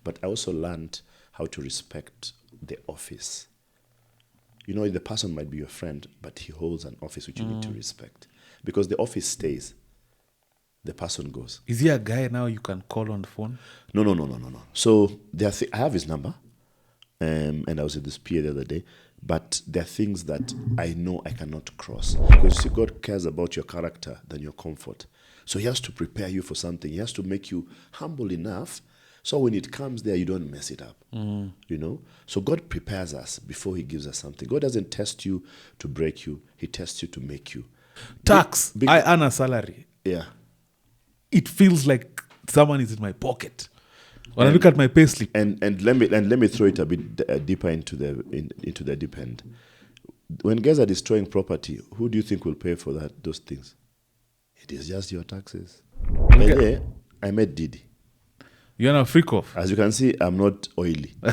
But I also learned how to respect the office. You know, the person might be your friend, but he holds an office which you need to respect. Because the office stays, the person goes. Is he a guy now you can call on the phone? No. So I have his number, and I was in this PA the other day, but there are things that I know I cannot cross. Because you see, God cares about your character than your comfort. So he has to prepare you for something. He has to make you humble enough so when it comes there, you don't mess it up. You know? So God prepares us before he gives us something. God doesn't test you to break you. He tests you to make you. Tax. I earn a salary. Yeah. It feels like someone is in my pocket. When I look at my payslip. And let me throw it a bit deeper into the deep end. When guys are destroying property, who do you think will pay for those things? It is just your taxes. Okay. Yeah, I met Didi. You're not a freak off. As you can see, I'm not oily. We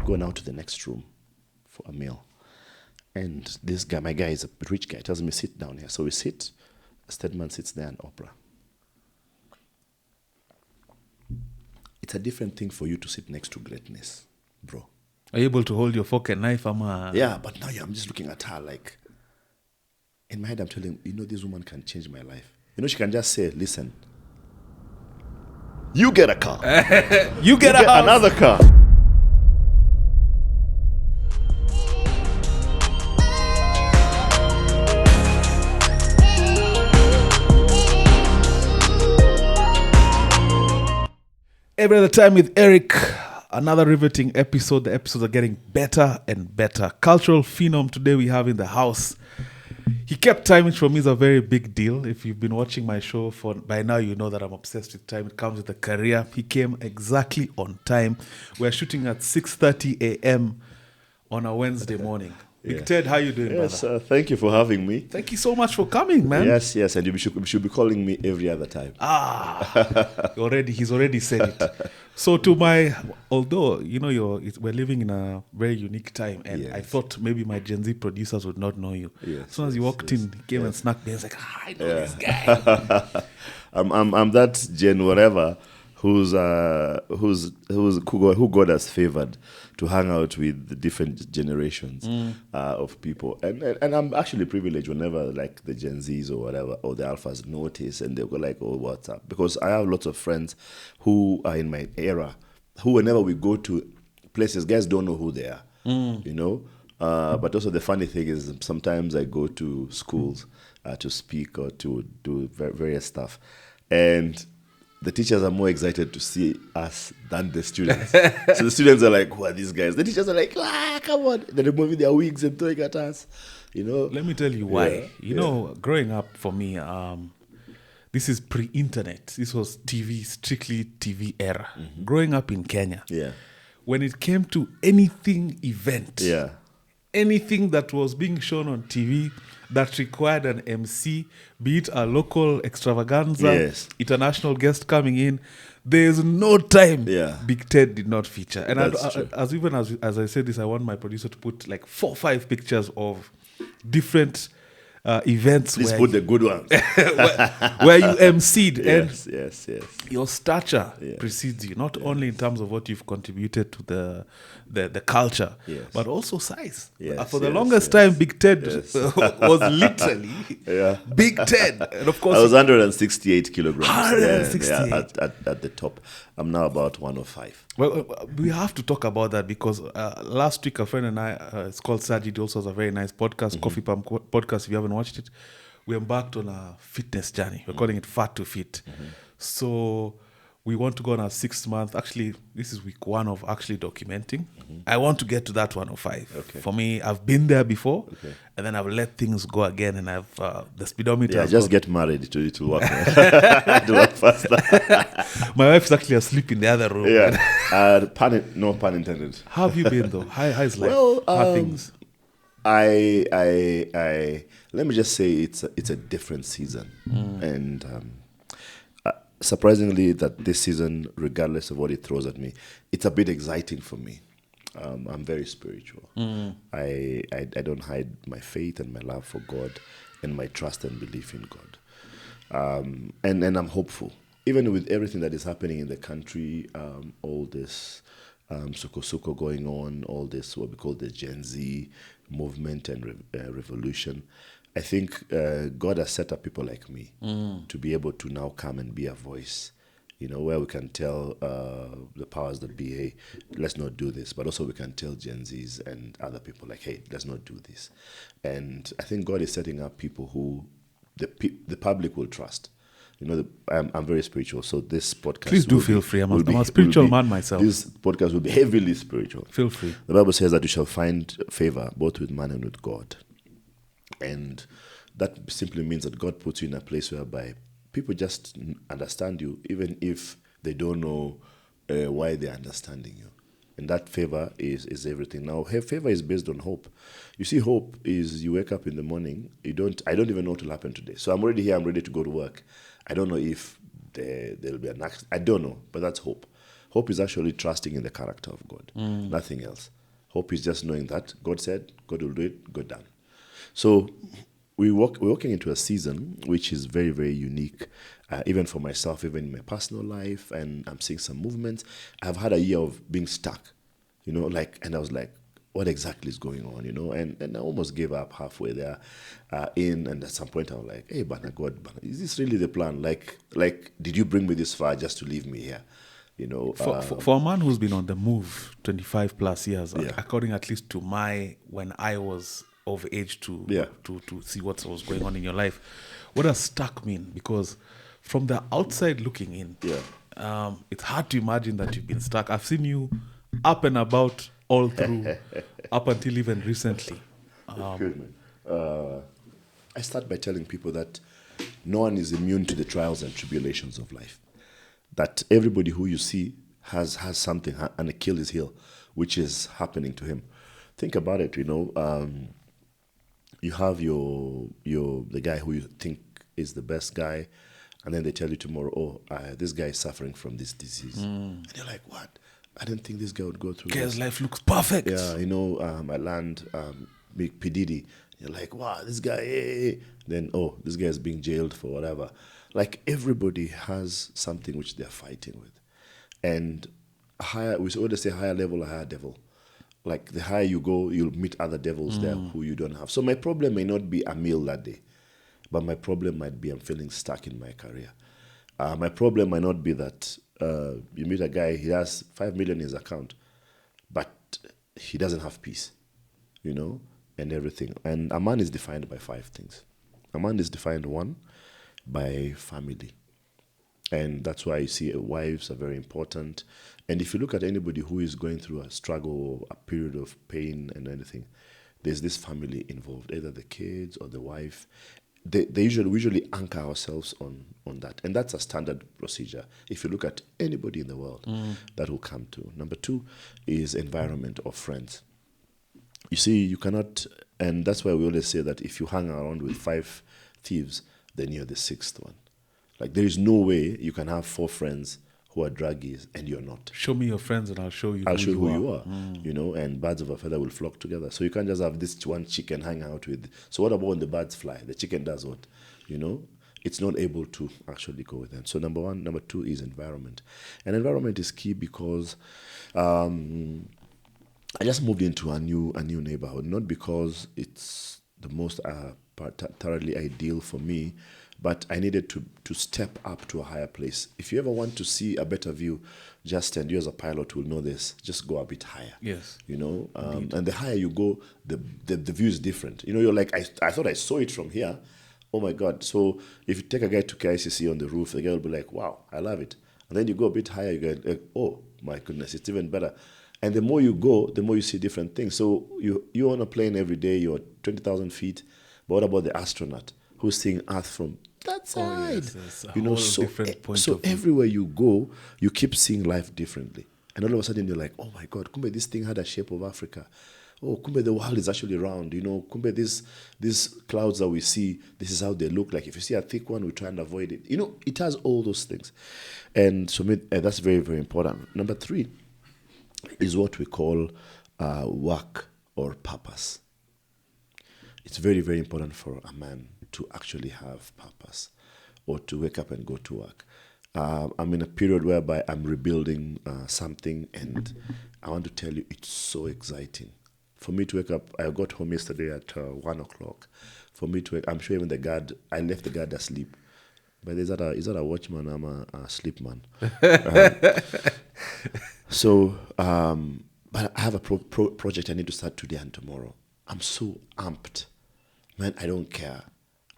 go now to the next room for a meal. And this guy, my guy is a rich guy, tells me, sit down here. So we sit. Stedman sits there and Oprah. It's a different thing for you to sit next to greatness, bro. Are you able to hold your fork and knife? Yeah, but now I'm just looking at her like, in my head I'm telling, this woman can change my life. She can just say, listen, you get a car. you get another car. Every other time with Eric, another riveting episode. The episodes are getting better and better. Cultural phenom today we have in the house. He kept time, which for me is a very big deal. If you've been watching my show by now, you know that I'm obsessed with time. It comes with a career. He came exactly on time. We're shooting at 6:30 a.m. on a Wednesday morning. Big Ted, how you doing, brother? Thank you for having me. Thank you so much for coming, man. Yes, and you should be calling me every other time. He's already said it. So although, we're living in a very unique time, and I thought maybe my Gen Z producers would not know you. As soon as you walked in, he came and snuck me. I was like, I know this guy. I'm that Gen whatever who God has favored to hang out with the different generations of people, and I'm actually privileged whenever like the Gen Zs or whatever or the Alphas notice and they go like, oh, what's up? Because I have lots of friends who are in my era who whenever we go to places, guys don't know who they are, but also the funny thing is sometimes I go to schools to speak or to do various stuff, and the teachers are more excited to see us than the students. So the students are like, who are these guys? The teachers are like, come on. They're removing their wigs and throwing at us. Let me tell you why. Growing up for me, this is pre-internet. This was strictly TV era. Mm-hmm. Growing up in Kenya, when it came to anything event, anything that was being shown on TV that required an MC, be it a local extravaganza, international guest coming in, there's no time Big Ted did not feature. And as I said this, I want my producer to put like 4 or 5 pictures of different events. Please put the good ones. where you MC'd. Yes. Your stature precedes you, not only in terms of what you've contributed to the culture, but also size. For the longest time, Big Ted was literally Big Ted. And of course, I was 168 kilograms. 168. At the top. I'm now about 105. Well, we have to talk about that because last week a friend and I, it's called Sajid, also has a very nice podcast, Coffee Pump podcast. If you haven't watched it, we embarked on a fitness journey. We're calling it Fat to Fit. So we want to go on our 6th month. Actually, this is week 1 of actually documenting. I want to get to that 105. Okay. For me, I've been there before, and then I've let things go again, and I've the speedometer. Yeah, just get married to work. To work faster. My wife's actually asleep in the other room. Yeah, no pun intended. How have you been though? How's life? Well, how things? I let me just say it's a different season, and surprisingly that this season, regardless of what it throws at me, it's a bit exciting for me. I'm very spiritual. I don't hide my faith and my love for God and my trust and belief in God. And I'm hopeful. even with everything that is happening in the country, all this suko going on, all this what we call the Gen Z movement and revolution, I think God has set up people like me to be able to now come and be a voice, where we can tell the powers that be, hey, let's not do this. But also we can tell Gen Zs and other people like, hey, let's not do this. And I think God is setting up people who the public will trust. I'm very spiritual, so this podcast. Please do feel free. I'm a spiritual man myself. This podcast will be heavily spiritual. Feel free. The Bible says that you shall find favor both with man and with God. And that simply means that God puts you in a place whereby people just understand you, even if they don't know why they're understanding you. And that favor is everything. Now, favor is based on hope. You see, hope is you wake up in the morning, I don't even know what will happen today. So I'm already here, I'm ready to go to work. I don't know if there'll be an accident. I don't know, but that's hope. Hope is actually trusting in the character of God, nothing else. Hope is just knowing that God said, God will do it, go done. So we're walking into a season which is very, very unique, even for myself, even in my personal life, and I'm seeing some movements. I've had a year of being stuck, and I was like, what exactly is going on, and I almost gave up halfway there and at some point I was like, hey, God, is this really the plan? Like, did you bring me this far just to leave me here? For a man who's been on the move 25 plus years, according at least to when I was of age to see what was going on in your life, what does stuck mean? Because from the outside looking in, it's hard to imagine that you've been stuck. I've seen you up and about all through, up until even recently. Good, man. I start by telling people that no one is immune to the trials and tribulations of life. That everybody who you see has something, an Achilles heel, which is happening to him. Think about it, you have the guy who you think is the best guy, and then they tell you tomorrow, this guy is suffering from this disease. And you're like, what? I didn't think this guy would go through this. Guy's life looks perfect. Yeah, I land Big P. Diddy. You're like, wow, this guy, hey. Then, this guy is being jailed for whatever. Like, everybody has something which they're fighting with. And we always say higher level, a higher devil. Like, the higher you go, you'll meet other devils there who you don't have. So my problem may not be a meal that day, but my problem might be I'm feeling stuck in my career. My problem might not be that you meet a guy, he has 5 million in his account, but he doesn't have peace, and everything. And a man is defined by 5 things. A man is defined, 1, by family. And that's why you see wives are very important. And if you look at anybody who is going through a struggle, a period of pain and anything, there's this family involved, either the kids or the wife. We usually anchor ourselves on that. And that's a standard procedure. If you look at anybody in the world, that will come to. Number 2 is environment or friends. You see, you cannot, and that's why we always say that if you hang around with 5 thieves, then you're the 6th one. Like, there is no way you can have 4 friends who are druggies and you're not. Show me your friends and I'll show you who you are. And birds of a feather will flock together. So you can't just have this one chicken hang out with. So what about when the birds fly? The chicken does what? It's not able to actually go with them. So number 1, number 2 is environment. And environment is key because I just moved into a new neighborhood, not because it's the most thoroughly ideal for me, but I needed to step up to a higher place. If you ever want to see a better view, and you as a pilot will know this, just go a bit higher. Yes. And the higher you go, the view is different. You're like, I thought I saw it from here. Oh my God. So if you take a guy to KICC on the roof, the guy will be like, wow, I love it. And then you go a bit higher, you go like, oh my goodness, it's even better. And the more you go, the more you see different things. So you're on a plane every day, you're 20,000 feet. But what about the astronaut who's seeing Earth from that side? So everywhere you go, you keep seeing life differently. And all of a sudden you're like, oh my God, kumbe this thing had a shape of Africa. Oh, kumbe the world is actually round. Kumbe these clouds that we see, this is how they look like. If you see a thick one, we try and avoid it. It has all those things. And so that's very, very important. Number 3 is what we call work or purpose. It's very, very important for a man to actually have purpose or to wake up and go to work. I'm in a period whereby I'm rebuilding something, and I want to tell you, it's so exciting. For me to wake up, I got home yesterday at 1 o'clock. For me to wake, I'm sure even the guard, I left the guard asleep. But is that a watchman? I'm a sleep man. But I have a project I need to start today and tomorrow. I'm so amped. Man, I don't care.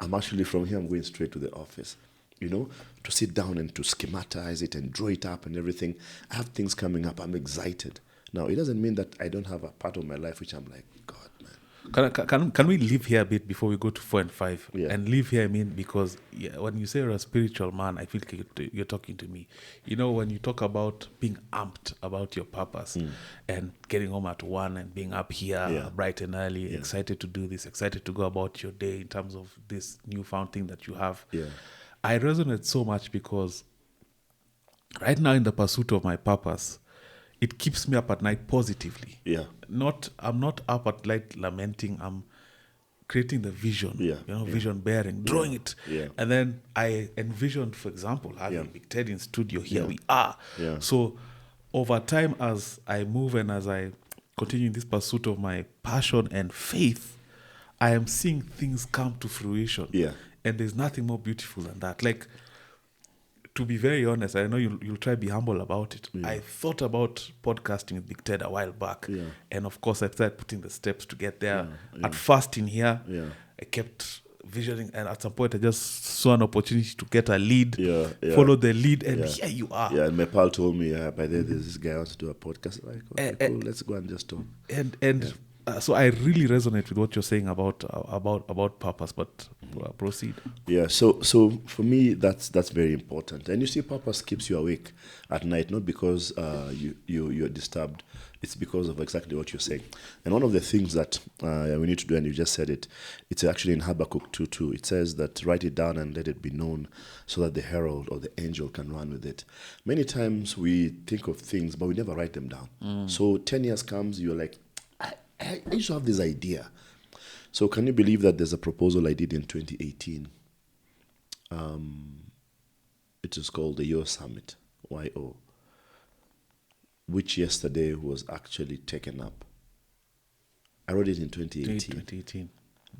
I'm actually, from here, I'm going straight to the office. To sit down and to schematize it and draw it up and everything. I have things coming up. I'm excited. Now, it doesn't mean that I don't have a part of my life which I'm like, God, man. Can we live here a bit before we go to 4 and 5? Yeah. And live here, I mean, because when you say you're a spiritual man, I feel like you're talking to me. When you talk about being amped about your purpose and getting home at 1 and being up here bright and early, excited to do this, excited to go about your day in terms of this newfound thing that you have. Yeah. I resonate so much because right now in the pursuit of my purpose, it keeps me up at night positively. Yeah. I'm not up at night lamenting. I'm creating the vision. Vision bearing, drawing it. Yeah. And then I envisioned, for example, having Big Ted in studio. Here we are. Yeah. So over time, as I move and as I continue in this pursuit of my passion and faith, I am seeing things come to fruition. Yeah. And there's nothing more beautiful than that. Like, to be very honest, I know you'll try to be humble about it. Yeah. I thought about podcasting with Big Ted a while back. Yeah. And of course, I started putting the steps to get there. At first in here, I kept visioning. And at some point, I just saw an opportunity to get a lead, follow the lead, and here you are. Yeah, and my pal told me, by the way, there's this guy wants to do a podcast. Like, okay, cool, let's go and just talk. So I really resonate with what you're saying about purpose, but proceed. Yeah, so for me, that's very important. And you see, purpose keeps you awake at night, not because you're disturbed. It's because of exactly what you're saying. And one of the things that we need to do, and you just said it, it's actually in Habakkuk 2:2. It says that write it down and let it be known so that the herald or the angel can run with it. Many times we think of things, but we never write them down. So 10 years comes, you're like, I used to have this idea. So can you believe that there's a proposal I did in 2018? It is called the Yo Summit, YO, which yesterday was actually taken up. I wrote it in 2018.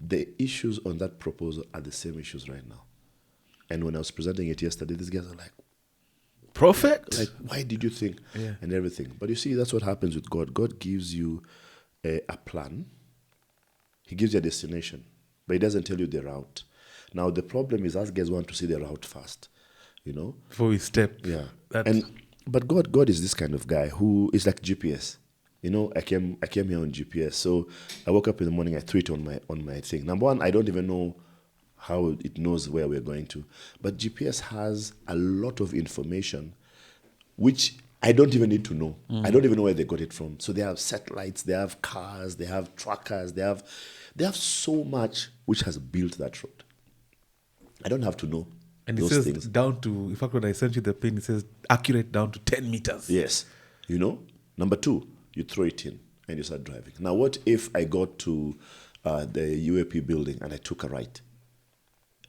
The issues on that proposal are the same issues right now. And when I was presenting it yesterday, these guys are like, prophet? Like, why did you think? And everything. But you see, that's what happens with God. God gives you a plan. He gives you a destination, but he doesn't tell you the route. Now, the problem is us guys want to see the route first, before we step. Yeah. But God is this kind of guy who is like GPS. I came here on GPS. So I woke up in the morning, I threw it on my thing. Number one, I don't even know how it knows where we're going to. But GPS has a lot of information which I don't even need to know. I don't even know where they got it from. So they have satellites, they have cars, they have trackers, they have so much which has built that road. I don't have to know. And it says things. Down to, in fact, when I sent you the pin, it says accurate down to 10 meters. Yes. Number two, you throw it in and you start driving. Now, what if I got to the UAP building and I took a right?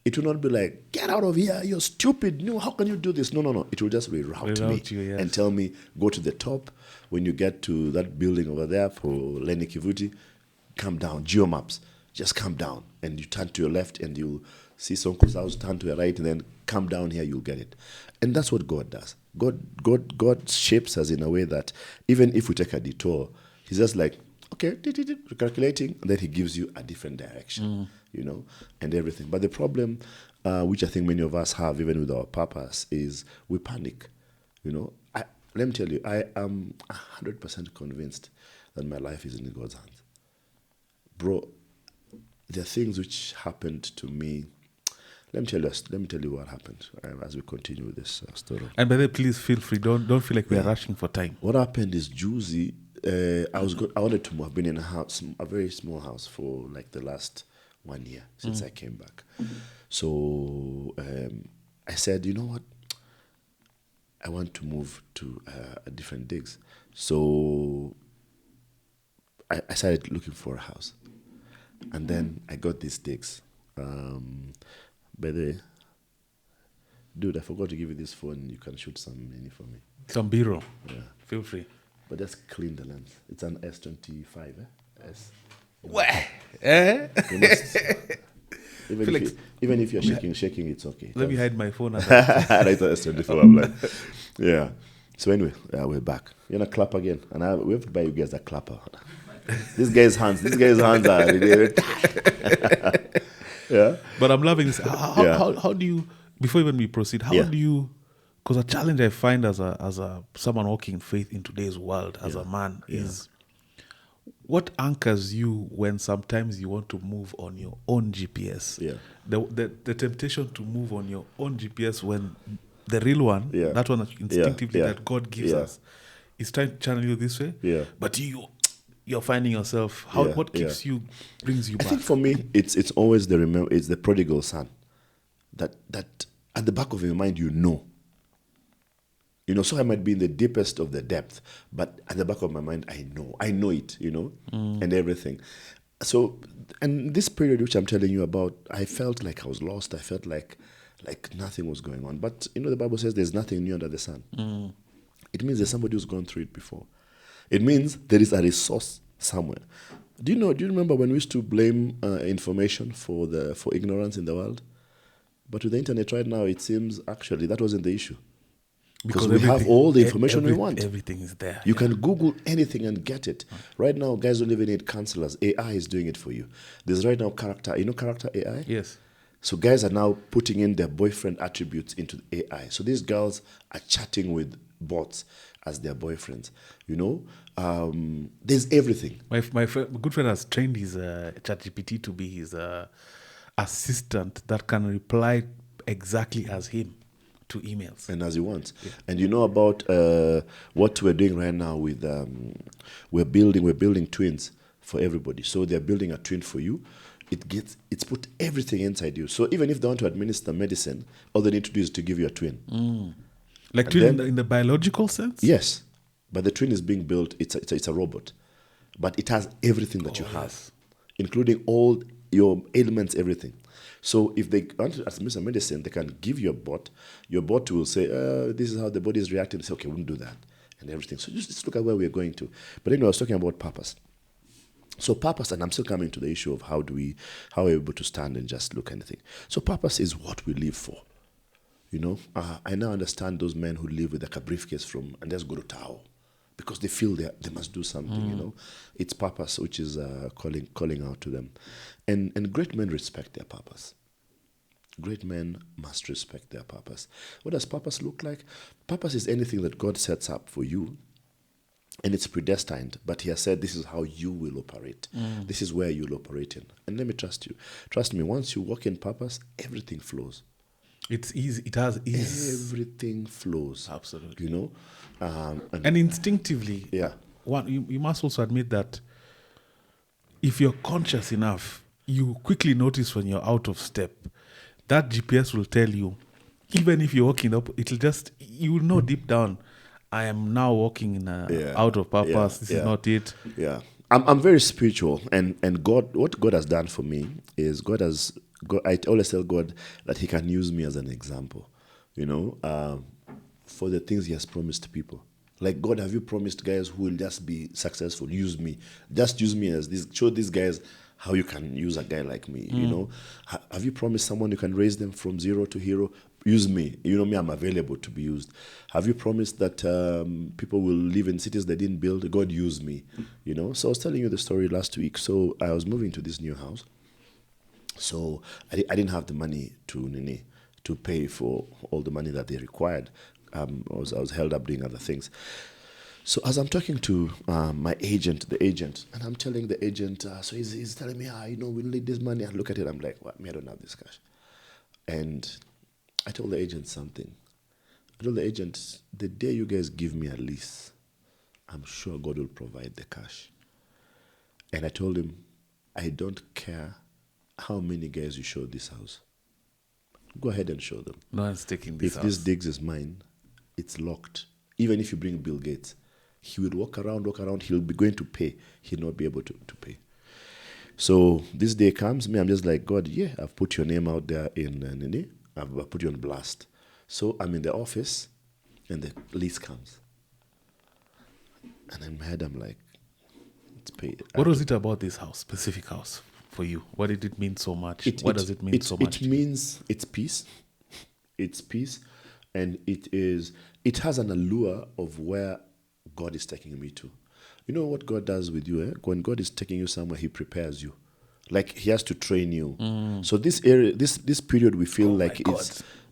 It will not be like, get out of here, you're stupid. No, how can you do this? No. It will just reroute me and tell me, go to the top. When you get to that building over there for Lenny Kivuti, come down, geomaps. Just come down and you turn to your left and you'll see Sonko's house, turn to your right and then come down here, you'll get it. And that's what God does. God shapes us in a way that even if we take a detour, he's just like, okay, calculating, and then he gives you a different direction, and everything. But the problem, which I think many of us have, even with our purpose, is we panic. Let me tell you, I am 100% convinced that my life is in God's hands. Bro, there are things which happened to me. Let me tell you what happened as we continue with this story. And by the way, please feel free. Don't feel like we are rushing for time. What happened is Juicy. I wanted to move. I've been in a very small house for like the last 1 year since I came back. So I said, you know what? I want to move to a different digs. So I started looking for a house, and then I got these digs. By the way, dude, I forgot to give you this phone. You can shoot some mini for me. Some B-roll. Yeah. Feel free. But just clean the lens. It's an S25, S. Where? Eh? You must, even if you're shaking, it's okay. Let me hide my phone. Right, S24. I'm like, yeah. So anyway, we're back. You're gonna clap again, and we have to buy you guys a clapper. These guys' hands are really. Yeah. But I'm loving this. How do you? Before even we proceed, how do you? Because a challenge I find as a someone walking in faith in today's world as a man is what anchors you when sometimes you want to move on your own GPS. Yeah. The temptation to move on your own GPS when the real one, that one instinctively that God gives us, is trying to channel you this way. Yeah. But you're finding yourself. What keeps you, brings you back? I think for me, it's always it's the prodigal son. That at the back of your mind, you know. So I might be in the deepest of the depth, but at the back of my mind, I know it, and everything. So, and this period which I'm telling you about, I felt like I was lost. I felt like nothing was going on. But, the Bible says there's nothing new under the sun. It means there's somebody who's gone through it before. It means there is a resource somewhere. Do you remember when we used to blame information for ignorance in the world? But with the internet right now, it seems actually that wasn't the issue. Because we have all the information we want. Everything is there. You can Google anything and get it. Right now, guys don't even need counselors. AI is doing it for you. There's right now character AI? Yes. So guys are now putting in their boyfriend attributes into the AI. So these girls are chatting with bots as their boyfriends. There's everything. My good friend has trained his ChatGPT to be his assistant that can reply exactly as him to emails and as he wants. And about what we're doing right now with we're building twins for everybody. So they're building a twin for you. It's put everything inside you. So even if they want to administer medicine, all they need to do is to give you a twin. Like twin in the biological sense? Yes, but the twin is being built. It's a robot, but it has everything that you have, including all your ailments, everything. So if they want to administer medicine, they can give you a bot. Your bot will say, this is how the body is reacting. They say, okay, we'll do that and everything. So just look at where we're going to. But anyway, I was talking about purpose. So purpose, and I'm still coming to the issue of how we're able to stand and just look at anything. So purpose is what we live for. I now understand those men who live with like a briefcase and just go to Tao because they feel they must do something, It's purpose which is calling out to them. And great men respect their purpose. Great men must respect their purpose. What does purpose look like? Purpose is anything that God sets up for you, and it's predestined, but he has said this is how you will operate. This is where you'll operate in. And let me trust you. Trust me, once you walk in purpose, everything flows. It's easy. It has ease. Everything flows. Absolutely. And instinctively, you must also admit that if you're conscious enough, you quickly notice when you're out of step. That GPS will tell you, even if you're walking up, you will know deep down, I am now walking in out of purpose. This is not it. Yeah. I'm very spiritual, and God, what God has done for me is I always tell God that he can use me as an example, for the things he has promised to people. Like, God, have you promised guys who will just be successful? Use me. Just use me as this. Show these guys how you can use a guy like me, Have you promised someone you can raise them from zero to hero? Use me. Me, I'm available to be used. Have you promised that people will live in cities they didn't build? God, use me. So I was telling you the story last week. So I was moving to this new house. So I didn't have the money to pay for all the money that they required. I was held up doing other things. So as I'm talking to the agent, and I'm telling the agent, so he's telling me, we need this money. I look at it, I'm like, what? I don't have this cash. And I told the agent something. I told the agent, the day you guys give me a lease, I'm sure God will provide the cash. And I told him, I don't care how many guys you show this house. Go ahead and show them. No one's taking this house. If this digs is mine, it's locked. Even if you bring Bill Gates, he will walk around, he'll be going to pay. He'll not be able to pay. So this day comes, I'm just like, God, I've put your name out there I've put you on blast. So I'm in the office, and the lease comes. And in my head, I'm like, it's paid. What was it about this house, specific house, for you? What did it mean so much? What does it mean so much? It means it's peace. It's peace. And it has an allure of where God is taking me to. You know what God does with you? When God is taking you somewhere, he prepares you. Like he has to train you. So this area, this period, we feel like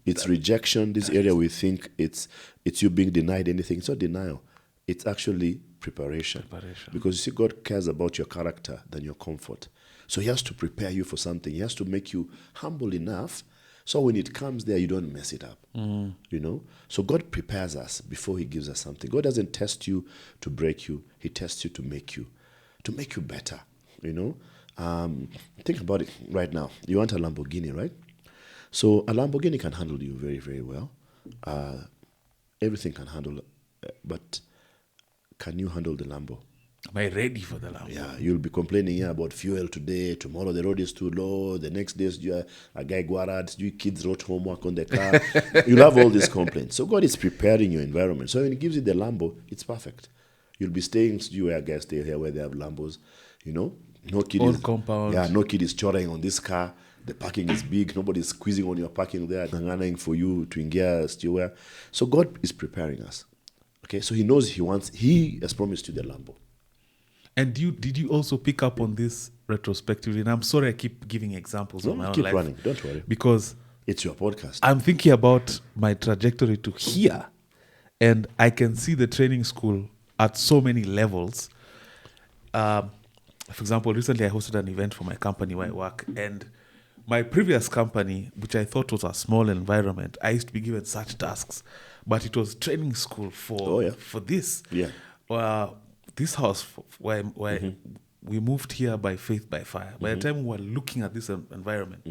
it's rejection. This area, we think it's you being denied anything. It's not denial. It's actually preparation. Because you see, God cares about your character than your comfort. So he has to prepare you for something. He has to make you humble enough so when it comes there, you don't mess it up. You know? So God prepares us before he gives us something. God doesn't test you to break you. He tests you to make you better. You know? Think about it right now. You want a Lamborghini, right? So a Lamborghini can handle you very, very well. Everything can handle, but can you handle the Lambo? Am I ready for the Lambo? Yeah, you'll be complaining here about fuel today. Tomorrow the road is too low. The next day, a guy guarad, you kids wrote homework on the car. You'll have all these complaints. So God is preparing your environment. So when he gives you the Lambo, it's perfect. You'll be staying, I guess, stay here where they have Lambos. You know, no kid Own is compound. Yeah, no kid is choring on this car. The parking is big. Nobody's squeezing on your parking there, nganganaing for you to ingia still. So God is preparing us. Okay, so he knows he has promised you the Lambo. And did you also pick up on this retrospectively? And I'm sorry I keep giving examples of my own keep life. running, don't worry. Because it's your podcast. I'm thinking about my trajectory to here. And I can see the training school at so many levels. For example, recently I hosted an event for my company where I work. And my previous company, which I thought was a small environment, I used to be given such tasks. But it was training school for this. Yeah. This house where we moved here by faith, by fire. By the time we were looking at this environment,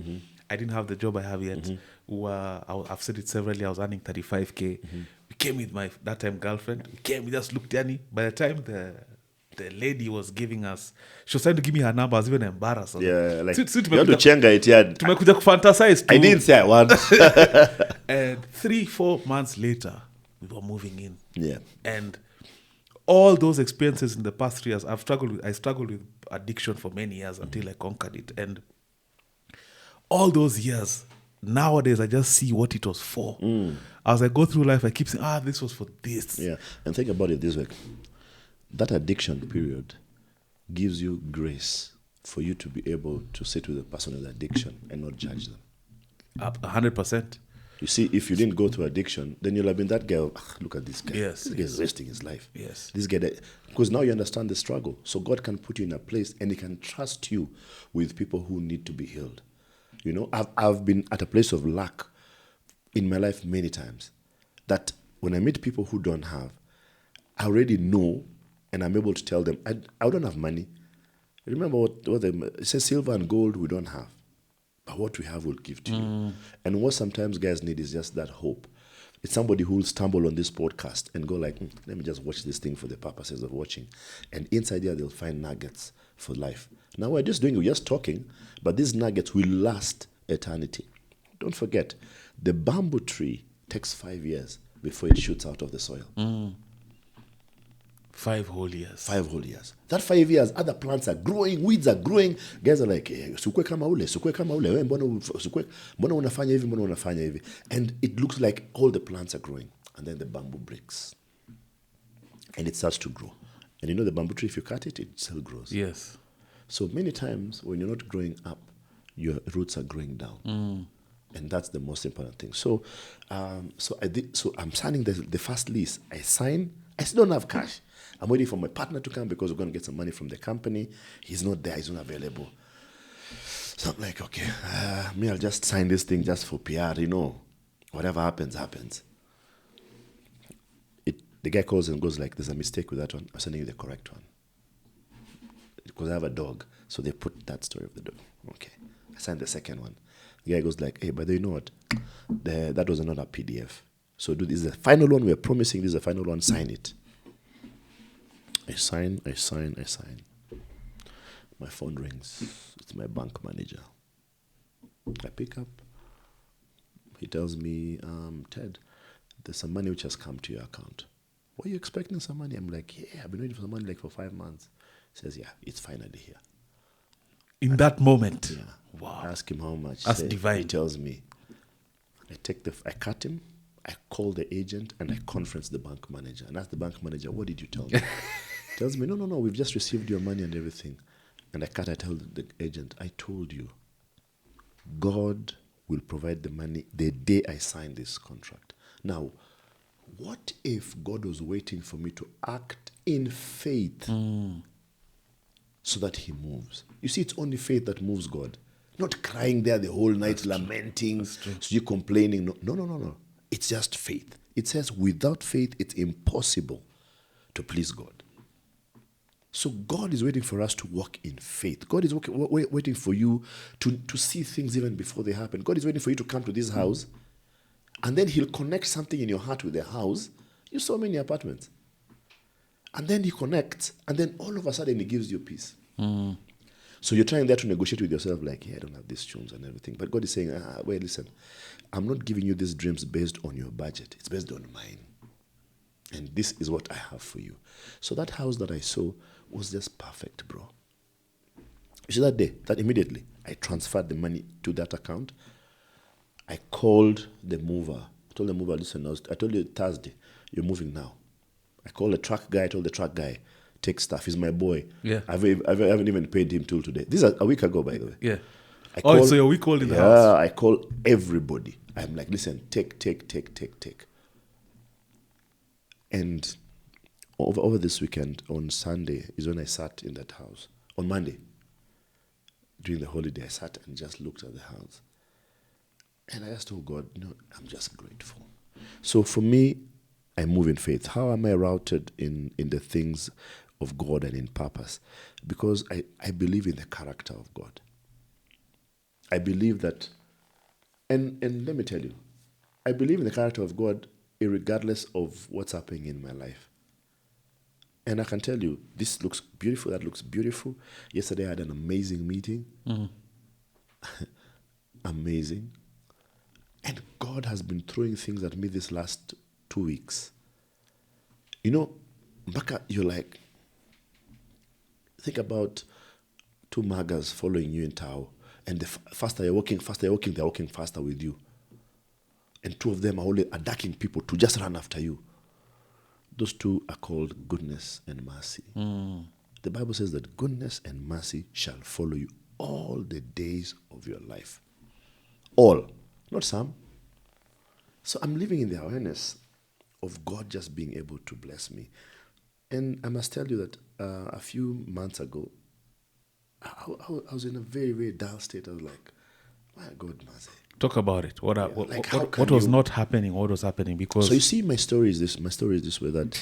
I didn't have the job I have yet. I've said it severally, I was earning 35K. We came with my that time girlfriend. We just looked at me. By the time the lady was giving us, she was trying to give me her number. I was even embarrassed. Yeah, like, you have to chenga it, yeah. Tumekuja kufantasize too. I didn't say I want. And 3-4 months later, we were moving in. Yeah. And all those experiences in the past 3 years, I struggled with addiction for many years until I conquered it. And all those years, nowadays, I just see what it was for. As I go through life, I keep saying, this was for this. Yeah, and think about it this way. That addiction period gives you grace for you to be able to sit with a person with addiction and not judge them. 100%. You see, if you didn't go through addiction, then you'll have been that guy, look at this guy. Yes. This guy is wasting his life. Yes. This guy, because now you understand the struggle. So God can put you in a place and he can trust you with people who need to be healed. You know, I've been at a place of lack in my life many times that when I meet people who don't have, I already know and I'm able to tell them, I don't have money. Remember it says silver and gold we don't have. But what we have will give to you. And what sometimes guys need is just that hope. It's somebody who will stumble on this podcast and go like, let me just watch this thing for the purposes of watching. And inside there, they'll find nuggets for life. Now we're just talking, but these nuggets will last eternity. Don't forget, the bamboo tree takes 5 years before it shoots out of the soil. 5 whole years. 5 whole years. That 5 years, other plants are growing, weeds are growing. Guys are like, sukwe kama ule, mbona unafanya hivi. And it looks like all the plants are growing. And then the bamboo breaks. And it starts to grow. And you know the bamboo tree, if you cut it, it still grows. Yes. So many times when you're not growing up, your roots are growing down. And that's the most important thing. So I'm signing the first lease. I still don't have cash. I'm waiting for my partner to come because we're going to get some money from the company. He's not there. He's not available. So I'm like, okay, I'll just sign this thing just for PR, you know. Whatever happens. The guy calls and goes like, there's a mistake with that one. I'm sending you the correct one. Because I have a dog. So they put that story of the dog. Okay. I signed the second one. The guy goes like, hey, but you know what? That was another PDF. So this is the final one. We're promising this is the final one. Sign it. I sign. My phone rings. It's my bank manager. I pick up. He tells me, Ted, there's some money which has come to your account. Were you expecting some money? I'm like, yeah, I've been waiting for some money like for 5 months. He says, yeah, it's finally here. In that moment? Yeah. Wow. I ask him how much. That's divine. He tells me. I cut him, I call the agent, and I conference the bank manager. And ask the bank manager, what did you tell me? He tells me, no, we've just received your money and everything. And I tell the agent, I told you, God will provide the money the day I sign this contract. Now, what if God was waiting for me to act in faith so that he moves? You see, it's only faith that moves God. Not crying there the whole night, lamenting, so you're complaining. No. It's just faith. It says without faith, it's impossible to please God. So God is waiting for us to walk in faith. God is waiting for you to see things even before they happen. God is waiting for you to come to this house, and then he'll connect something in your heart with the house. You saw many apartments. And then he connects, and then all of a sudden he gives you peace. So you're trying there to negotiate with yourself, like, yeah, I don't have these tunes and everything. But God is saying, wait, listen, I'm not giving you these dreams based on your budget. It's based on mine. And this is what I have for you. So that house that I saw was just perfect, bro. You see that day, that immediately, I transferred the money to that account. I called the mover. I told the mover, listen, I told you Thursday, you're moving now. I called the truck guy. I told the truck guy, take stuff. He's my boy. Yeah. I haven't even paid him till today. This is a week ago, by the way. Yeah. So you're week old in the house. Yeah, I call everybody. I'm like, listen, take. And over this weekend, on Sunday, is when I sat in that house. On Monday, during the holiday, I sat and just looked at the house. And I just told God, I'm just grateful. So for me, I move in faith. How am I routed in the things of God and in purpose? Because I believe in the character of God. I believe that, and let me tell you, I believe in the character of God regardless of what's happening in my life. And I can tell you, this looks beautiful, that looks beautiful. Yesterday I had an amazing meeting. Amazing. And God has been throwing things at me this last 2 weeks. Mbaka, you're like, think about two magas following you in Tao. And the faster you're walking, they're walking faster with you. And two of them are only attacking people to just run after you. Those two are called goodness and mercy. The Bible says that goodness and mercy shall follow you all the days of your life. All, not some. So I'm living in the awareness of God just being able to bless me. And I must tell you that a few months ago, I was in a very, very dull state. I was like, my God, Maze. Talk about it. What was not happening? What was happening? Because so you see, my story is this way that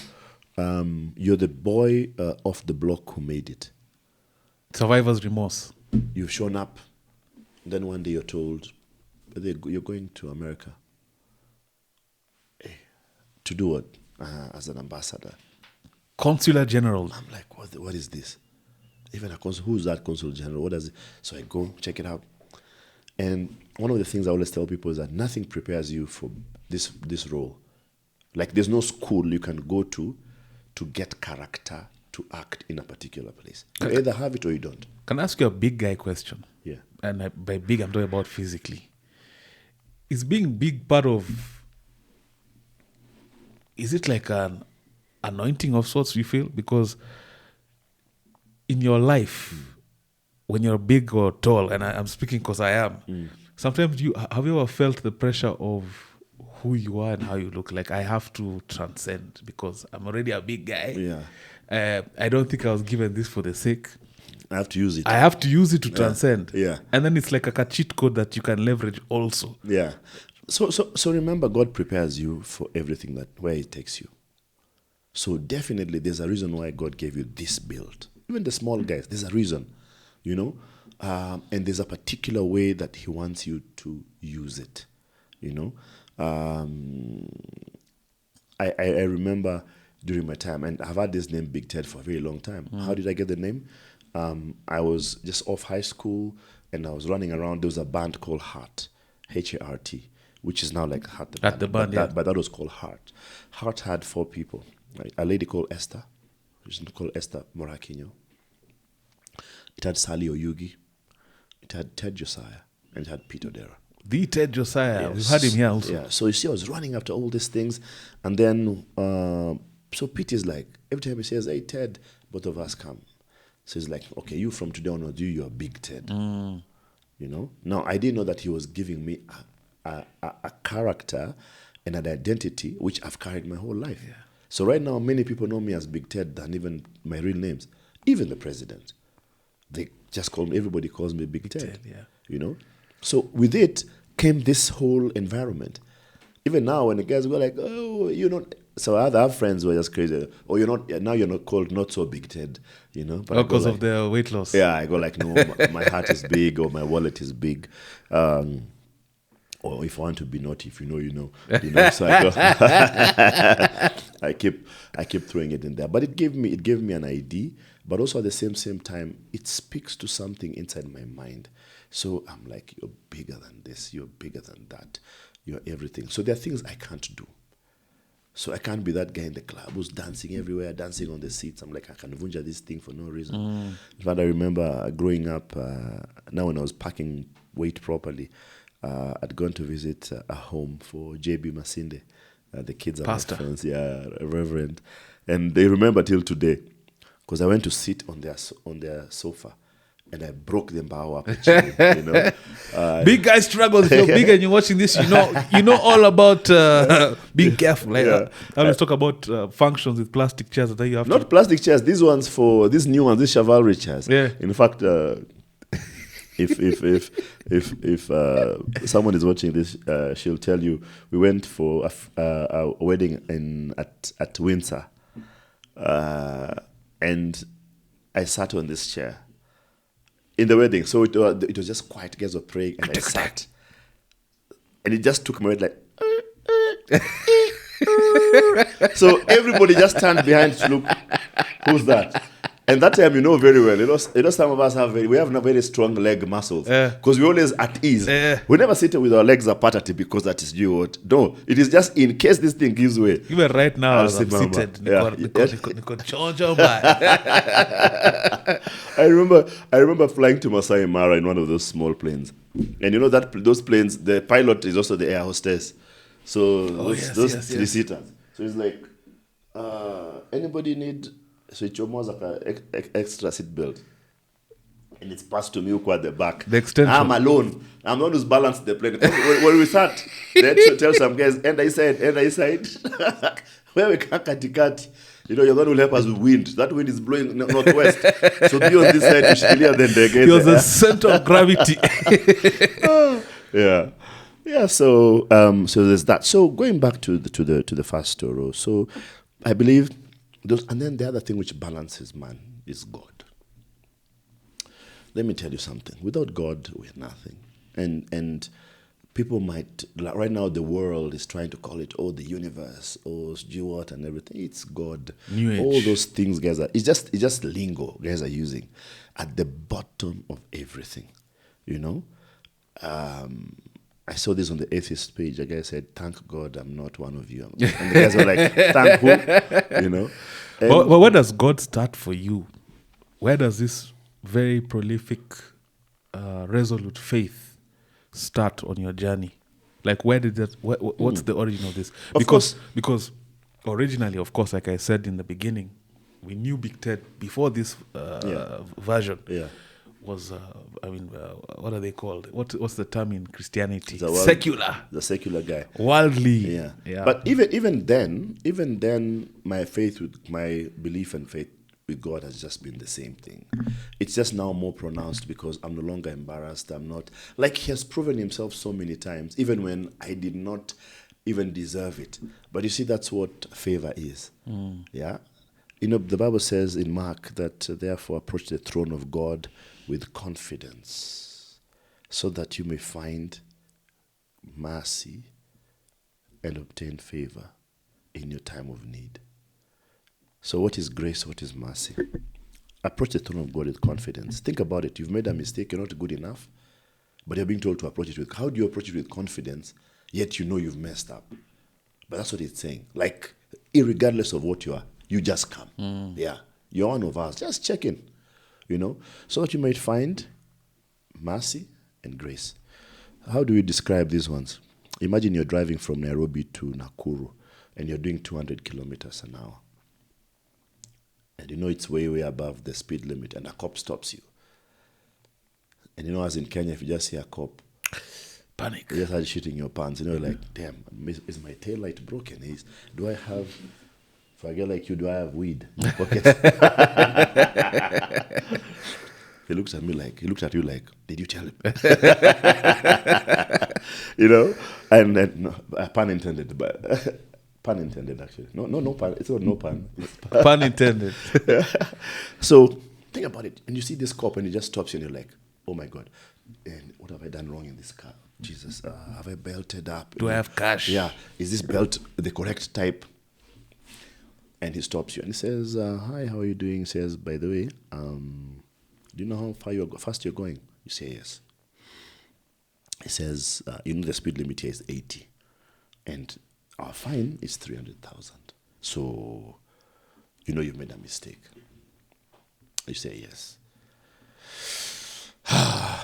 you're the boy off the block who made it. Survivor's remorse. You've shown up. Then one day you're told, you're going to America. To do what? As an ambassador. Consular General. I'm like, what is this? Even who's that Consular General? What does it? So I go check it out. And one of the things I always tell people is that nothing prepares you for this role. Like there's no school you can go to get character to act in a particular place. You either have it or you don't. Can I ask you a big guy question? Yeah. And by big, I'm talking about physically. Is being big part of... Is it like an anointing of sorts, you feel? Because in your life, when you're big or tall, and I'm speaking because I am, sometimes have you ever felt the pressure of who you are and how you look? Like, I have to transcend because I'm already a big guy. Yeah. I don't think I was given this for the sake. I have to use it. I have to use it to transcend. Yeah. And then it's like a cheat code that you can leverage also. Yeah. So remember, God prepares you for everything where He takes you. So definitely there's a reason why God gave you this build. Even the small guys, there's a reason, and there's a particular way that He wants you to use it, I remember during my time, and I've had this name Big Ted for a very long time. How did I get the name? I was just off high school and I was running around. There was a band called Heart, H-A-R-T. which is now like Heart At the band, but that was called Heart. Heart had 4 people. Right? A lady called Esther, which is called Esther Morakinyo. It had Sally Oyugi. It had Ted Josiah. And it had Peter Odera. The Ted Josiah. Yes. We've had him here also. Yeah. So you see, I was running after all these things. And then, so Pete is like, every time he says, hey, Ted, both of us come. So he's like, okay, you from today onwards, you're big Ted. You know? Now, I didn't know that he was giving me a character and an identity which I've carried my whole life. Yeah. So right now, many people know me as Big Ted than even my real names. Even the president. They just call me, everybody calls me Big Ted. Yeah. You know? So with it came this whole environment. Even now, when the guys go like, oh, you know, so I have friends who are just crazy. Oh, you're not called not so Big Ted, you know. But because of the weight loss. Yeah, I go like, no, my heart is big or my wallet is big. Or if I want to be naughty, if you know, you know. So I go, I keep throwing it in there. But it gave me an ID, but also at the same time, it speaks to something inside my mind. So I'm like, you're bigger than this, you're bigger than that, you're everything. So there are things I can't do. So I can't be that guy in the club who's dancing everywhere, dancing on the seats. I'm like, I can vunja this thing for no reason. In fact, I remember growing up, now when I was packing weight properly, I'd gone to visit a home for J.B. Masinde. The kids are Pastor. my friends, yeah, a reverend. And they remember till today, because I went to sit on their sofa. And I broke them bow up, you know. Big guy struggles. If you're big and you're watching this, you know all about being careful. Like, I always talk about functions with plastic chairs that you have. Not plastic chairs. These ones these new ones, these chivalry chairs. Yeah. In fact, if someone is watching this, she'll tell you we went for a wedding at Windsor, and I sat on this chair. In the wedding, so it was just quiet. Guys were praying, and I sat, and it just took my weight like. So everybody just turned behind to look. Who's that? And that time, you know very well. You know, some of us have very strong leg muscles because we're always at ease. We never sit with our legs apart because that is due what. No, it is just in case this thing gives way. Even right now, as I'm seated. I remember flying to Masai Mara in one of those small planes, and you know that those planes, the pilot is also the air hostess. So those three-seaters. So it's like, anybody need? So it's almost like an extra seat belt. And it's passed to me at the back. The extension. I'm alone. I'm the one who's balanced the plane. When we sat, they had to tell some guys, and I said, where we can't katikati. You know, you're the one who will help us with wind. That wind is blowing northwest. So be on this side to Shilia, then they get You're the center of gravity. Yeah. Yeah, so there's that. So going back to the first story. So I believe and then the other thing which balances man is God. Let me tell you something. Without God, we're nothing. And people might, like right now the world is trying to call it, the universe, what and everything. It's God. New Age. All those things, guys, it's just lingo guys are using at the bottom of everything, you know? I saw this on the atheist page. A guy said, thank God I'm not one of you. And the guys were like, thank who? You know? But where does God start for you? Where does this very prolific, resolute faith start on your journey? Like, where did that? What's the origin of this? Because originally, of course, like I said in the beginning, we knew Big Ted before this version. Yeah. Was what are they called? What's the term in Christianity? Secular. The secular guy. Worldly. Yeah. But even then, my belief and faith with God has just been the same thing. It's just now more pronounced because I'm no longer embarrassed. I'm not, like, he has proven himself so many times, even when I did not even deserve it. But you see, that's what favor is. Yeah. You know, the Bible says in Mark that therefore approach the throne of God with confidence, so that you may find mercy and obtain favor in your time of need. So what is grace? What is mercy? Approach the throne of God with confidence. Think about it. You've made a mistake. You're not good enough, but you're being told to approach it with. How do you approach it with confidence yet you know you've messed up. But that's what it's saying. Like, irregardless of what you are, you just come. Yeah. You're one of us. Just check in, so that you might find mercy and grace. How do we describe these ones? Imagine you're driving from Nairobi to Nakuru and you're doing 200 kilometers an hour. And it's way, way above the speed limit, and a cop stops you. And as in Kenya, if you just see a cop, panic. You just start shitting your pants. Like, damn, is my tail light broken? Do I have, for a girl like you, do I have weed in my pocket? He looked at you like, did you tell him? And no, pun intended, but pun intended actually. No pun. It's not no pun. Pun intended. So think about it, and you see this cop, and he just stops you, and you're like, oh my God, and what have I done wrong in this car? Jesus, have I belted up? Do I have cash? Yeah, is this belt the correct type? And he stops you, and he says, hi, how are you doing? He says, by the way, do you know how fast you're going? You say yes. He says, the speed limit here is 80. And our fine is 300,000. So, you've made a mistake. You say yes.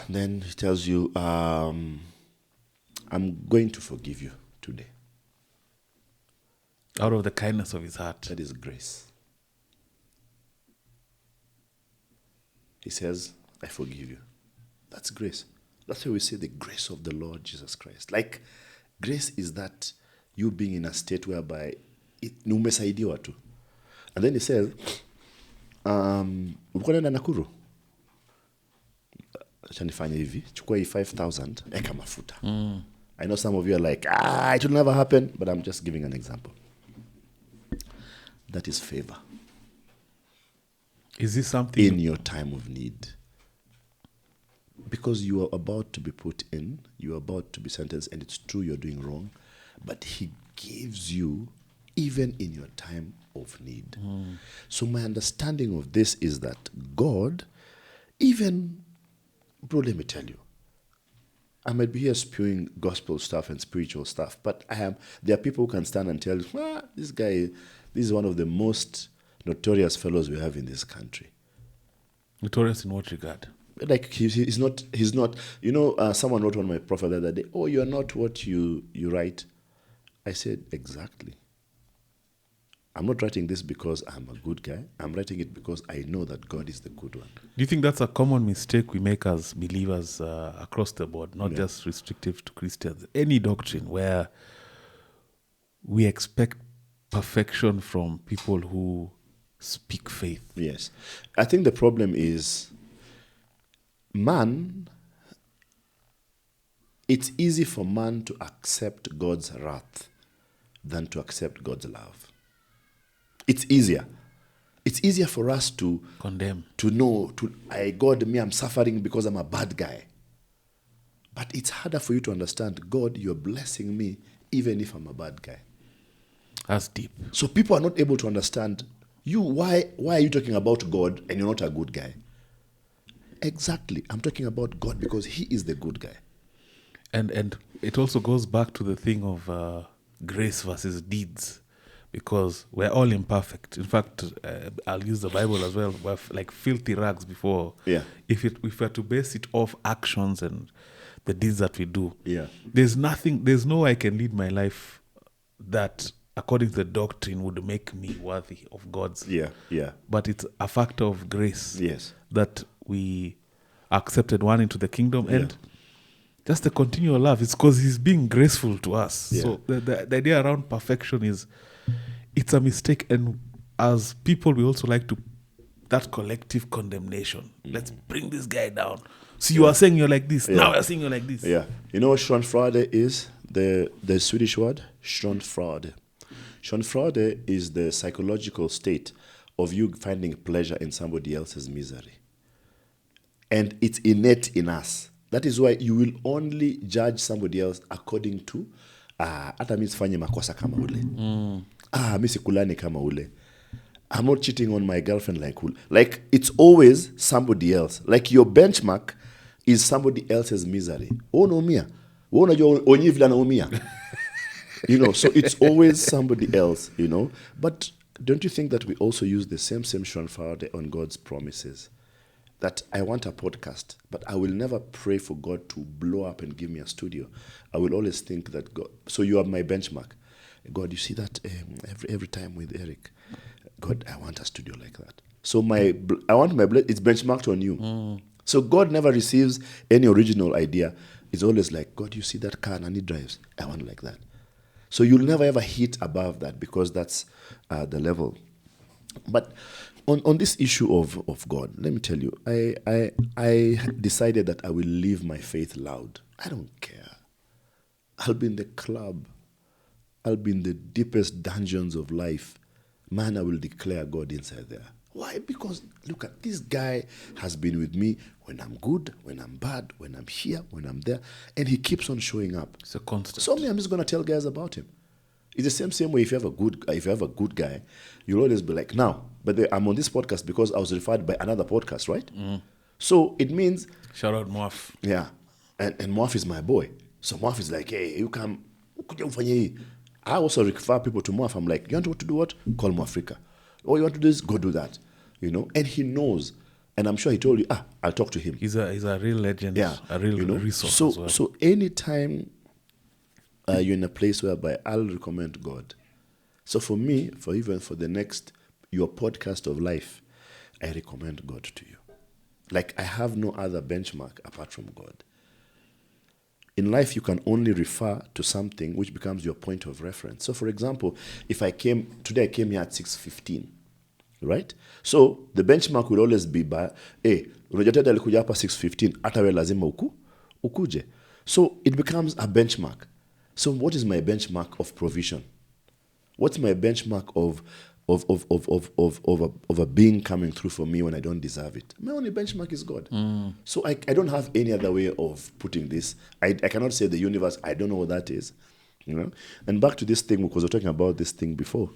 Then he tells you, I'm going to forgive you today. Out of the kindness of his heart. That is grace. He says, I forgive you. That's grace. That's why we say the grace of the Lord Jesus Christ. Like, grace is that you being in a state whereby umesaidiwa tu. And then he says, ukwenda Nakuru. Acha nifanye hivi, chukua hii 5,000, eka mafuta. I know some of you are like, it will never happen, but I'm just giving an example. That is favor. Is this something? In your time of need. Because you are about to be put in, you are about to be sentenced, and it's true you're doing wrong, but he gives you even in your time of need. So my understanding of this is that God, even, bro, let me tell you, I might be here spewing gospel stuff and spiritual stuff, but there are people who can stand and tell you, this is one of the most notorious fellows we have in this country. Notorious in what regard? Like he's not. Someone wrote on my profile the other day, "Oh, you're not what you write." I said, exactly. I'm not writing this because I'm a good guy. I'm writing it because I know that God is the good one. Do you think that's a common mistake we make as believers across the board, not just restrictive to Christians? Any doctrine where we expect perfection from people who speak faith. Yes. I think the problem is it's easy for man to accept God's wrath than to accept God's love. It's easier. It's easier for us to condemn, God, I'm suffering because I'm a bad guy. But it's harder for you to understand, God, you're blessing me even if I'm a bad guy. That's deep. So people are not able to understand why are you talking about God and you're not a good guy? Exactly. I'm talking about God because he is the good guy. And it also goes back to the thing of grace versus deeds, because we're all imperfect. In fact, I'll use the Bible as well. We're like filthy rags before. Yeah. If we are to base it off actions and the deeds that we do, there's no way I can lead my life that according to the doctrine would make me worthy of God's. But it's a factor of grace. Yes. That we accepted one into the kingdom and just the continual love. It's because he's being graceful to us. Yeah. So the idea around perfection is, it's a mistake. And as people, we also like to, that collective condemnation. Let's bring this guy down. So you are saying you're like this. Now you're saying you're like this. Yeah. You know what Schadenfreude is? The Swedish word? Schadenfreude. Schadenfreude is the psychological state of you finding pleasure in somebody else's misery. And it's innate in us. That is why you will only judge somebody else according to hata mimi sifanye makosa kama ule. Mimi sikulani kama ule. I'm not cheating on my girlfriend like ule. Like, it's always somebody else. Like, your benchmark is somebody else's misery. Oh no, mia. Wewe unajua onyi vile anaumia. You know, so it's always somebody else, you know. But don't you think that we also use the same shofar on God's promises? That I want a podcast, but I will never pray for God to blow up and give me a studio. I will always think that God, so you are my benchmark. God, you see that every time with Eric, God, I want a studio like that. So I want my blood, it's benchmarked on you. So God never receives any original idea. It's always like, God, you see that car Nani drives? I want like that. So you'll never ever hit above that because that's the level. But on this issue of God, let me tell you, I decided that I will live my faith loud. I don't care. I'll be in the club. I'll be in the deepest dungeons of life. Man, I will declare God inside there. Why? Because look at this guy has been with me when I'm good, when I'm bad, when I'm here, when I'm there, and he keeps on showing up. It's a constant. So I'm just gonna tell guys about him. It's the same way if you have a good guy, you'll always be like, now, but I'm on this podcast because I was referred by another podcast, right? So it means shout out Moaf. Yeah. And Moaf is my boy. So Moaf is like, hey, you come. I also refer people to Moaf. I'm like, you want to do what? Call Moafrica. Oh, you want to do this? Go do that. You know? And he knows. And I'm sure he told you, I'll talk to him. He's a real legend. Yeah. A real resource so, as well. So anytime you're in a place whereby I'll recommend God. So for me, for the next, your podcast of life, I recommend God to you. Like I have no other benchmark apart from God. In life, you can only refer to something which becomes your point of reference. So for example, if today I came here at 6:15, right? So the benchmark will always be by, unajua Ted alikuja hapa 6:15, hata wewe lazima ukuje. So it becomes a benchmark. So what is my benchmark of provision? What's my benchmark of a being coming through for me when I don't deserve it? My only benchmark is God. So I don't have any other way of putting this. I cannot say the universe, I don't know what that is. You know? And back to this thing, because we were talking about this thing before.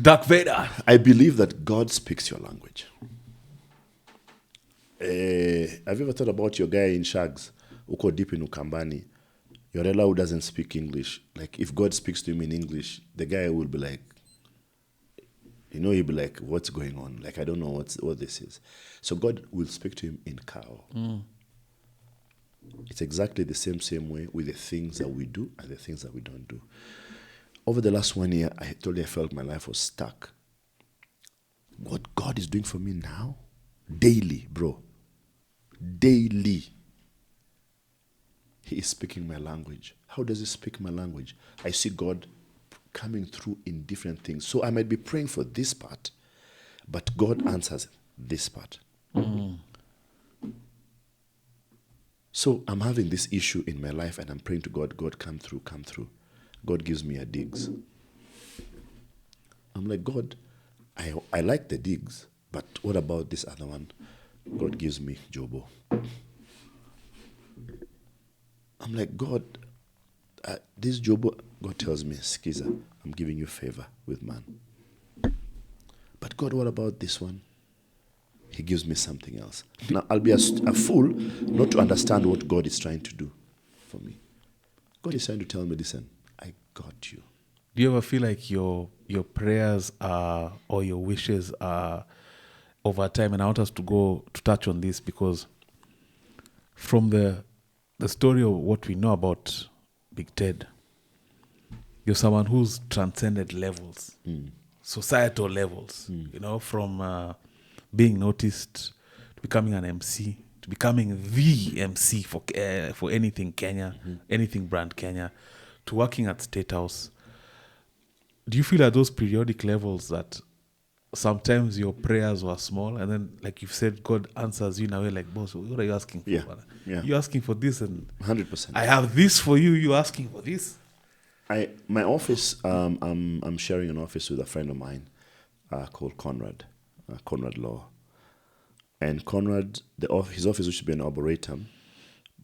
Dark Vader. I believe that God speaks your language. Have you ever thought about your guy in Shags, uko deep in Ukambani, your Yorela who doesn't speak English? Like if God speaks to him in English, the guy will be like, he'll be like, what's going on? Like, I don't know what this is. So God will speak to him in Kao. It's exactly the same way with the things that we do and the things that we don't do. Over the last 1 year, I told you I felt my life was stuck. What God is doing for me now, daily, bro, daily, He is speaking my language. How does He speak my language? I see God coming through in different things. So I might be praying for this part, but God answers this part. So I'm having this issue in my life and I'm praying to God, God, come through, come through. God gives me a digs. I'm like, God, I like the digs, but what about this other one? God gives me Jobo. I'm like, God, this Jobo, God tells me, Skiza, I'm giving you favor with man. But God, what about this one? He gives me something else. Now, I'll be a fool not to understand what God is trying to do for me. God is trying to tell me, listen, I got you. Do you ever feel like your prayers are, or your wishes are over time? And I want us to touch on this because from the story of what we know about Big Ted, you're someone who's transcended levels, societal levels, from being noticed to becoming an MC, to becoming the MC for anything Kenya, anything brand Kenya, to working at Statehouse. Do you feel at those periodic levels that sometimes your prayers were small and then, like you've said, God answers you in a way like, boss, what are you asking for? Yeah. You're asking for this and 100%. I have this for you, you're asking for this. My office, I'm sharing an office with a friend of mine called Conrad Law. And Conrad, his office used to be an arboretum,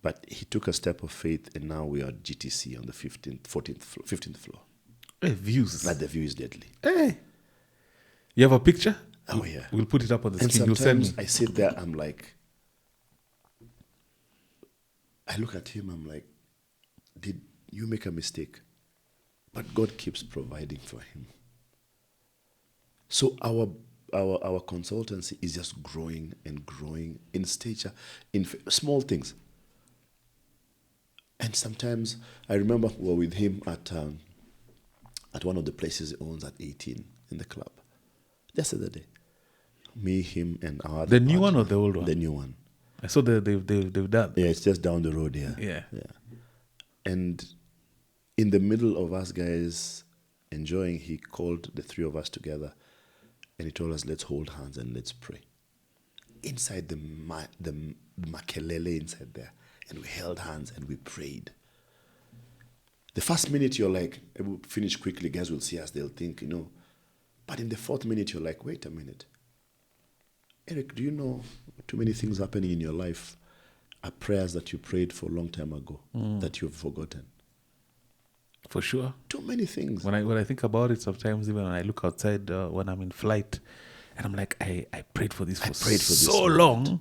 but he took a step of faith and now we are at GTC on the 15th floor. Hey, views. But the view is deadly. Hey. You have a picture? Oh, yeah. We'll put it up on the and screen. You'll send me. I sit there, I'm like, I look at him, I'm like, did you make a mistake? But God keeps providing for him. So our consultancy is just growing and growing in stature, in small things. And sometimes I remember we were with him at one of the places he owns at 18 in the club. Just the other day. Me, him, and our other The new one or the old one? The new one. I saw they've done. Yeah, it's just down the road here. Yeah. And in the middle of us guys enjoying, he called the three of us together and he told us, let's hold hands and let's pray. Inside the makelele inside there. And we held hands and we prayed. The first minute you're like, we'll finish quickly, guys will see us, they'll think, But in the fourth minute you're like, wait a minute. Eric, do you know too many things happening in your life are prayers that you prayed for a long time ago that you've forgotten? For sure. Too many things. When I think about it, sometimes even when I look outside when I'm in flight, and I'm like, I prayed for this for so long.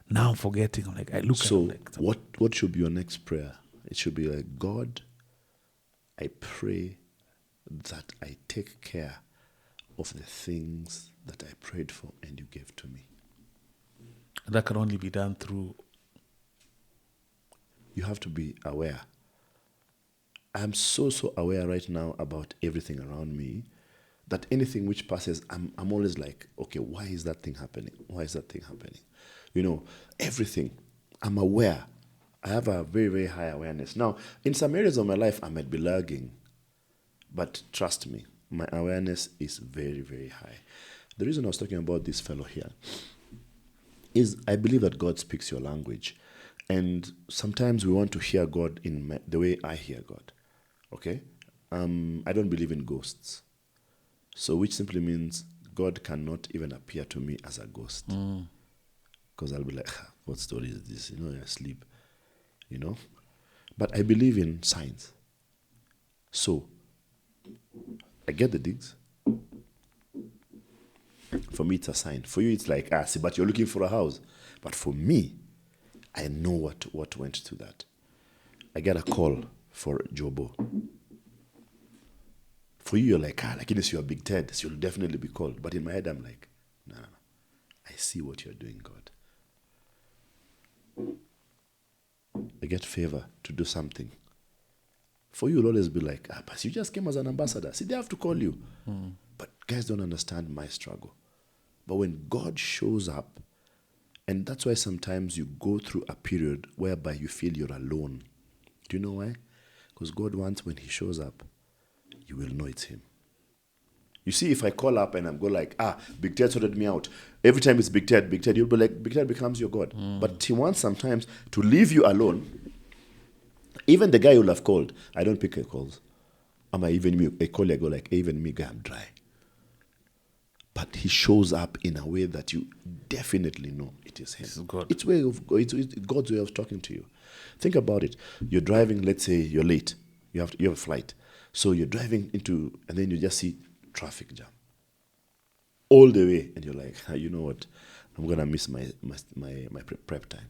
Now I'm forgetting. I'm like, I look. So at it, like, what should be your next prayer? It should be like, God, I pray that I take care of the things that I prayed for and you gave to me. That can only be done through. You have to be aware. I'm so aware right now about everything around me that anything which passes, I'm always like, okay, why is that thing happening? Why is that thing happening? Everything. I'm aware. I have a very, very high awareness. Now, in some areas of my life, I might be lagging. But trust me, my awareness is very, very high. The reason I was talking about this fellow here is I believe that God speaks your language. And sometimes we want to hear God in the way I hear God. Okay? I don't believe in ghosts. So which simply means God cannot even appear to me as a ghost. Because I'll be like, what story is this? You're asleep. But I believe in signs. So, I get the digs. For me, it's a sign. For you, it's like, see, but you're looking for a house. But for me, I know what went to that. I get a call for Jobo. For you, you're like, you're Big Ted, so you'll definitely be called. But in my head, I'm like, no. I see what you're doing, God. I get favor to do something. For you, you'll always be like, but you just came as an ambassador. See, they have to call you. But guys don't understand my struggle. But when God shows up, and that's why sometimes you go through a period whereby you feel you're alone. Do you know why? Because God wants when he shows up, you will know it's him. You see, if I call up and I'm go like, Big Ted sorted me out. Every time it's Big Ted, you'll be like, Big Ted becomes your God. But he wants sometimes to leave you alone. Even the guy you'll have called, I don't pick calls. Even me, I call, I go like, even me, guy, I'm dry. But he shows up in a way that you definitely know it is him. This is God. It's God's way of talking to you. Think about it. You're driving, let's say you're late. You have a flight. So you're driving and then you just see traffic jam all the way, and you're like, you know what? I'm gonna miss my prep time.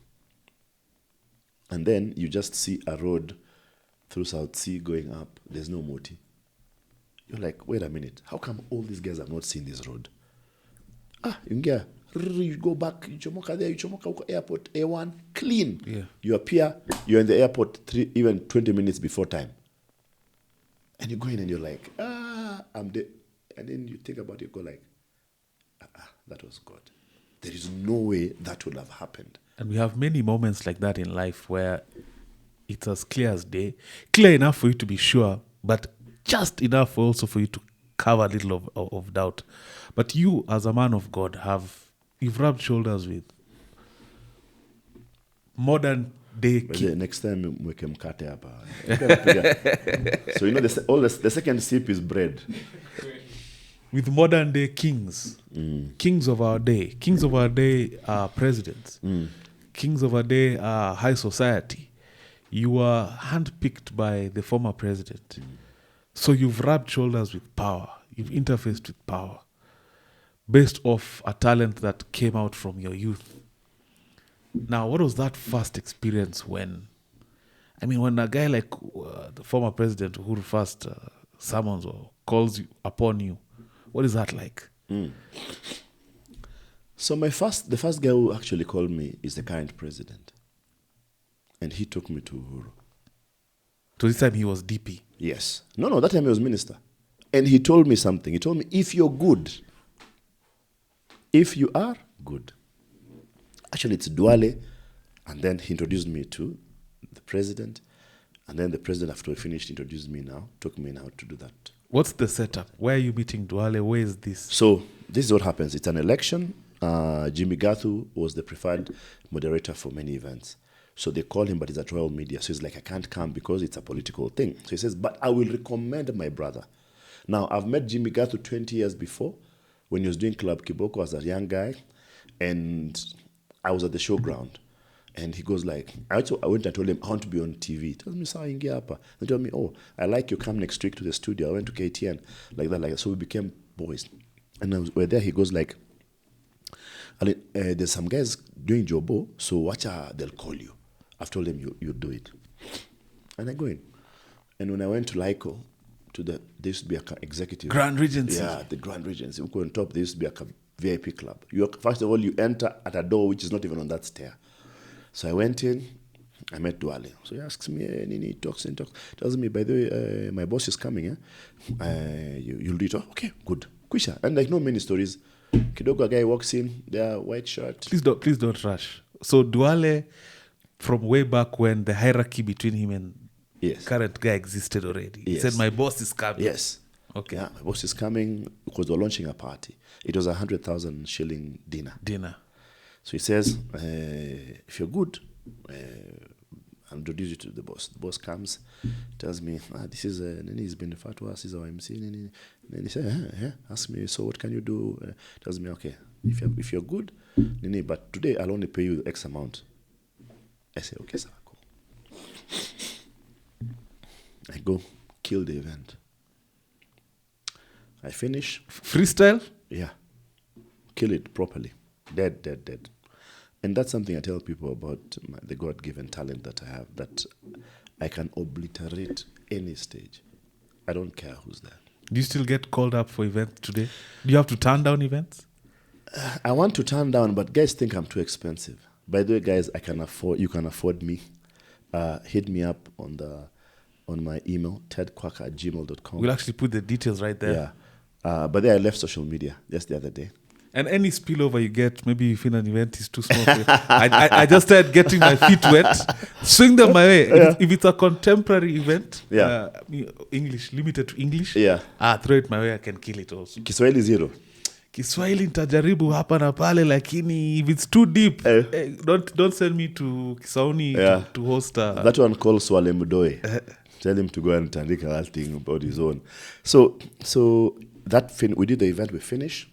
And then you just see a road through South Sea going up. There's no moti. You're like, wait a minute. How come all these guys have not seen this road? You go back, you chomoka there, you chomoka airport, A1, clean. Yeah. You appear, you're in the airport even 20 minutes before time. And you go in and you're like, I'm there. And then you think about it, you go like, that was God. There is no way that would have happened. And we have many moments like that in life where it's as clear as day. Clear enough for you to be sure, but just enough also for you to cover a little of doubt. But you, as a man of God, you've rubbed shoulders with modern day king. Next time we can cut up. So the second sip is bread. With modern day kings, kings of our day are presidents, kings of our day are high society. You were handpicked by the former president. So you've rubbed shoulders with power. You've interfaced with power based off a talent that came out from your youth. Now, what was that first experience when I mean, when a guy like the former president Uhuru first summons or calls you upon you, what is that like? So the first guy who actually called me is the current president. And he took me to Uhuru. So this time he was DP? Yes. No, that time he was minister. And he told me something. He told me, if you're good, if you are good. Actually, it's Duale. And then he introduced me to the president. And then the president, after we finished, introduced me now, took me now to do that. What's the setup? Where are you meeting Duale? Where is this? So this is what happens. It's an election. Jimmy Gathu was the preferred moderator for many events. So they call him, but he's at Royal Media. So he's like, I can't come because it's a political thing. So he says, but I will recommend my brother. Now, I've met Jimmy Gathu 20 years before when he was doing Club Kiboko as a young guy. And I was at the showground. And he goes like, I went and told him, I want to be on TV. He tells me, Sawa ingia hapa. They told me, oh, I like you, come next week to the studio. I went to KTN, like that. So we became boys. And we're there, he goes like, there's some guys doing Jobo, so watcha, they'll call you. I've told them, you do it. And I go in. And when I went to Lyco, there used to be an executive. Grand Regency. Yeah, the Grand Regency. We go on top, there used to be a VIP club. First of all, you enter at a door which is not even on that stair. So I went in, I met Duale. So he asks me, Nini, talks. Tells me, by the way, my boss is coming. You'll do it. Oh, okay, good. Kwisha. And like no many stories. Kidogo, a guy walks in, there, white shirt. Please don't rush. So Duale, from way back when the hierarchy between him and current guy existed already. He said, my boss is coming. Yes. Okay. Yeah, my boss is coming because they're launching a party. It was 100,000 shilling dinner. So he says, if you're good, I'll introduce you to the boss. The boss comes, tells me, this is Nini, he's been referred to us, he's our MC. Nini. Then he says, ask me, so what can you do? Tells me, okay, if you're good, Nini, but today I'll only pay you X amount. I say, okay, sir, cool. I go, kill the event. I finish. Freestyle? Yeah. Kill it properly. Dead. And that's something I tell people about the God-given talent that I have, that I can obliterate any stage. I don't care who's there. Do you still get called up for events today? Do you have to turn down events? I want to turn down, but guys think I'm too expensive. By the way, guys, you can afford me. Hit me up on my email, tedquacker@gmail.com. We'll actually put the details right there. Yeah. But then I left social media just the other day. And any spillover you get, maybe you feel an event is too small for you. I just started getting my feet wet. Swing them my way. If it's a contemporary event, English, limited to English, throw it my way, I can kill it also. Kiswahili 0. Kiswahili nitajaribu hapa na pale, lakini if it's too deep, don't send me to Kisauni to host a... That one calls Swale Mdoe. Tell him to go and tandika that thing about his own. So we did the event, we finished.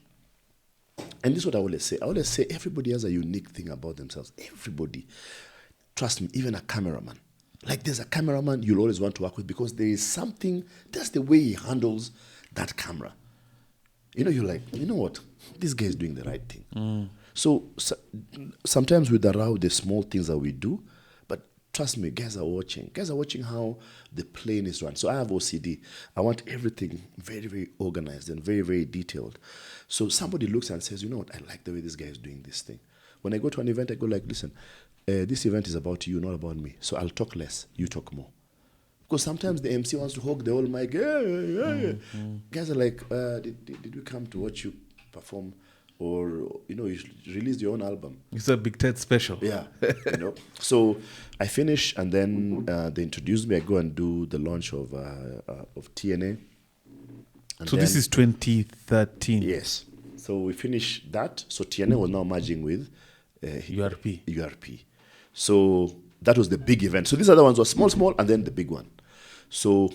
And this is what I always say. I always say everybody has a unique thing about themselves. Everybody. Trust me, even a cameraman. Like there's a cameraman you'll always want to work with because there is something, that's the way he handles that camera. You know, you're like, you know what? This guy is doing the right thing. So sometimes we allow the small things that we do, but trust me, guys are watching. Guys are watching how the plane is run. So I have OCD. I want everything very, very organized and very, very detailed. So somebody looks and says, you know what? I like the way this guy is doing this thing. When I go to an event, I go like, listen, this event is about you, not about me. So I'll talk less. You talk more. Because sometimes the MC wants to hog the whole mic. Guys are like, did we come to watch you perform? Or, you know, you release your own album. It's a Big Ted special. Yeah, you know. So I finish, and then they introduce me. I go and do the launch of TNA. And so this is 2013. Yes. So we finish that. So TNA was now merging with URP. So that was the big event. So these other ones were small, and then the big one. So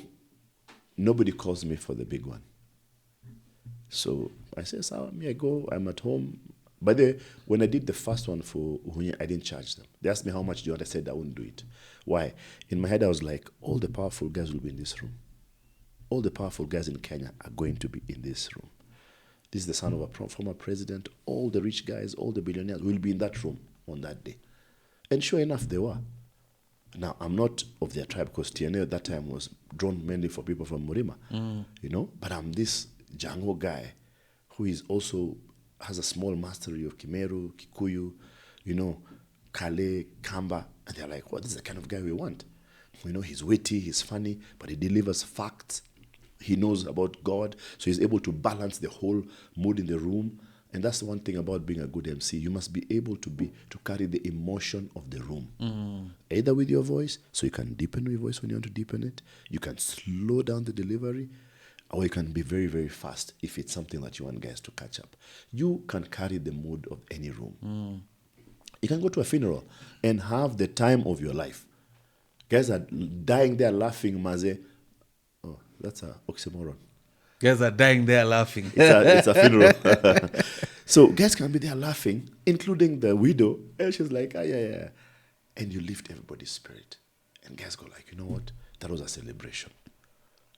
nobody calls me for the big one. So I say, I go, I'm at home. But when I did the first one for Uhunye, I didn't charge them. They asked me how much do you want. I said I wouldn't do it. Why? In my head, I was like, all the powerful guys will be in this room. All the powerful guys in Kenya are going to be in this room. This is the son of a former president. All the rich guys, all the billionaires will be in that room on that day. And sure enough, they were. Now, I'm not of their tribe because TNA at that time was drawn mainly for people from Murima, you know, but I'm this Django guy who is also has a small mastery of Kimeru, Kikuyu, you know, Kale, Kamba, and they're like, well, this is the kind of guy we want. You know, he's witty, he's funny, but he delivers facts. He knows about God, so he's able to balance the whole mood in the room. And that's the one thing about being a good MC. You must be able to carry the emotion of the room. Either with your voice, so you can deepen your voice when you want to deepen it. You can slow down the delivery, or you can be very, very fast if it's something that you want guys to catch up. You can carry the mood of any room. You can go to a funeral and have the time of your life. Guys are dying there laughing, maze. Oh, that's an oxymoron. Guys are dying there laughing. It's a funeral. So guys can be there laughing, including the widow. And she's like, yeah. And you lift everybody's spirit. And guys go like, you know what? That was a celebration.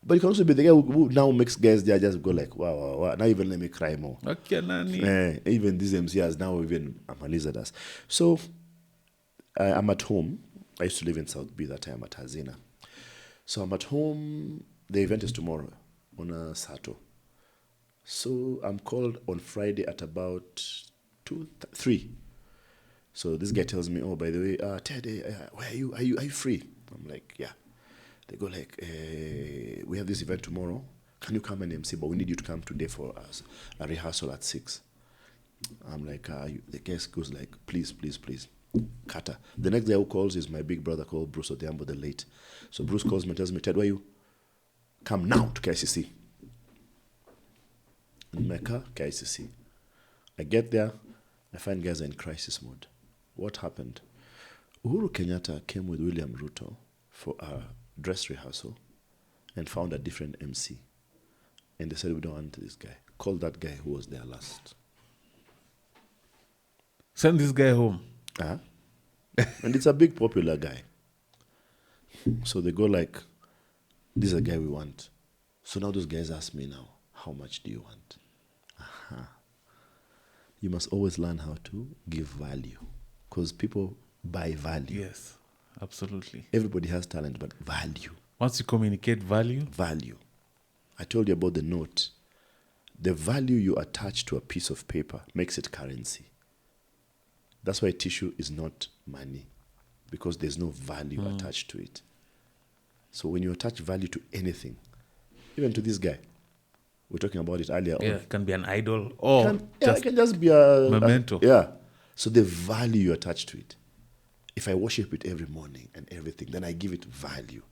But you can also be the guy who now makes guys there just go like, wow. Now even let me cry more. Okay, Nani. Even these MCs now even amalized us. So I'm at home. I used to live in South B that time at Hazina. So I'm at home. The event is tomorrow on a Sato. So I'm called on Friday at about 3. So this guy tells me, oh, by the way, Ted, where are you? Are you free? I'm like, yeah. They go like, we have this event tomorrow. Can you come and MC? But we need you to come today for us, a rehearsal at 6. I'm like, the guest goes like, please. Kata. The next guy who calls is my big brother called Bruce Odhiambo, the late. So Bruce calls me and tells me, Ted, where are you? Come now to KICC. In my car, KICC. I get there, I find guys are in crisis mode. What happened? Uhuru Kenyatta came with William Ruto for a dress rehearsal and found a different MC. And they said, we don't want this guy. Call that guy who was there last. Send this guy home. And it's a big popular guy. So they go like, this is a guy we want. So now those guys ask me now, how much do you want? You must always learn how to give value. Because people buy value. Yes, absolutely. Everybody has talent, but value. Once you communicate value. Value. I told you about the note. The value you attach to a piece of paper makes it currency. That's why tissue is not money, because there's no value attached to it. So when you attach value to anything, even to this guy, we were talking about it earlier. Yeah, it can be an idol or it can just be a memento. So the value you attach to it. If I worship it every morning and everything, then I give it value.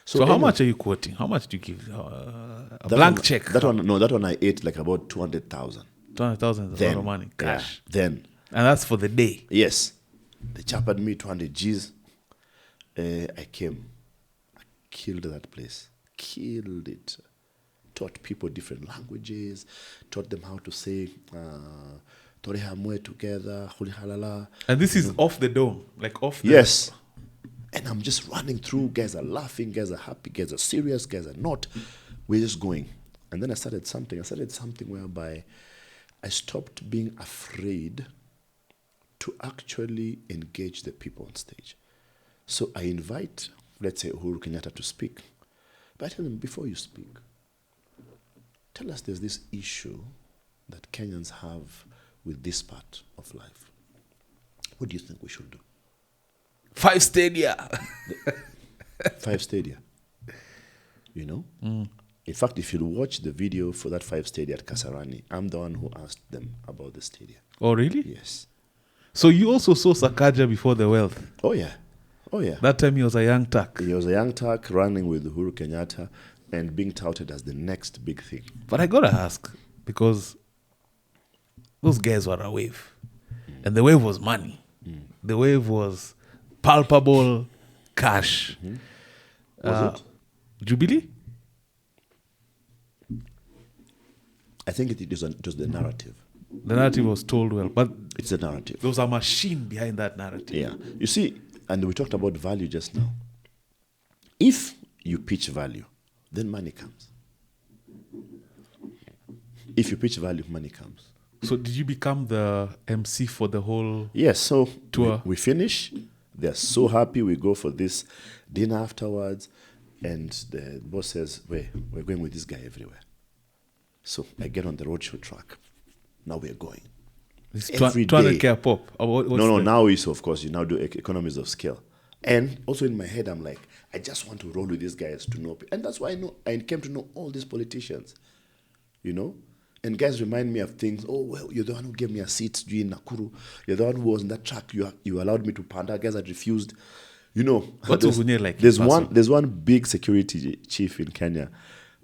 So how much are you quoting? How much do you give? A blank check. That one I ate like about 200,000. 200,000 is a lot of money, cash. Yeah, then. And that's for the day. Yes. They chapped me 200 G's. I came. I killed that place. Killed it. Taught people different languages. Taught them how to say Torehamwe together. Hulihalala. And this is off the dome. Like off the... Yes. And I'm just running through. Guys are laughing. Guys are happy. Guys are serious. Guys are not. We're just going. And then I started something. Whereby I stopped being afraid to actually engage the people on stage. So I invite, let's say, Uhuru Kenyatta to speak. But I tell him, before you speak, tell us there's this issue that Kenyans have with this part of life. What do you think we should do? 5 stadia. 5 stadia. You know? In fact, if you watch the video for that 5 stadia at Kasarani, I'm the one who asked them about the stadia. Oh, really? Yes. So you also saw Sakaja before the wealth? Oh, yeah. That time he was a young Turk. He was a young Turk running with Uhuru Kenyatta and being touted as the next big thing. But I got to ask, because those guys were a wave. And the wave was money. The wave was palpable cash. Was it? Jubilee? I think it was the narrative. The narrative was told well, but it's a narrative. There was a machine behind that narrative. Yeah. You see, and we talked about value just now. If you pitch value, then money comes. If you pitch value, money comes. So did you become the MC for the whole Yes. So tour? We finish. They're so happy. We go for this dinner afterwards, and the boss says, we're going with this guy everywhere. So I get on the roadshow truck. Now we're going. It's 200K pop. No, now is, of course, you now do economies of scale. And also in my head, I'm like, I just want to roll with these guys to know. And that's why I came to know all these politicians, you know? And guys remind me of things. Oh, well, you're the one who gave me a seat in Nakuru. You're the one who was in that truck. You allowed me to panda. Guys had refused. You know, what's Ugunye like? There's one big security chief in Kenya.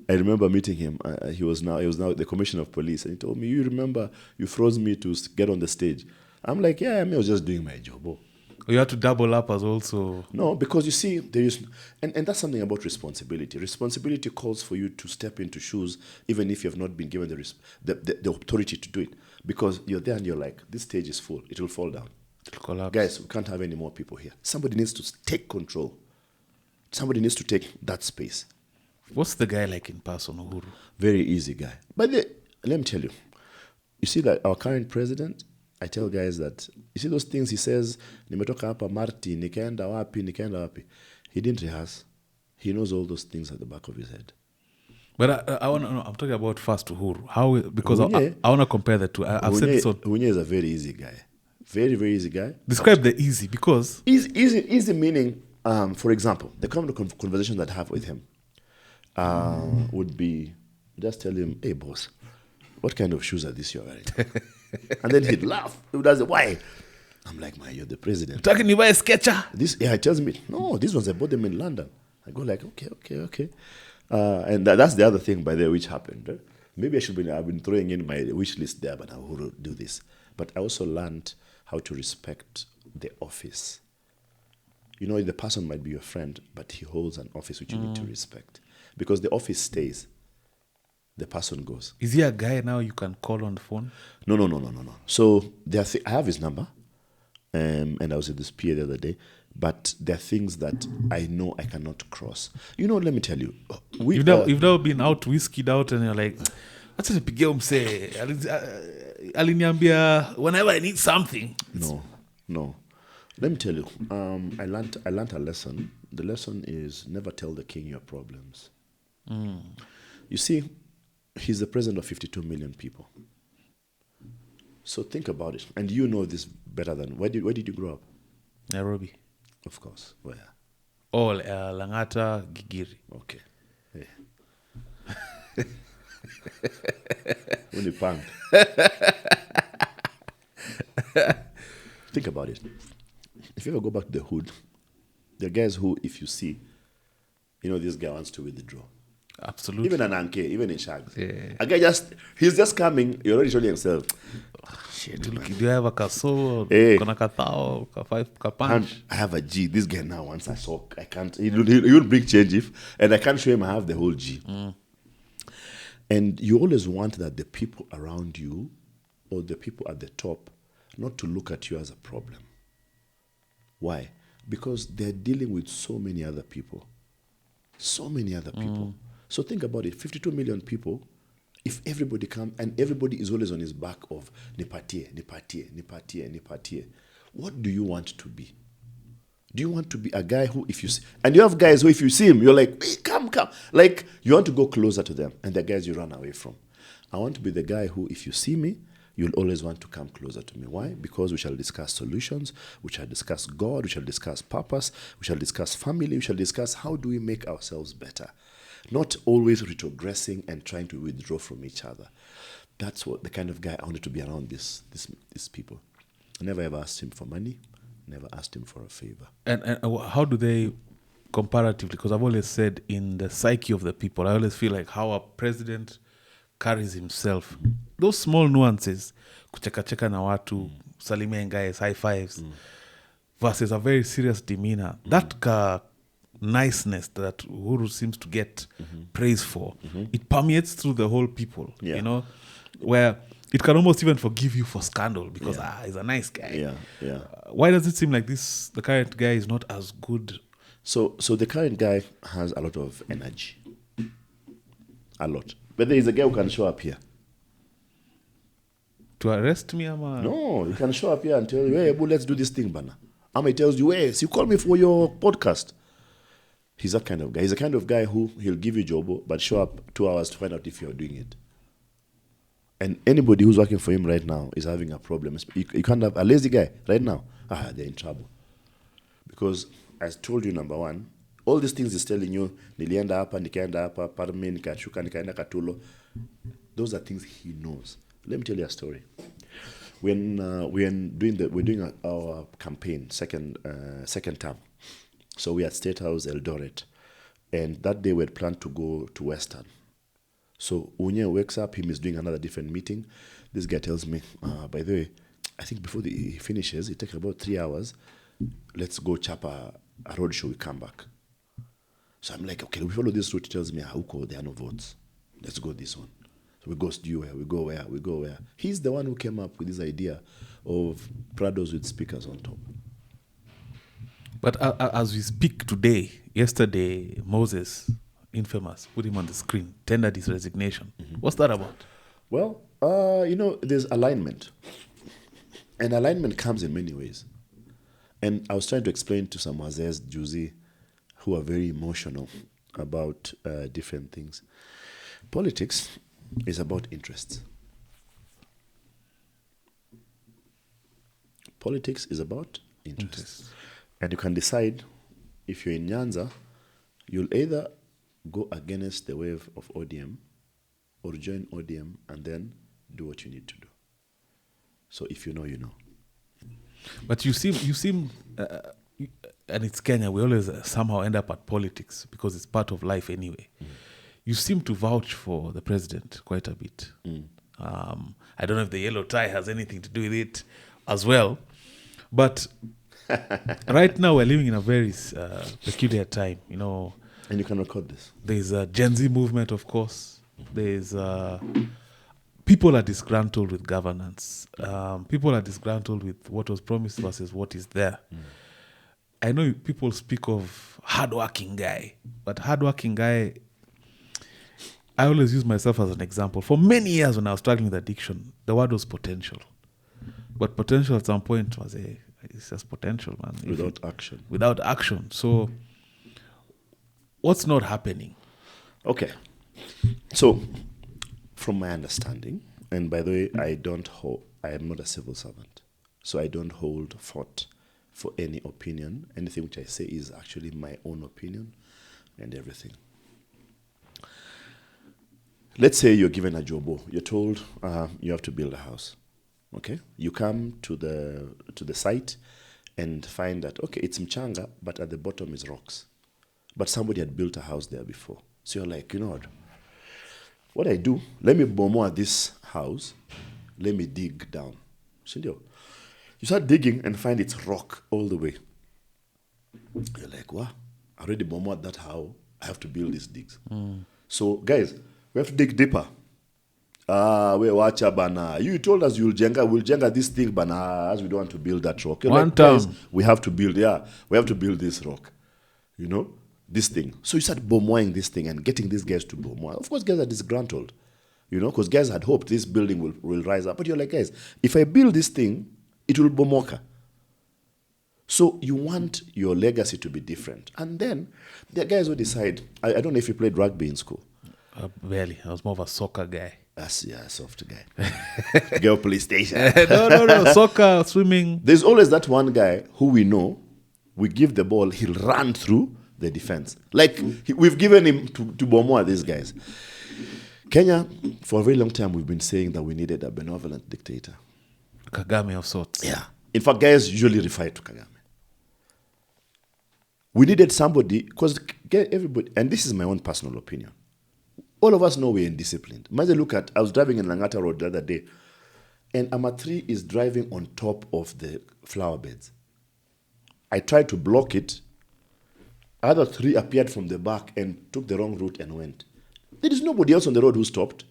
I remember meeting him. He was now the commissioner of police, and he told me, "You remember you froze me to get on the stage." I'm like, "Yeah, I was just doing my job." Oh. You had to double up as also. No, because you see, there is, and that's something about responsibility. Responsibility calls for you to step into shoes, even if you have not been given the authority to do it. Because you're there and you're like, this stage is full. It will fall down. It'll collapse. Guys, we can't have any more people here. Somebody needs to take control. Somebody needs to take that space. What's the guy like in person, Uhuru? Very easy guy. But let me tell you. You see, like our current president, I tell guys that, you see those things he says, nimetoka hapa Marti, nikaenda wapi. He didn't rehearse. He knows all those things at the back of his head. But I want to know, I'm talking about first Uhuru. Because I want to compare the two. I've said this on. Uhuru is a very easy guy. Very, very easy guy. Describe the easy, because... Easy meaning, for example, the kind of conversation that I have with him would be, just tell him, hey boss, what kind of shoes are these you're wearing? And then he'd laugh. He would ask, why? I'm like, man, you're the president. Talking about a Sketcher. He tells me, no, these ones I bought them in London. I go like, okay. And that's the other thing, by the way, which happened. Right? Maybe I've been throwing in my wish list there, but I will do this. But I also learned how to respect the office. You know, the person might be your friend, but he holds an office which you need to respect. Because the office stays. The person goes. Is he a guy now you can call on the phone? No. So I have his number, and I was at this PA the other day, but there are things that I know I cannot cross. You know, let me tell you. You've never been out, whiskeyed out, and you're like, what's the pigia umse? Aliniambia, whenever I need something. No. Let me tell you, I learned a lesson. The lesson is never tell the king your problems. You see, he's the president of 52 million people. So think about it. And you know this better than... Where did you grow up? Nairobi. Of course. Where? Oh, Langata, Gigiri. Okay. Yeah. Only punk. Think about it. If you ever go back to the hood, there are guys who, if you see, you know, this guy wants to withdraw. Absolutely. Even an Anke, even in Shags. Yeah. A guy he's just coming, you're already showing himself. Shit, do you have a kaso? Hey. Kona katao, kapunch? I have a G. This guy now wants a sock. I can't. He'll bring change and I can't show him I have the whole G. And you always want that the people around you or the people at the top not to look at you as a problem. Why? Because they're dealing with so many other people. So many other people. So think about it. 52 million people, if everybody comes and everybody is always on his back of nipatie. What do you want to be? Do you want to be a guy who, if you see, and you have guys who, if you see him, you're like, hey, come. Like, you want to go closer to them, and the guys you run away from. I want to be the guy who, if you see me, you'll always want to come closer to me. Why? Because we shall discuss solutions, we shall discuss God, we shall discuss purpose, we shall discuss family, we shall discuss how do we make ourselves better. Not always retrogressing and trying to withdraw from each other. That's what the kind of guy I wanted to be around these people. I never ever asked him for money, never asked him for a favor. And how do they, comparatively, because I've always said in the psyche of the people, I always feel like how a president carries himself. Those small nuances, kucheka na watu, salimia guys, high fives, versus a very serious demeanor. That niceness that Uhuru seems to get praise for, it permeates through the whole people, you know, where it can almost even forgive you for scandal because he's a nice guy. Why does it seem like the current guy is not as good? So the current guy has a lot of energy. A lot. But there is a guy who can show up here. To arrest me, ama? No, he can show up here and tell you, hey, let's do this thing, bana. Ama he tells you, hey, so you call me for your podcast. He's that kind of guy. He's the kind of guy who he'll give you job, but show up 2 hours to find out if you're doing it. And anybody who's working for him right now is having a problem. You can't have a lazy guy right now. They're in trouble. Because, as told you, number one, all these things he's telling you, nilienda hapa, nikaenda hapa, parme, nikashuka, nikaenda Katulo, those are things he knows. Let me tell you a story. When we're doing our campaign, second term. So we at Statehouse, Eldoret. And that day we had planned to go to Western. So Unye wakes up, him is doing another different meeting. This guy tells me, by the way, I think before he finishes, it takes about 3 hours. Let's go chap a road show, we come back. So I'm like, okay, we follow this route. He tells me, Huko, there are no votes. Let's go this one. So we go stew where, we go where. He's the one who came up with this idea of Prados with speakers on top. But as we speak today, yesterday, Moses, infamous, put him on the screen, tendered his resignation. Mm-hmm. What's that about? Well, there's alignment. And alignment comes in many ways. And I was trying to explain to some Wazes, Juzi, who are very emotional about different things. Politics is about interests. Politics is about interests. And you can decide, if you're in Nyanza, you'll either go against the wave of ODM or join ODM and then do what you need to do. So if you know, you know. But you seem, and it's Kenya, we always somehow end up at politics because it's part of life anyway. Mm. You seem to vouch for the president quite a bit. Mm. I don't know if the yellow tie has anything to do with it as well. But right now we're living in a very peculiar time, you know. And you can record this. There's a Gen Z movement, of course. There's people are disgruntled with governance. People are disgruntled with what was promised versus what is there. Mm. I know people speak of hardworking guy, but hardworking guy, I always use myself as an example. For many years when I was struggling with addiction, the word was potential. But potential at some point was it's just potential, man. Without action. So what's not happening? Okay. So from my understanding, and by the way, I am not a civil servant. So I don't hold fort for any opinion. Anything which I say is actually my own opinion and everything. Let's say you're given a job. You're told you have to build a house. Okay? You come to the site and find that, okay, it's mchanga, but at the bottom is rocks. But somebody had built a house there before. So you're like, you know what I do? Let me bomoa this house. Let me dig down. You start digging and find it's rock all the way. You're like, what? I already bomoed that house. I have to build these digs. Mm. So, guys, we have to dig deeper. We watch bana. You told us we'll jenga this thing, bana, as we don't want to build that rock. One time. Guys, we have to build this rock. You know, this thing. So you start bomoing this thing and getting these guys to bomoa. Of course, guys are disgruntled. You know, because guys had hoped this building will rise up. But you're like, guys, if I build this thing, it will bomoka. So you want your legacy to be different. And then there are guys who decide, I don't know if you played rugby in school. Barely. I was more of a soccer guy. A soft guy. Girl police station. No. Soccer, swimming. There's always that one guy who we know, we give the ball, he'll run through the defense. Like, we've given him to bomoa these guys. Kenya, for a very long time, we've been saying that we needed a benevolent dictator. Kagame of sorts. Yeah. In fact, guys usually refer to Kagame. We needed somebody, because everybody, and this is my own personal opinion, all of us know we're indisciplined. I was driving in Langata Road the other day, and Amatri is driving on top of the flower beds. I tried to block it. Other three appeared from the back and took the wrong route and went. There is nobody else on the road who stopped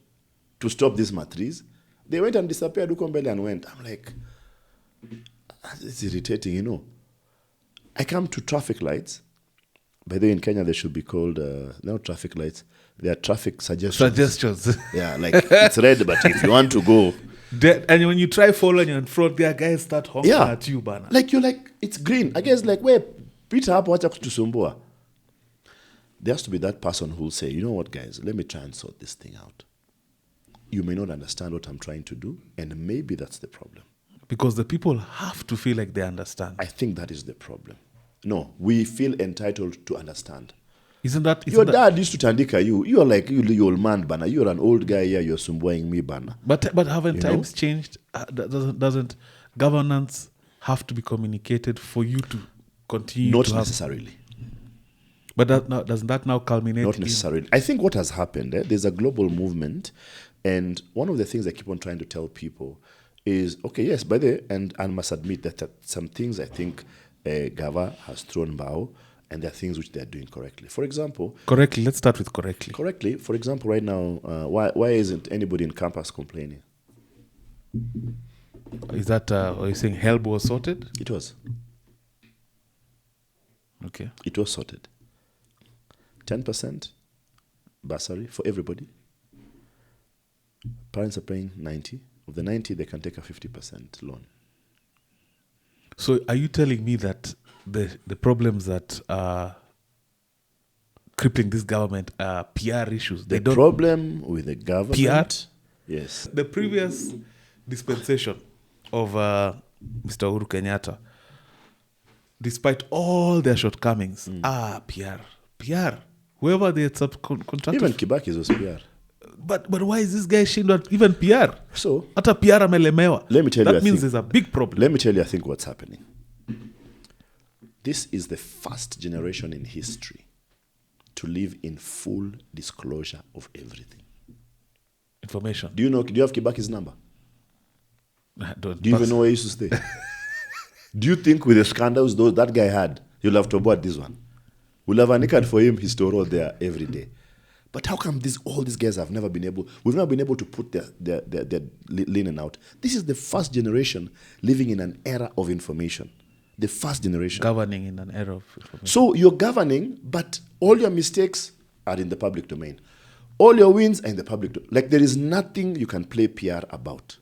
to stop these matris. They went and disappeared, Ukombele, and went. I'm like, it's irritating, you know. I come to traffic lights. By the way, in Kenya, they should be called, not traffic lights, they are traffic suggestions. Suggestions. Yeah, like, it's red, but if you want to go, And when you try following in front, their guys start honking at you, bana. Like you're like, it's green. I guess like, where Peter up wacha kutusumbua. There has to be that person who'll say, you know what, guys, let me try and sort this thing out. You may not understand what I'm trying to do, and maybe that's the problem. Because the people have to feel like they understand. I think that is the problem. No, we feel entitled to understand. Your dad used to tandika you. You're like, you old man, bana. You're an old guy here. You're sumbuaing me, bana. But haven't times changed? Doesn't governance have to be communicated for you to continue? Not necessarily. But doesn't that now culminate? Not necessarily. I think what has happened, there's a global movement, and one of the things I keep on trying to tell people is, okay, yes, by the and I must admit that some things I think Gava has thrown bow, and there are things which they are doing correctly. For example... Correctly, let's start with correctly. Correctly, for example, right now, why isn't anybody in campus complaining? Is that, are you saying help was sorted? It was. Okay. It was sorted. 10% bursary for everybody. Parents are paying 90. Of the 90, they can take a 50% loan. So are you telling me that the problems that are crippling this government are PR issues? The problem with the government... PR? Yes. The previous dispensation of Mr. Uhuru Kenyatta, despite all their shortcomings, PR. Whoever they had subcontracted. Even Kibaki's was PR. But why is this guy shindwa even PR? So, hata PR amelemewa. Let me tell you, that means there's a big problem. Let me tell you, I think what's happening. This is the first generation in history to live in full disclosure of everything. Information. Do you have Kibaki's number? Do you even know where he used to stay? Do you think with the scandals that guy had, you'll have to abort this one? We'll have an for him, his store there every day. But how come all these guys we've never been able to put their linen out? This is the first generation living in an era of information. The first generation. Governing in an era of information. So you're governing, but all your mistakes are in the public domain. All your wins are in the public domain. Like there is nothing you can play PR about.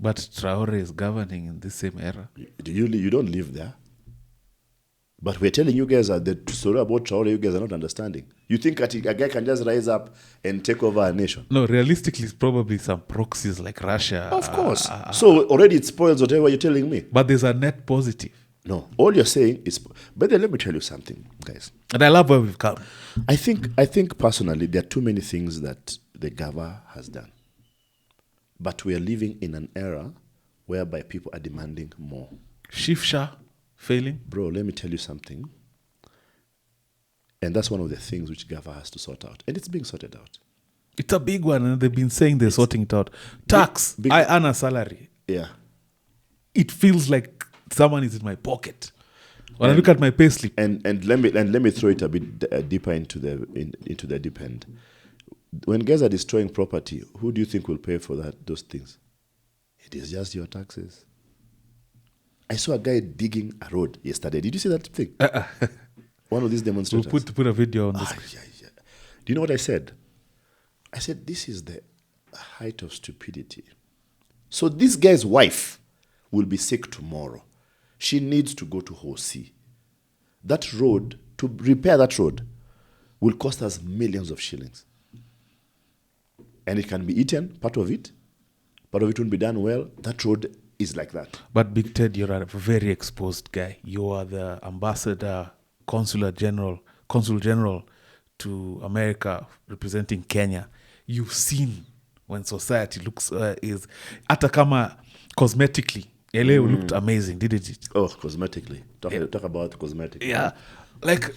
But Traore is governing in the same era. You don't live there. But we're telling you guys that the story about Traore, you guys are not understanding. You think a guy can just rise up and take over a nation? No, realistically, it's probably some proxies like Russia. Of course. So already it spoils whatever you're telling me. But there's a net positive. No, all you're saying is... But then let me tell you something, guys. And I love where we've come. I think personally, there are too many things that the Gava has done. But we are living in an era whereby people are demanding more. Shifsha failing? Bro, let me tell you something. And that's one of the things which Gava has to sort out. And it's being sorted out. It's a big one, and they've been saying they're sorting it out. Tax. Big, I earn a salary. Yeah. It feels like someone is in my pocket. When I look at my payslip. And let me throw it a bit deeper into the deep end. When guys are destroying property, who do you think will pay for those things? It is just your taxes. I saw a guy digging a road yesterday. Did you see that thing? One of these demonstrators. We'll put a video on this. Yeah. Do you know what I said? I said, this is the height of stupidity. So this guy's wife will be sick tomorrow. She needs to go to Hosi. That road, to repair that road, will cost us millions of shillings. And it can be eaten, part of it won't be done well. That road is like that. But Big Ted, you're a very exposed guy. You are the ambassador, Consular General to America, representing Kenya. You've seen when society looks, is, hata kama cosmetically, LA looked amazing, didn't it? Oh, cosmetically. Talk about cosmetic. Yeah. Like,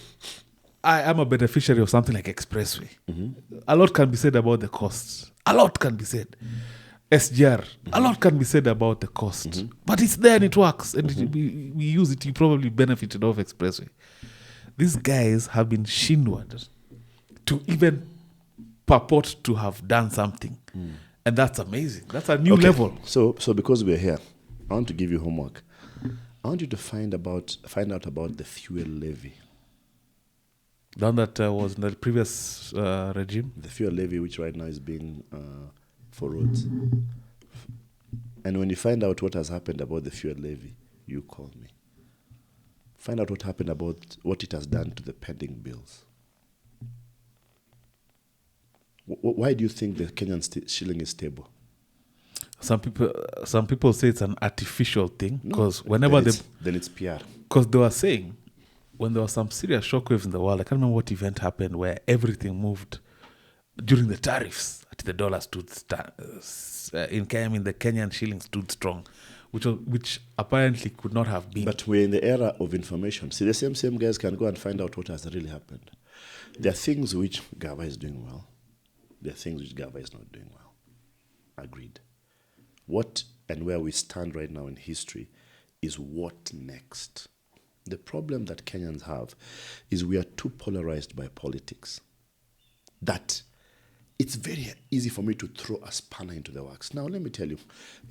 I am a beneficiary of something like Expressway. Mm-hmm. A lot can be said about the costs. A lot can be said. SGR, a lot can be said about the cost. Mm-hmm. But it's there and it works. And we use it. You probably benefited of Expressway. These guys have been shinward to even purport to have done something. And that's amazing. That's a new level. So because we're here, I want to give you homework. I want you to find out about the fuel levy. The one that was in the previous regime? The fuel levy, which right now is being for roads. And when you find out what has happened about the fuel levy, you call me. Find out what happened about what it has done to the pending bills. Why do you think the Kenyan shilling is stable? Some people say it's an artificial thing because then it's PR. Because they were saying when there were some serious shockwaves in the world, I can't remember what event happened where everything moved during the tariffs. The dollar stood in Kenya, the Kenyan shilling stood strong, which apparently could not have been. But we're in the era of information. See, the same guys can go and find out what has really happened. There are things which Gava is doing well. There are things which Gava is not doing well. Agreed. What and where we stand right now in history is what next. The problem that Kenyans have is we are too polarized by politics. That it's very easy for me to throw a spanner into the works. Now, let me tell you,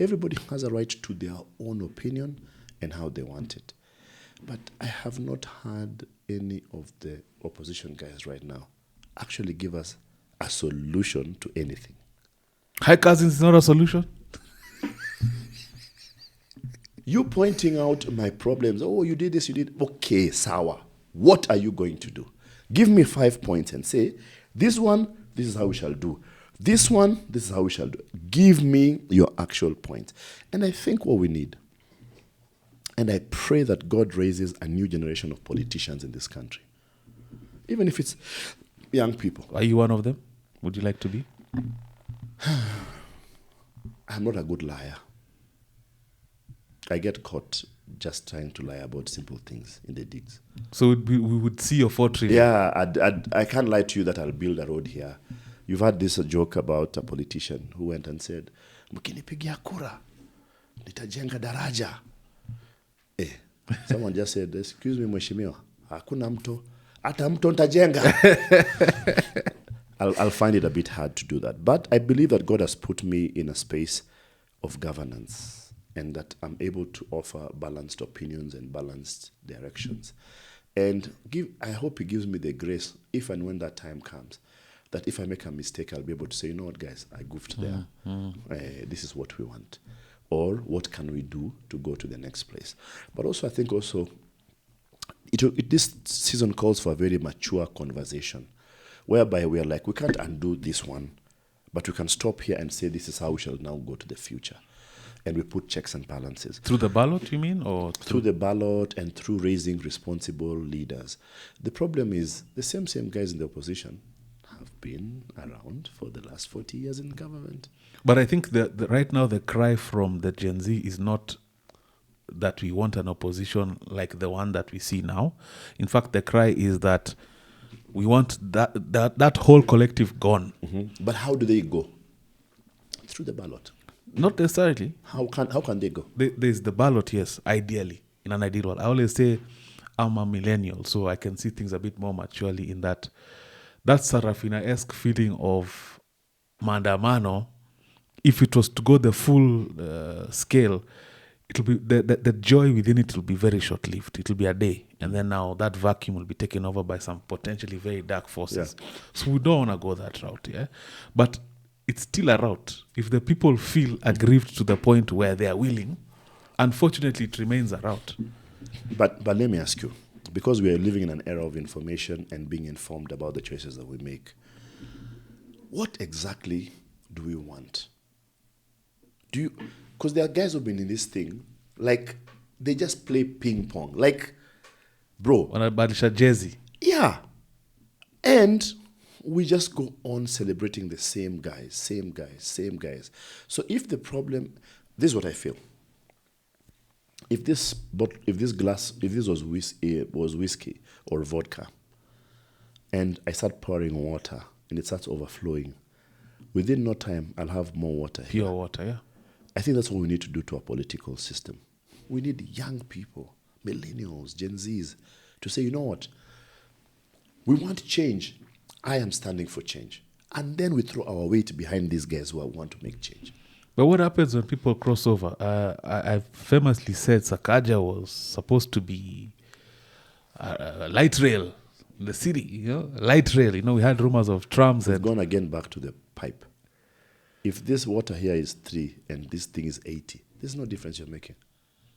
everybody has a right to their own opinion and how they want it. But I have not heard any of the opposition guys right now actually give us a solution to anything. Hi, cousins, is not a solution. You pointing out my problems. Oh, you did this, you did. Okay, sour. What are you going to do? Give me 5 points and say, this one, this is how we shall do. This one, this is how we shall do. Give me your actual point. And I think what we need, and I pray that God raises a new generation of politicians in this country. Even if it's young people. Are you one of them? Would you like to be? I'm not a good liar. I get caught just trying to lie about simple things in the digs. So we would see your 4 trillion. Yeah, I can't lie to you that I'll build a road here. You've heard this joke about a politician who went and said, mkinipigia kura, nitajenga daraja. Someone just said, excuse me, mheshimiwa, hakuna mto, hata mto nitajenga. I'll find it a bit hard to do that. But I believe that God has put me in a space of governance and that I'm able to offer balanced opinions and balanced directions. And I hope he gives me the grace, if and when that time comes, that if I make a mistake, I'll be able to say, you know what, guys, I goofed there. This is what we want. Or what can we do to go to the next place? But also, I think also, this season calls for a very mature conversation, whereby we are like, we can't undo this one, but we can stop here and say, this is how we shall now go to the future. And we put checks and balances. Through the ballot, you mean? Or through the ballot and through raising responsible leaders. The problem is the same guys in the opposition have been around for the last 40 years in government. But I think that right now the cry from the Gen Z is not that we want an opposition like the one that we see now. In fact, the cry is that we want that whole collective gone. Mm-hmm. But how do they go? Through the ballot. Not necessarily. How can they go? There's the ballot, yes, ideally, in an ideal world. I always say I'm a millennial, so I can see things a bit more maturely in that Sarafina-esque feeling of maandamano. If it was to go the full scale, it'll be the joy within it will be very short-lived. It'll be a day, and then now that vacuum will be taken over by some potentially very dark forces. Yeah. So we don't want to go that route, yeah? But it's still a route. If the people feel aggrieved to the point where they are willing, unfortunately, it remains a route. But let me ask you, because we are living in an era of information and being informed about the choices that we make, what exactly do we want? Because there are guys who've been in this thing, like, they just play ping pong. Like, bro. Wanabadilisha jezi. Yeah. And we just go on celebrating the same guys. So if the problem, this is what I feel. If this was whiskey or vodka, and I start pouring water and it starts overflowing, within no time I'll have more water. Pure water, yeah. I think that's what we need to do to our political system. We need young people, millennials, Gen Zs, to say, you know what? We want change. I am standing for change. And then we throw our weight behind these guys who want to make change. But what happens when people cross over? I famously said Sakaja was supposed to be light rail in the city, light rail. We had rumors of trams. We've gone again back to the pipe. if this water here is 3 and this thing is 80, there's no difference you're making.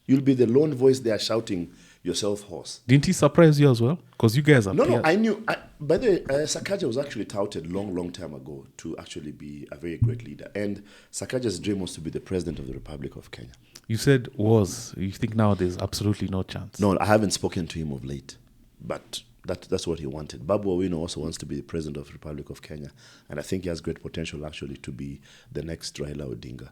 You'll be the lone voice there shouting yourself hoarse. Didn't he surprise you as well? Because you guys are No, I knew. By the way, Sakaja was actually touted long time ago to actually be a very great leader. And Sakaja's dream was to be the president of the Republic of Kenya. You said was. You think now there's absolutely no chance? No, I haven't spoken to him of late. But that's what he wanted. Babu Owino also wants to be the president of the Republic of Kenya. And I think he has great potential actually to be the next Raila Odinga.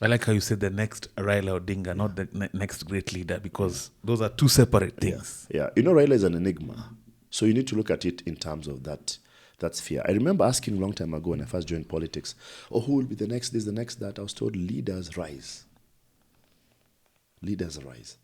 I like how you said the next Raila Odinga, not the next great leader, because those are two separate things. Yeah. You know, Raila is an enigma. So you need to look at it in terms of that sphere. I remember asking a long time ago when I first joined politics, who will be the next this, the next that? I was told leaders rise. Leaders rise.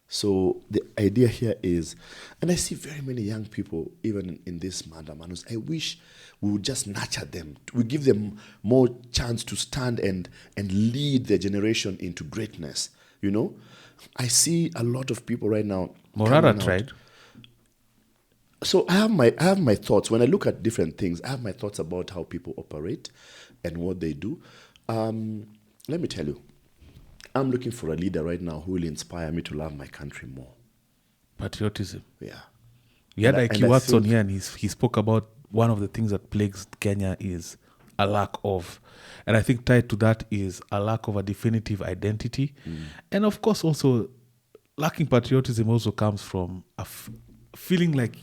So the idea here is, and I see very many young people, even in this Mandamanus, I wish we would just nurture them. We give them more chance to stand and lead their generation into greatness. You know, I see a lot of people right now. Morara tried. So I have my thoughts. When I look at different things, I have my thoughts about how people operate and what they do. Let me tell you, I'm looking for a leader right now who will inspire me to love my country more. Patriotism. Yeah. We had IQ Watson here, and he spoke about one of the things that plagues Kenya is a lack of, and I think tied to that is a lack of a definitive identity. And of course also lacking patriotism also comes from a feeling like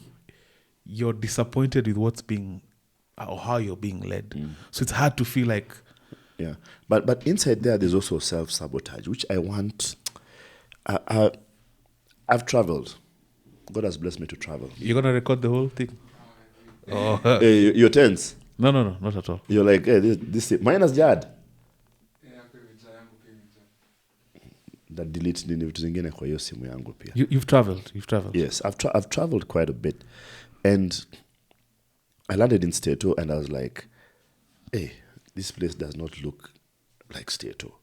you're disappointed with what's being, or how you're being led. So it's hard to feel like... Yeah, but inside there's also self-sabotage, which I want. I've traveled. God has blessed me to travel. You're going to record the whole thing? Oh. Hey, you're tense? No, not at all. You're like, hey, this minus Jad. That delete nini vitu zingine kwa hiyo simu yangu pia. You've traveled? Yes, I've traveled quite a bit. And I landed in Statehouse and I was like, hey, this place does not look like Statehouse.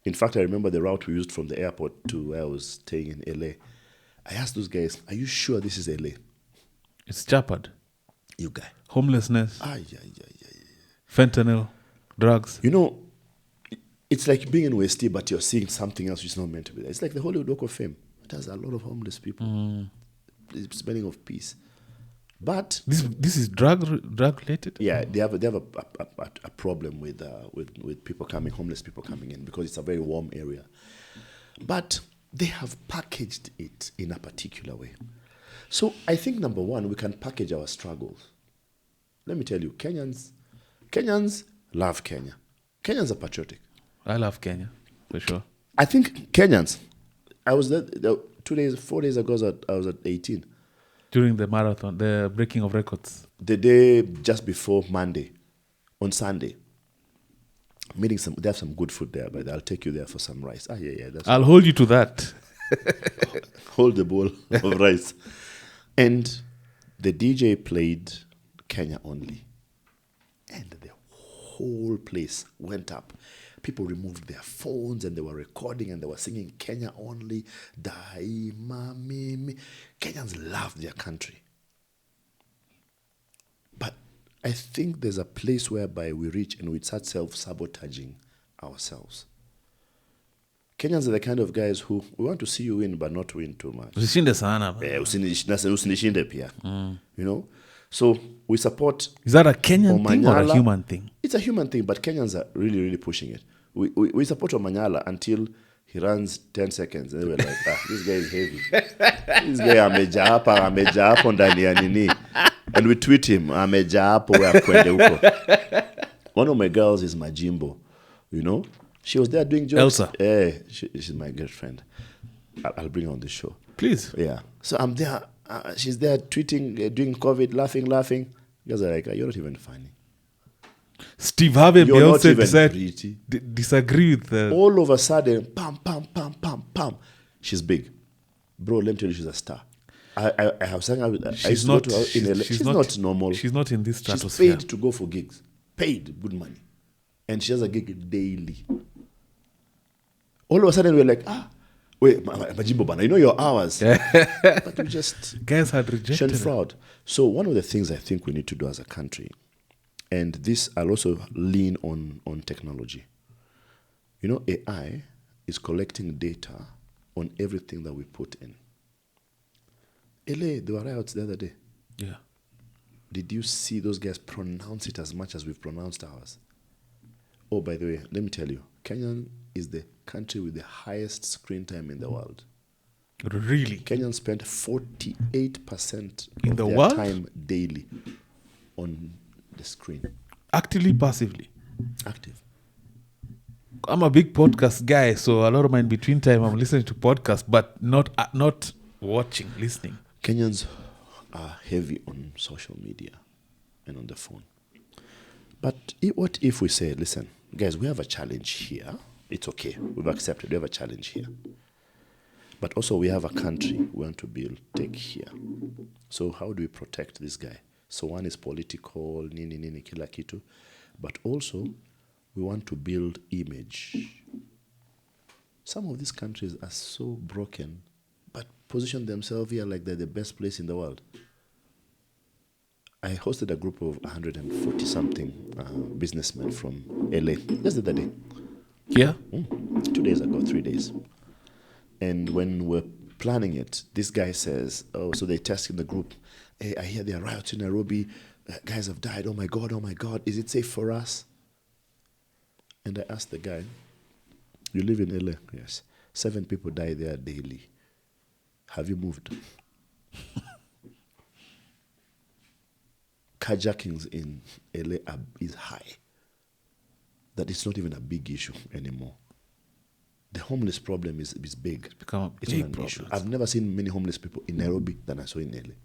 In fact, I remember the route we used from the airport to where I was staying in LA. I asked those guys, are you sure this is LA? It's Japad. You guy. Homelessness. Yeah. Fentanyl. Drugs. You know, it's like being in West, but you're seeing something else which is not meant to be there. It's like the Hollywood Walk of Fame. It has a lot of homeless people. It's spending of peace. But this is drug related. Yeah, they have a problem with people homeless people coming in, because it's a very warm area. But they have packaged it in a particular way. So I think number one, we can package our struggles. Let me tell you, Kenyans love Kenya. Kenyans are patriotic. I love Kenya for sure. I think Kenyans. I was there 4 days ago. I was at 18. During the marathon, the breaking of records. The day just before Monday, on Sunday. They have some good food there, but I'll take you there for some rice. Yeah. I'll hold you to that. Hold the bowl of rice. And the DJ played Kenya only. And the whole place went up. People removed their phones and they were recording and they were singing Kenya only. Daima mimi. Kenyans love their country. But I think there's a place whereby we reach and we start self-sabotaging ourselves. Kenyans are the kind of guys who we want to see you win but not win too much. Usishinde sana. Usinishinde pia. You know? So we support... Is that a Kenyan thing or a human thing? It's a human thing, but Kenyans are really, really pushing it. We support Omanyala until he runs 10 seconds. And we're like, this guy is heavy. This guy ameja hapo ndani ya nini. And we tweet him, ameja hapo where kwende huko. One of my girls is Majimbo, you know. She was there doing jokes. Elsa. She's my girlfriend. I'll bring her on the show. Please. Yeah. So I'm there. She's there tweeting, doing COVID, laughing. You guys are like, you're not even funny. Steve Harvey and Beyonce disagree with the... All of a sudden, pam. She's big. Bro, let me tell you, she's a star. I have sang out with her. She's not normal. She's not in this stratosphere. She's paid to go for gigs. Paid good money. And she has a gig daily. All of a sudden, we're like, wait, Majimbo Bana, you know your hours. But we just... Guys had rejected fraud. So one of the things I think we need to do as a country And this, I'll also lean on technology. You know, AI is collecting data on everything that we put in. LA, there were riots the other day. Yeah. Did you see those guys pronounce it as much as we've pronounced ours? Oh, by the way, let me tell you, Kenya is the country with the highest screen time in the world. Really? Kenyans spend 48% In of the their world? time daily on the screen. Actively, passively. Active. I'm a big podcast guy, so a lot of my in between time I'm listening to podcasts, but not watching, listening. Kenyans are heavy on social media and on the phone. But what if we say, listen, guys, we have a challenge here. It's okay. We've accepted. We have a challenge here. But also we have a country we want to build tech here. So how do we protect this guy? So one is political, nini kila kitu. But also we want to build image. Some of these countries are so broken, but position themselves here like they're the best place in the world. I hosted a group of 140-something businessmen from LA just the other day. Yeah? 2 days ago, 3 days. And when we're planning it, this guy says, oh, so they test in the group, hey, I hear there are riots in Nairobi, guys have died, oh my God, is it safe for us? And I asked the guy, you live in LA? Yes. 7 people die there daily. Have you moved? Carjackings in LA is high. That it's not even a big issue anymore. The homeless problem is big. It's become a It's big not an problem. issue. I've never seen many homeless people in Nairobi than I saw in LA.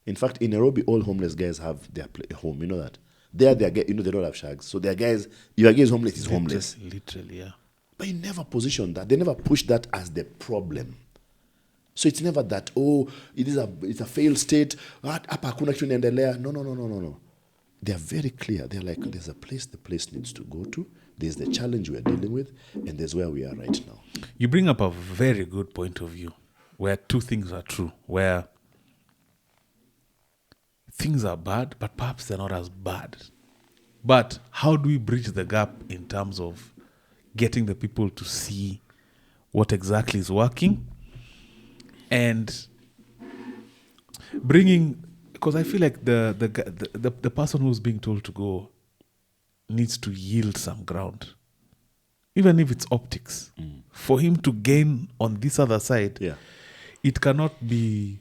In fact, in Nairobi, all homeless guys have their home. You know that? There, they don't have shags. So their guys, your guy is homeless, he's homeless. Literally, yeah. But you never position that. They never push that as the problem. So it's never that, it's a failed state. Hapa hakuna kitu inaendelea. No. They're very clear. They're like, there's a place the place needs to go to. There's the challenge we're dealing with, and there's where we are right now. You bring up a very good point of view where two things are true, where things are bad, but perhaps they're not as bad. But how do we bridge the gap in terms of getting the people to see what exactly is working and bringing, because I feel like the person who's being told to go needs to yield some ground, even if it's optics. For him to gain on this other side, it cannot be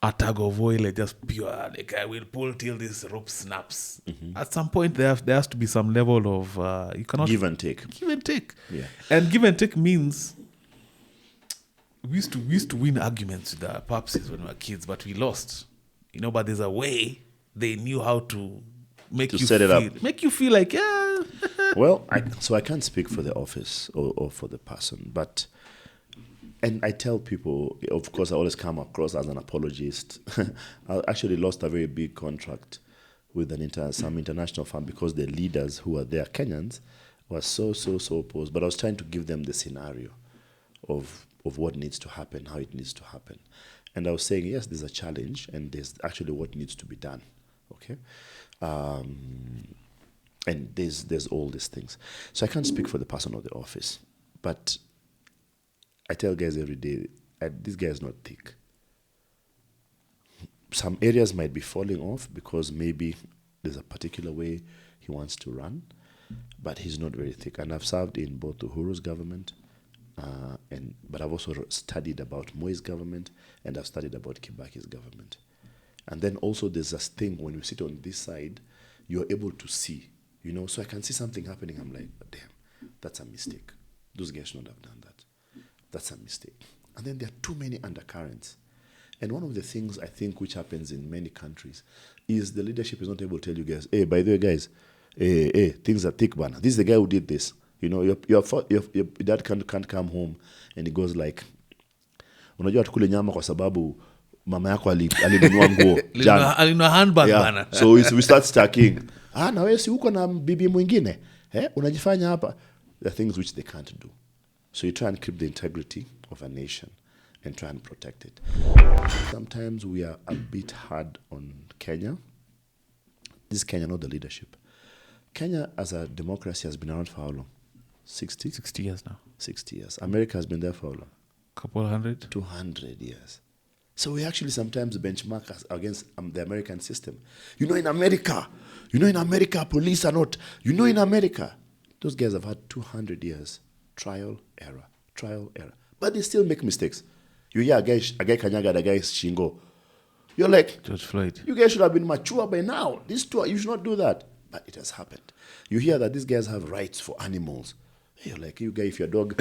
a tug of war, like just pure, like I will pull till this rope snaps. At some point, there has to be some level of, you cannot... Give and take. Give and take. Yeah. And give and take means, we used to win arguments with our papsies when we were kids, but we lost. But there's a way they knew how to make you set it up. Make you feel like, yeah. Well, I can't speak for the office or for the person, but... And I tell people, of course, I always come across as an apologist. I actually lost a very big contract with some international firm because the leaders who were there, Kenyans, were so opposed. But I was trying to give them the scenario of what needs to happen, how it needs to happen. And I was saying, yes, there's a challenge, and there's actually what needs to be done. Okay? And there's all these things. So I can't speak for the person or the office. But I tell guys every day, this guy is not thick. Some areas might be falling off because maybe there's a particular way he wants to run, but he's not very thick. And I've served in both Uhuru's government, but I've also studied about Moi's government, and I've studied about Kibaki's government. And then also there's this thing, when you sit on this side, you're able to see, so I can see something happening. I'm like, damn, that's a mistake. Those guys should not have done that. That's a mistake. And then there are too many undercurrents. And one of the things I think which happens in many countries is the leadership is not able to tell you guys, hey, by the way, guys, hey, things are thick, bana. This is the guy who did this. Your dad can't come home and he goes like, unajua tukule nyama kwa sababu mama yako alinunua nguo jana. Alinunua handbag bana. So we start stacking. Na wewe si uko na bibi mwingine? Unajifanya hapa. There are things which they can't do. So you try and keep the integrity of a nation and try and protect it. Sometimes we are a bit hard on Kenya This is Kenya, not the leadership. Kenya as a democracy has been around for how long? 60? 60 years now. 60 years. America has been there for how long? Couple hundred? 200 years. So we actually sometimes benchmark us against the American system. In America, police are not. In America, those guys have had 200 years. Trial, error. But they still make mistakes. You hear a guy Kanyaga, the guy is Shingo. You're like, George Floyd. You guys should have been mature by now. You should not do that. But it has happened. You hear that these guys have rights for animals. You're like, you guy, if your dog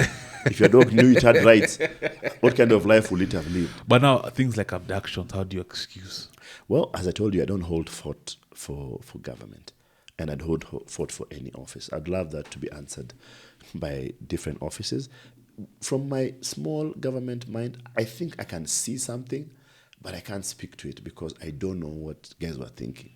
knew it had rights, what kind of life would it have lived? But now things like abductions, how do you excuse? Well, as I told you, I don't hold fort for government, and I'd hold fort for any office. I'd love that to be answered by different offices. From my small government mind, I think I can see something, but I can't speak to it because I don't know what guys were thinking.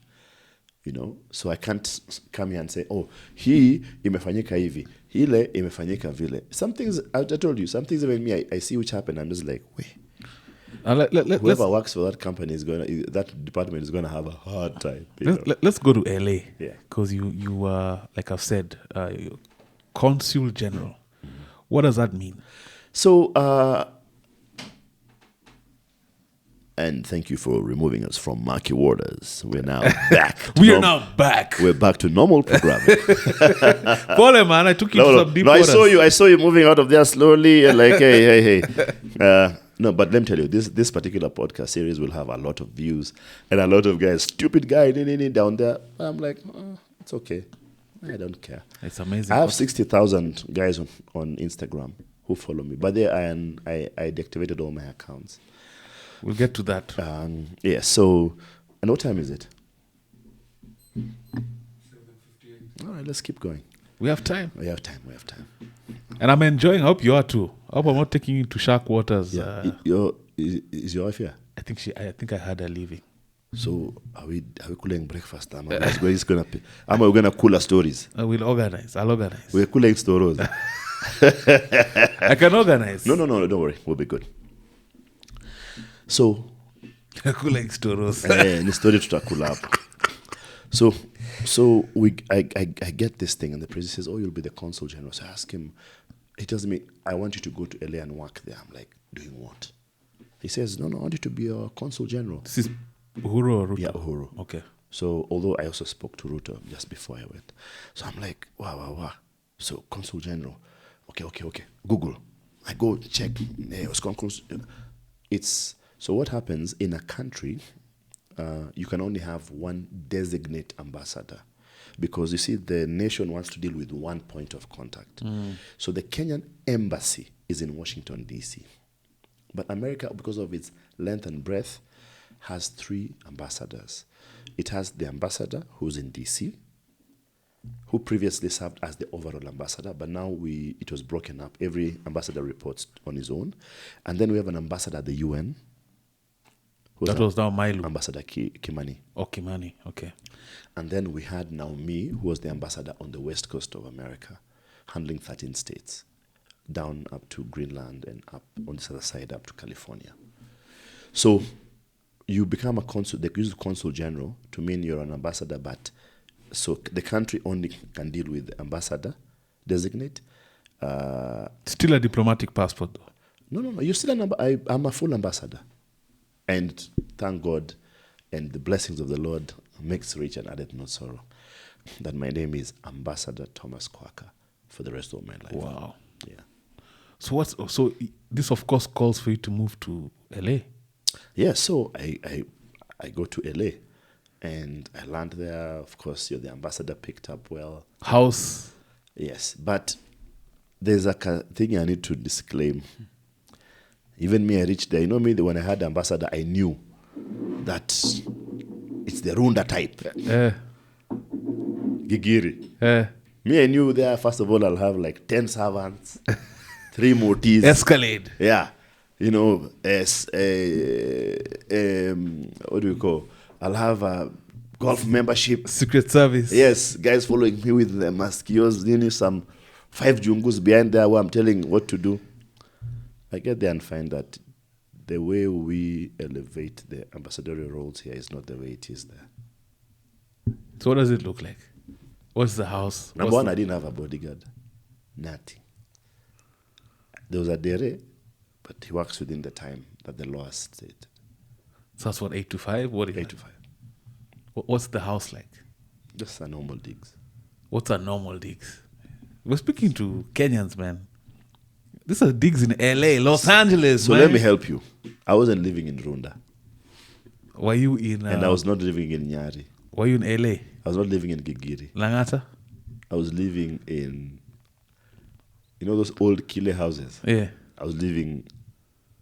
So I can't come here and say, oh, hii imefanyika hivi, hile imefanyika vile. Some things, I told you, some things even me, I see which happen, I'm just like, wait. Whoever works for that company that department is going to have a hard time. Let's go to LA. Yeah. Because you like I've said, Consul General. What does that mean? So, and thank you for removing us from murky waters. We're now back. We're now back. We're back to normal programming. Paul, man, I took you to some deep waters. I saw you moving out of there slowly. And like, hey. No, but let me tell you, this particular podcast series will have a lot of views and a lot of guys, stupid guy down there. I'm like, it's okay. I don't care. It's amazing. I have 60,000 guys on Instagram who follow me, but I deactivated all my accounts. We'll get to that. Yeah, so, and what time is it? 7:58. All right, let's keep going. We have time. We have time. And I'm enjoying. I hope you are too. I hope I'm not taking you to shark waters. Yeah. Is your wife here? I think I had her leaving. So are we cooling breakfast? Am I gonna cool our stories? I'll organize. We're cooling stories. I can organize. No, don't worry. We'll be good. So cooling stories. Ni story tutakula hapo. So I get this thing, and the president says, "Oh, you'll be the consul general." So I ask him. He tells me, "I want you to go to LA and work there." I'm like, "Doing what?" He says, "No, I want you to be a consul general." This is Uhuru or Ruto? Yeah, Uhuru. Okay. So although I also spoke to Ruto just before I went, so I'm like, wow. So consul general. Okay. Google. I go check. So what happens in a country? You can only have one designate ambassador because you see the nation wants to deal with one point of contact. So the Kenyan embassy is in Washington, D.C. But America, because of its length and breadth, has 3 ambassadors. It has the ambassador who's in D.C., who previously served as the overall ambassador, but now it was broken up. Every ambassador reports on his own. And then we have an ambassador at the UN. That was now Mailu. Ambassador Kimani. Oh, Kimani, okay. And then we had Naomi, who was the ambassador on the west coast of America, handling 13 states, down up to Greenland and up on this other side up to California. So you become a consul. They use consul general to mean you're an ambassador, but so the country only can deal with the ambassador designate. Still a diplomatic passport, though. No. You're still I'm a full ambassador. And thank God and the blessings of the Lord makes rich and addeth no sorrow. That my name is Ambassador Thomas Kwaka for the rest of my life. Wow. Yeah. So this of course calls for you to move to LA. Yeah, so I go to LA and I land there. Of course, you're the ambassador, picked up well. House. Yes, but there's a thing I need to disclaim. Even me, I reached there. You know me, when I had the ambassador, I knew that it's the Runda type. Gigiri. Me, I knew there, first of all, I'll have like 10 servants, 3 motis. Escalade. Yeah. You know, what do you call? I'll have a golf membership. Secret service. Yes, guys following me with the mosquitoes. You know, some 5 jungus behind there where I'm telling what to do. I get there and find that the way we elevate the ambassadorial roles here is not the way it is there. So what does it look like? What's the house? Number one, I didn't have a bodyguard. Nothing. There was a dere, but he works within the time that the law has stated. So that's what, 8 to 5? What is 8 to 5. What's the house like? Just a normal digs. What's a normal digs? We're speaking to Kenyans, man. These are digs in LA, Los Angeles. So man. let me help you. I wasn't living in Runda. Were you in... and I was not living in Nyari. Were you in LA? I was not living in Gigiri. Langata? I was living in... You know those old Kile houses? Yeah. I was living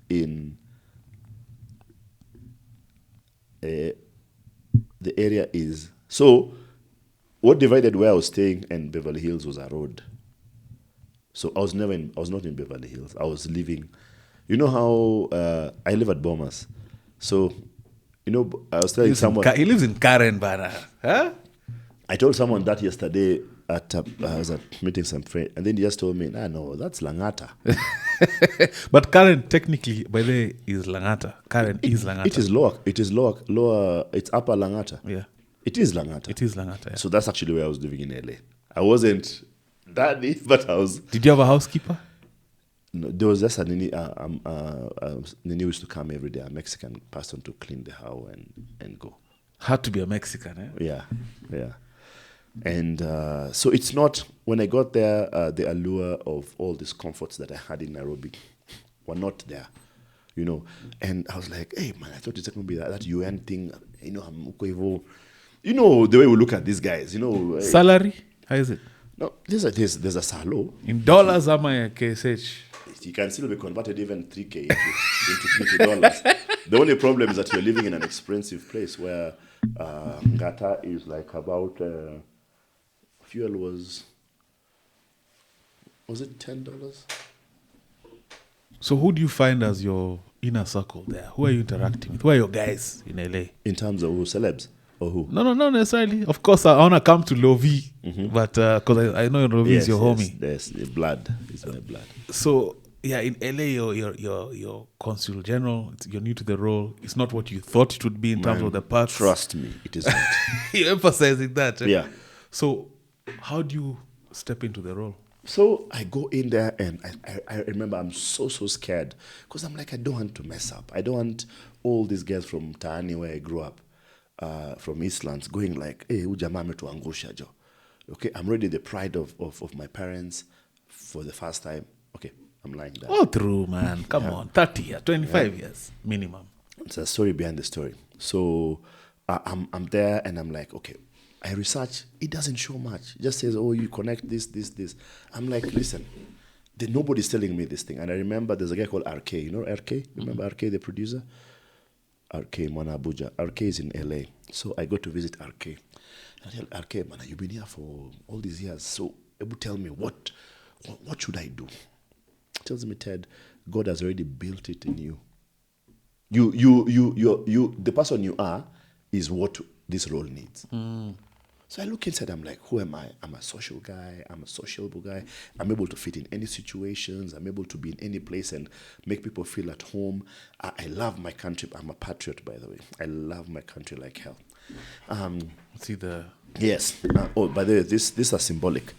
in... the area is... So, what divided where I was staying and Beverly Hills was a road. So I was not in Beverly Hills. I was living... You know how... I live at Bomas. So, you know, I was telling someone... He lives in Karen, Bana. Huh? I told someone that yesterday I was meeting some friend, and then he just told me, no, that's Langata. But Karen technically, by the way, is Langata. Karen is Langata. It is lower. It's upper Langata. Yeah. It is Langata. It is Langata, yeah. So that's actually where I was living in LA. I wasn't daddy, but I was... Did you have a housekeeper? No, there was just a Nini. Nini used to come every day, a Mexican person to clean the house and go. Had to be a Mexican, eh? Yeah. And so it's not, when I got there, the allure of all these comforts that I had in Nairobi were not there, you know. And I was like, hey, man, I thought it's going to be that UN thing, you know, you know, the way we look at these guys, you know. Salary? How is it? No, there's a salo. In dollars, am I KSH? You can still be converted even 3K into $20. The only problem is that you're living in an expensive place where Ngata is like about... fuel was it $10? So who do you find as your inner circle there? Who are you interacting with? Who are your guys in LA? In terms of who? Celebs? Or who? No, not necessarily. Of course, I want to come to Lovi, but because I know Lovi is your homie. Yes, the blood is my blood. So, yeah, in LA, you're Consular General. You're new to the role. It's not what you thought it would be in terms of the parts. Trust me, it is not. You're emphasizing that. Eh? Yeah. So, how do you step into the role? So I go in there and I remember I'm so scared because I'm like, I don't want to mess up. I don't want all these girls from Taani where I grew up, from Eastlands, going like, hey, ujama ametuangusha jo. Okay, I'm ready, the pride of my parents for the first time. Okay, I'm lying down. Oh, true, man. Come on. 30 years, 25 years minimum. It's a story behind the story. So I'm there and I'm like, okay, I research. It doesn't show much. It just says, oh, you connect this. I'm like, listen, nobody's telling me this thing. And I remember there's a guy called RK. You know RK? Remember RK, the producer? RK, Mwana Abuja. RK is in LA. So I go to visit RK. And I tell RK, man, you've been here for all these years. So tell me, what should I do? He tells me, Ted, God has already built it in you. You, the person you are is what this role needs. So I look inside, I'm like, who am I? I'm a social guy. I'm a sociable guy. I'm able to fit in any situations. I'm able to be in any place and make people feel at home. I love my country. I'm a patriot, by the way. I love my country like hell. See the... Yes. By the way, this is symbolic.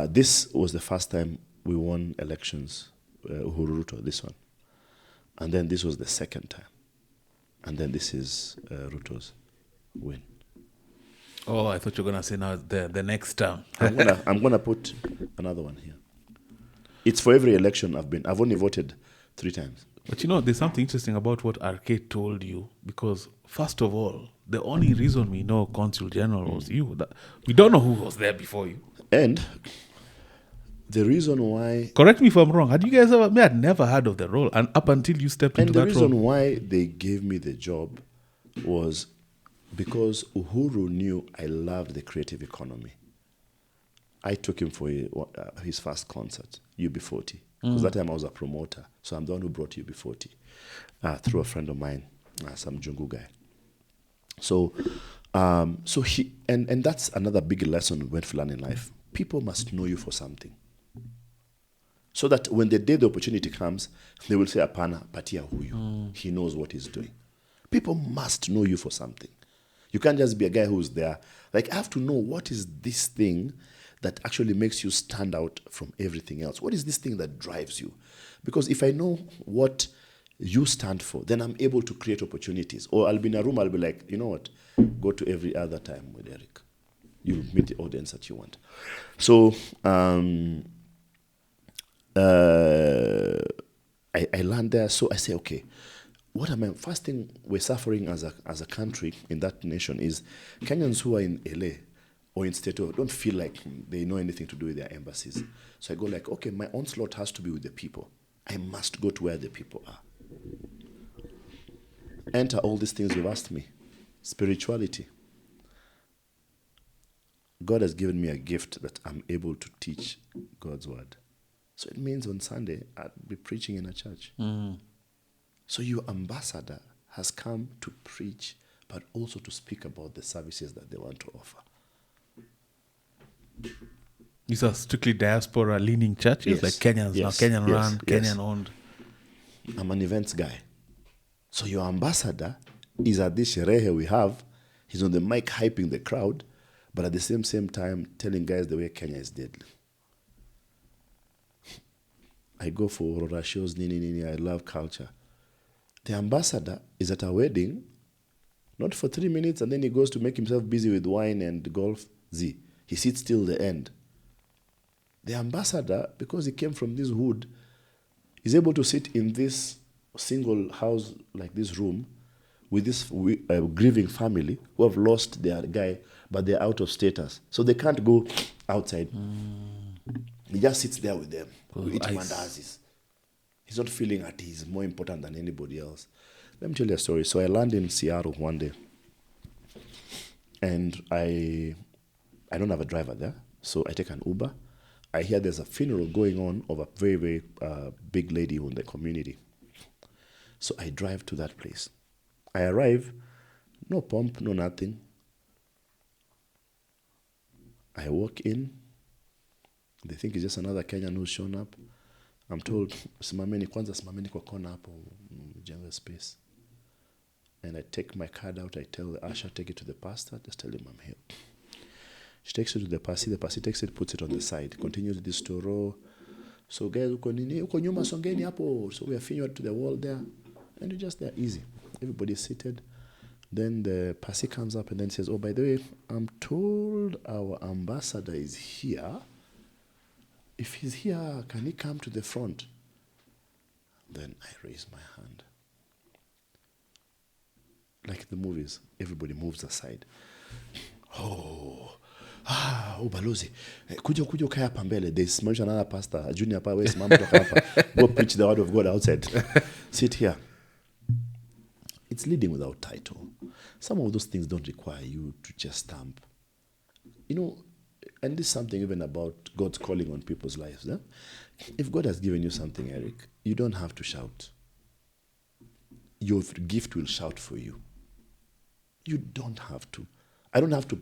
This was the first time we won elections, Uhuru Ruto, this one. And then this was the second time. And then this is Ruto's win. Oh, I thought you were going to say now the next term. I'm gonna put another one here. It's for every election I've only voted 3 times. But you know, there's something interesting about what RK told you, because first of all, the only reason we know Consul General was you. We don't know who was there before you. And the reason why... Correct me if I'm wrong. Had you guys ever... I had never heard of the role, and up until you stepped into that role. And the reason why they gave me the job was because Uhuru knew I loved the creative economy. I took him for his first concert, UB40, because that time I was a promoter. So I'm the one who brought UB40 through a friend of mine, some Jungu guy. So he and that's another big lesson we went to learn in life. People must know you for something, so that when the day the opportunity comes, they will say, "Apana, patia huyu. He knows what he's doing." People must know you for something. You can't just be a guy who's there. Like, I have to know what is this thing that actually makes you stand out from everything else. What is this thing that drives you? Because if I know what you stand for, then I'm able to create opportunities. Or I'll be in a room, I'll be like, you know what? Go to every other time with Eric. You'll meet the audience that you want. So I land there. So I say, okay, what am I? First thing we're suffering as a country in that nation is Kenyans who are in LA or in statehouse don't feel like they know anything to do with their embassies. So I go like, okay, my onslaught has to be with the people. I must go to where the people are. Enter all these things you've asked me. Spirituality. God has given me a gift that I'm able to teach God's word. So it means on Sunday, I'll be preaching in a church. So your ambassador has come to preach, but also to speak about the services that they want to offer. These are strictly diaspora-leaning churches, like Kenyans now, Kenyan-run, Kenyan-owned. I'm an events guy. So your ambassador is at this sherehe we have. He's on the mic hyping the crowd, but at the same time telling guys the way Kenya is deadly. I go for Aurora shows, nini, I love culture. The ambassador is at a wedding, not for 3 minutes, and then he goes to make himself busy with wine and golf. He sits till the end. The ambassador, because he came from this hood, is able to sit in this single house, like this room, with this grieving family who have lost their guy, but they're out of status. So they can't go outside. He just sits there with them, eating mandazis. He's not feeling that he's more important than anybody else. Let me tell you a story. So I land in Seattle one day, and I don't have a driver there, so I take an Uber. I hear there's a funeral going on of a very, very big lady in the community. So I drive to that place. I arrive, no pomp, no nothing. I walk in. They think it's just another Kenyan who's shown up. I'm told, simameni kwa kona hapo mjenga space. And I take my card out. I tell the usher, take it to the pastor. Just tell him I'm here. She takes it to the pastor. The pastor takes it, puts it on the side. Continues this story. So guys, uko nyuma songeni hapo. So we are finished to the wall there. And you're just there, easy. Everybody's seated. Then the pastor comes up and then says, oh, by the way, I'm told our ambassador is here. If he's here, can he come to the front? Then I raise my hand. Like the movies, everybody moves aside. Balozi. Kuja ukaya hapa mbele. They smudge another pastor, a junior pastor, simama toka hapa. Go preach the word of God outside. Sit here. It's leading without title. Some of those things don't require you to just stamp. You know, and this is something even about God's calling on people's lives. If God has given you something, Eric, you don't have to shout. Your gift will shout for you. You don't have to. I don't have to.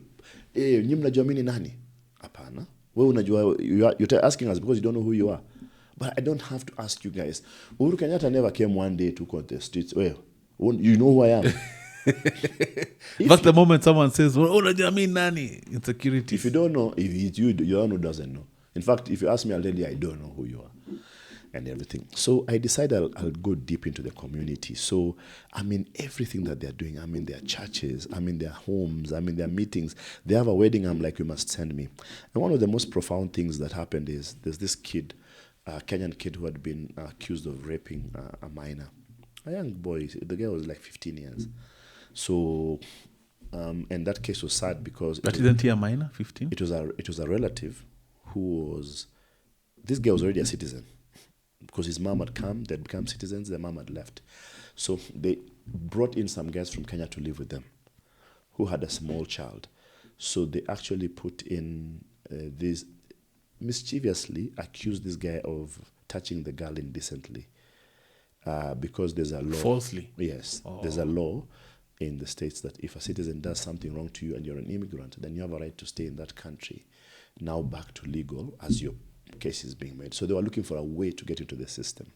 Nyi mnajua mimi ni nani? Hapana. Wewe unajua, you're asking us because you don't know who you are. But I don't have to ask you guys. Uhuru Kenyatta never came one day to go on the streets. Well, you know who I am. That's the moment someone says, unajua mimi nani? Insecurity. If you don't know, if it's you, you're one who doesn't know. In fact, if you ask me, I'll tell you I don't know who you are. And everything. So I decided I'll go deep into the community. So I'm in everything that they're doing. I'm in their churches. I'm in their homes. I'm in their meetings. They have a wedding. I'm like, you must send me. And one of the most profound things that happened is there's this kid, a Kenyan kid who had been accused of raping a minor. A young boy. The girl was like 15 years. So, and that case was sad because... But isn't he a minor, 15? It was a relative who was... This girl was already a citizen. Because his mom had come, they'd become citizens, their mom had left. So they brought in some guys from Kenya to live with them who had a small child. So they actually put in this, mischievously accused this guy of touching the girl indecently. Because there's a law. Falsely? Yes. Oh. There's a law in the States that if a citizen does something wrong to you and you're an immigrant, then you have a right to stay in that country. Now back to legal as your case is being made. So they were looking for a way to get into the system.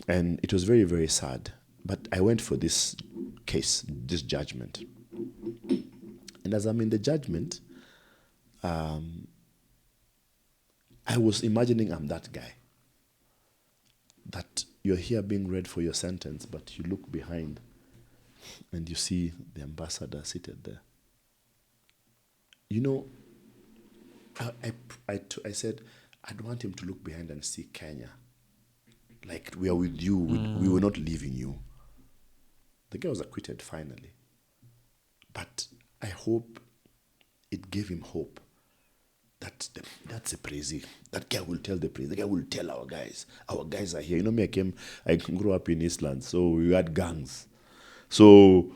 And it was very, very sad. But I went for this case, this judgment. And as I'm in the judgment, I was imagining I'm that guy. That you're here being read for your sentence, but you look behind and you see the ambassador seated there. You know, I said, I'd want him to look behind and see Kenya. Like, we are with you. We were not leaving you. The guy was acquitted finally. But I hope it gave him hope that that's a praise. That guy will tell the praise. The guy will tell our guys. Our guys are here. You know me, I grew up in Eastland, so we had gangs. So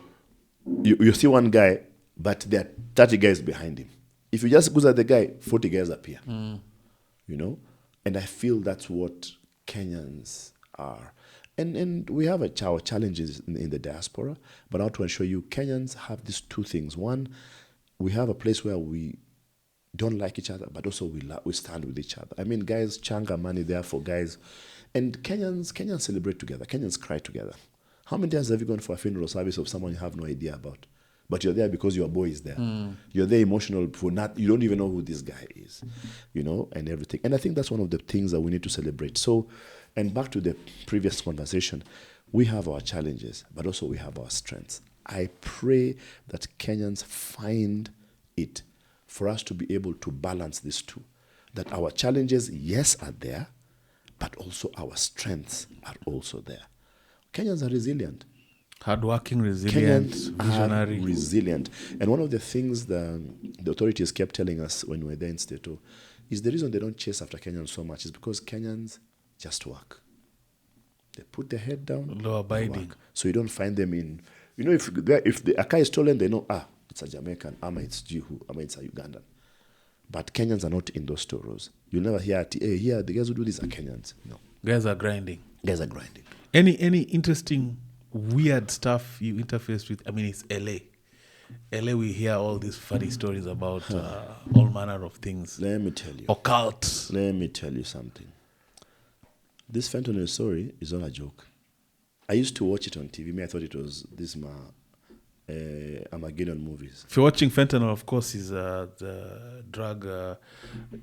you see one guy, but there are 30 guys behind him. If you just go at the guy, 40 guys appear. You know? And I feel that's what Kenyans are. And we have our challenges in the diaspora, but I want to ensure you Kenyans have these two things. One, we have a place where we don't like each other, but also we stand with each other. I mean, guys changa money there for guys. And Kenyans celebrate together. Kenyans cry together. How many times have you gone for a funeral service of someone you have no idea about? But you're there because your boy is there. You're there emotional for not, you don't even know who this guy is, you know, and everything. And I think that's one of the things that we need to celebrate. So, and back to the previous conversation, we have our challenges, but also we have our strengths. I pray that Kenyans find it for us to be able to balance these two. That our challenges, yes, are there, but also our strengths are also there. Kenyans are resilient. Hardworking, resilient, Kenyans visionary. are resilient. And one of the things the authorities kept telling us when we were there in Statehouse is the reason they don't chase after Kenyans so much is because Kenyans just work. They put their head down. Law abiding. So you don't find them in, you know, if a car is stolen, they know, it's a Jamaican, it's Jihu, it's a Ugandan. But Kenyans are not in those stories. You'll never hear, hey, here, the guys who do this are Kenyans. No. Guys are grinding. Guys are grinding. Any interesting, weird stuff you interfaced with? I mean, it's LA. LA, we hear all these funny stories about all manner of things. Let me tell you. Occult. Let me tell you something. This fentanyl story is not a joke. I used to watch it on TV. I thought it was this Armageddon movies. If you're watching fentanyl, of course, is the drug.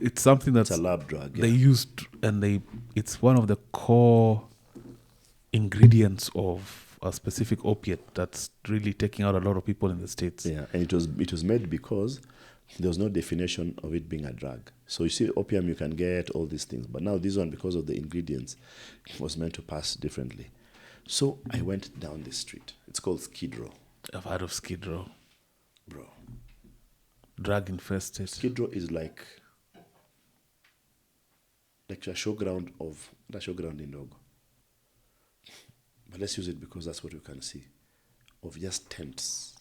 It's something that's a lab drug. They used, and it's one of the core ingredients of a specific opiate that's really taking out a lot of people in the States. Yeah, and it was made because there was no definition of it being a drug. So you see, opium you can get all these things, but now this one, because of the ingredients, was meant to pass differently. So I went down this street. It's called Skid Row. I've heard of Skid Row. Bro. Drug infested. Skid Row is like a showground in Dogo. But let's use it because that's what we can see. Of just tents.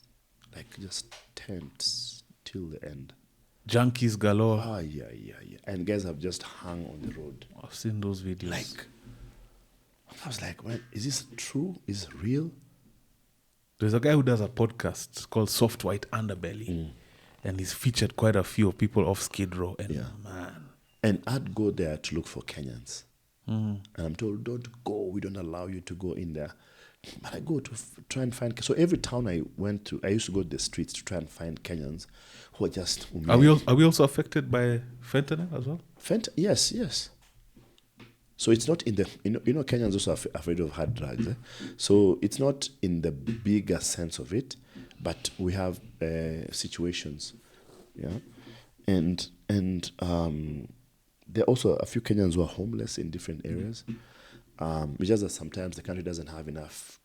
Like just tents till the end. Junkies galore. Yeah. And guys have just hung on the road. I've seen those videos. Like, I was like, well, is this true? Is it real? There's a guy who does a podcast called Soft White Underbelly. And he's featured quite a few people off Skid Row. And man. And I'd go there to look for Kenyans. And I'm told, don't go. We don't allow you to go in there. But I go to try and find. So every town I went to, I used to go to the streets to try and find Kenyans who are just. Are we also affected by fentanyl as well? Yes. So it's not in the. You know Kenyans also are afraid of hard drugs. So it's not in the bigger sense of it, but we have situations, yeah, and there are also a few Kenyans who are homeless in different areas. It's just that sometimes the country doesn't have enough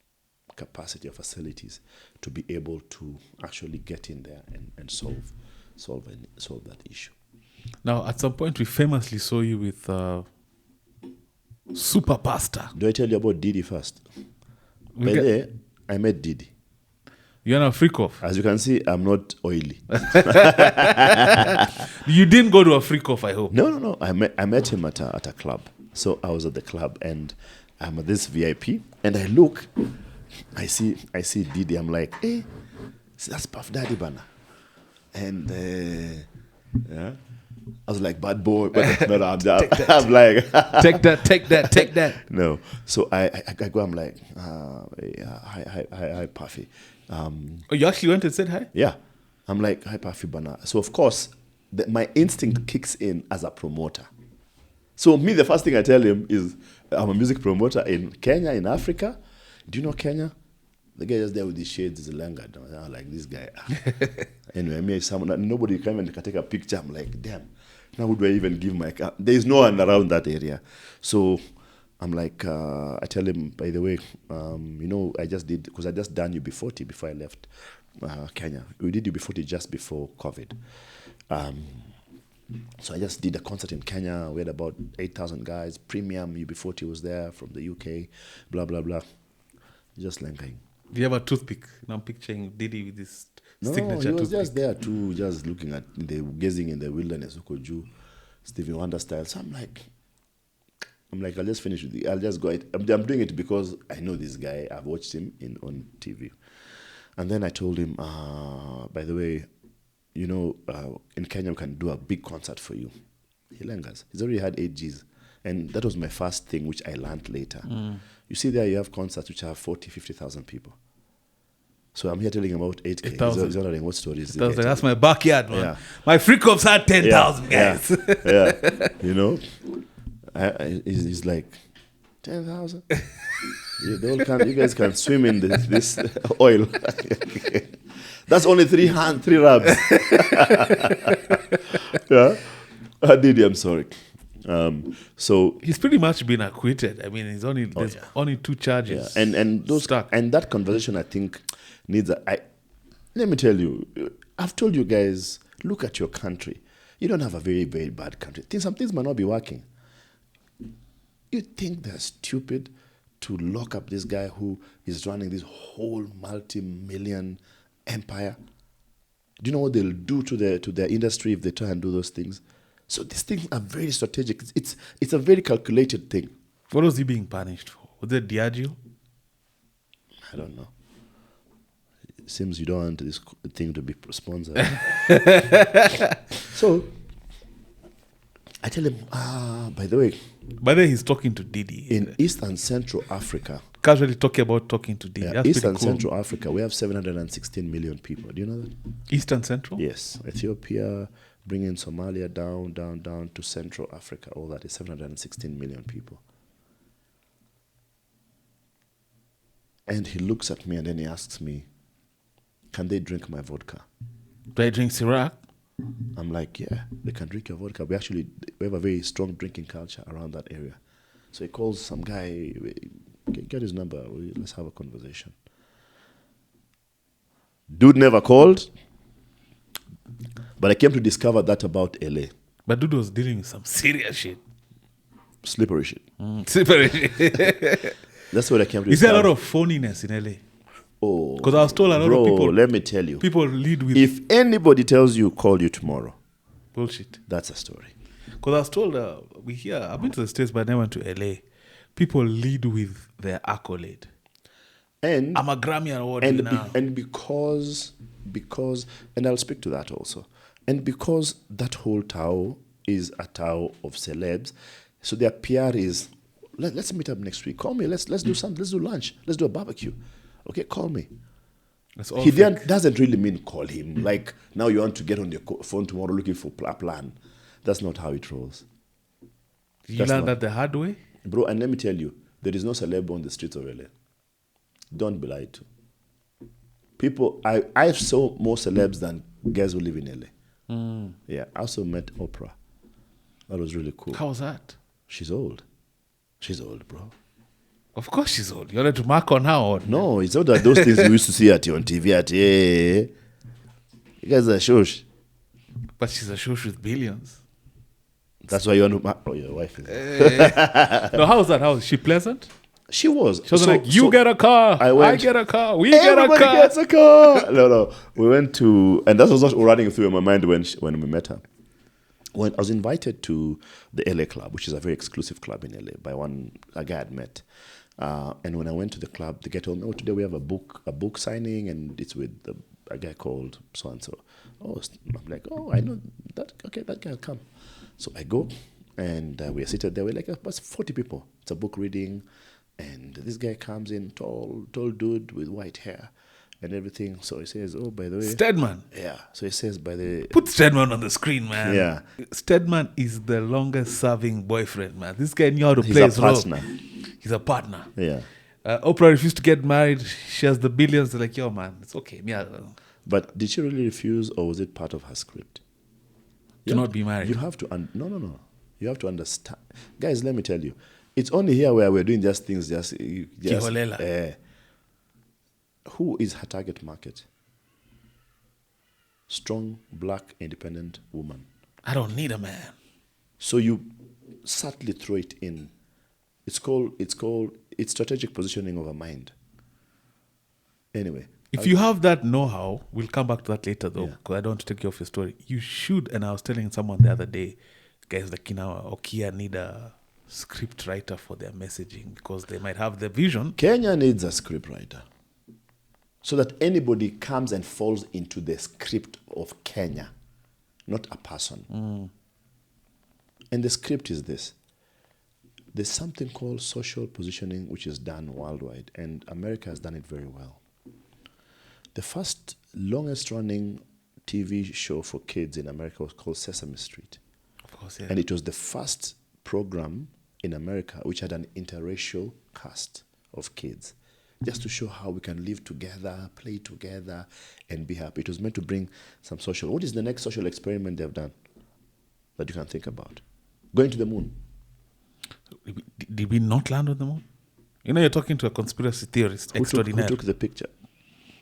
capacity or facilities to be able to actually get in there and solve that issue. Now, at some point, we famously saw you with Super Pasta. Do I tell you about Didi first? By there, I met Didi. You're not a freak off. As you can see, I'm not oily. You didn't go to a freak off, I hope. No. I met him at a club. So I was at the club and I'm at this VIP and I look, I see Didi. I'm like, hey, that's Puff Daddy Bana. And I was like, bad boy. But no, I'm like, take that. No. So I go, I'm like, hi, Puffy. You actually went and said hi? Yeah. I'm like, hi, Pafi Bana. So, of course, my instinct kicks in as a promoter. So, me, the first thing I tell him is, I'm a music promoter in Kenya, in Africa. Do you know Kenya? The guy is there with his shades, is a langard. I'm like, this guy. Anyway, me, nobody can even take a picture. I'm like, damn. Now, who do I even give my car? There is no one around that area. So, I'm like, I tell him, by the way, I just did, because I just done UB40 before I left Kenya. We did UB40 just before COVID. So I just did a concert in Kenya. We had about 8,000 guys. Premium UB40 was there from the UK. Blah, blah, blah. Just languishing. Do you have a toothpick? Now I'm picturing Diddy with this signature No, he was toothpick. just there too, just looking at, gazing in the wilderness, Ukoju, Stevie Wonder style. So I'm like, I'll just finish with it. I'll just go. I'm doing it because I know this guy. I've watched him on TV. And then I told him, by the way, in Kenya, we can do a big concert for you. He lingers. He's already had 8 Gs. And that was my first thing, which I learned later. You see there, you have concerts which have 40, 50,000 people. So I'm here telling him about 8K. He's wondering what story is it. That's my backyard, man. Yeah. My freak ops had 10,000 guys. Yeah. He's like, 10,000? You guys can swim in this oil. That's only 3 rubs. Yeah. Didi, I'm sorry. So he's pretty much been acquitted. I mean, there's only 2 charges. Yeah. And those stuck. And that conversation, I think, needs let me tell you, I've told you guys, look at your country. You don't have a very, very bad country. Some things might not be working. You think they're stupid to lock up this guy who is running this whole multi-million empire? Do you know what they'll do to their industry if they try and do those things? So these things are very strategic. It's a very calculated thing. What was he being punished for? Was it Diageo? I don't know. It seems you don't want this thing to be sponsored. So I tell him, by the way, he's talking to Diddy. In East and Central Africa. Casually talking to Diddy. Yeah, East and Central Africa, we have 716 million people. Do you know that? East and Central? Yes. Ethiopia, bringing Somalia down to Central Africa. All that is 716 million people. And he looks at me and then he asks me, can they drink my vodka? Do I drink Ciroc? I'm like, yeah, they can drink your vodka. We have a very strong drinking culture around that area. So he calls some guy, get his number, let's have a conversation. Dude never called, but I came to discover that about LA. But dude was dealing with some serious shit. Slippery shit. Slippery shit. That's what I came to discover. Is there a lot of phoniness in LA? Oh. Because I was told a lot of people. Let me tell you. People lead with. If anybody tells you, call you tomorrow. Bullshit. That's a story. Because I was told, I've been to the States, but I never went to LA. People lead with their accolade. And I'm a Grammy award now. And because, and I'll speak to that also. And because that whole Tao is a Tao of celebs, so their PR is, let's meet up next week. Call me. Let's do something. Let's do lunch. Let's do a barbecue. Okay, call me. He doesn't really mean call him. Like, now you want to get on your phone tomorrow looking for a plan. That's not how it rolls. You learned that the hard way? Bro, and let me tell you, there is no celeb on the streets of LA. Don't be lied to. People, I saw more celebs than guys who live in LA. Yeah, I also met Oprah. That was really cool. How was that? She's old. She's old, bro. Of course she's old. You wanted to mark on her or no, it's not that those things you used to see on TV you guys are shush. But she's a shush with billions. That's why you want to mark. Oh, your wife is. No, how was that? How was she pleasant? She was. She was like, you get a car, I get a car, we get a car. Everybody gets a car. No. We went to, and that was what running through my mind when we met her. When I was invited to the LA club, which is a very exclusive club in LA, by a guy I'd met. And when I went to the club, the guy told me, today we have a book signing, and it's with a guy called so-and-so. Oh, I'm like, I know that. Okay, that guy will come. So I go, and we are seated there. We're like about 40 people. It's a book reading, and this guy comes in, tall dude with white hair. and everything. So he says, oh, by the way. Stedman. Yeah. So he says, by the... Put Stedman on the screen, man. Yeah. Stedman is the longest serving boyfriend, man. This guy knew how to play his role. He's a partner. Yeah. Oprah refused to get married. She has the billions. They're like, yo, man, it's okay. But did she really refuse, or was it part of her script? To not be married. You have to... No. You have to understand. Guys, let me tell you. It's only here where we're doing just things, who is her target market? Strong, black, independent woman. I don't need a man. So you subtly throw it in. It's strategic positioning of a mind. Anyway. If you have that know-how, we'll come back to that later though, because I don't want to take you off your story. You should, and I was telling someone the other day, guys like Okia need a script writer for their messaging because they might have the vision. Kenya needs a script writer so that anybody comes and falls into the script of Kenya, not a person. And the script is this. There's something called social positioning which is done worldwide, and America has done it very well. The first longest running TV show for kids in America was called Sesame Street. Of course, yeah. And it was the first program in America which had an interracial cast of kids, just to show how we can live together, play together, and be happy. It was meant to bring some social... What is the next social experiment they've done that you can think about? Going to the moon. Did we not land on the moon? You know, you're talking to a conspiracy theorist extraordinaire. Who took the picture?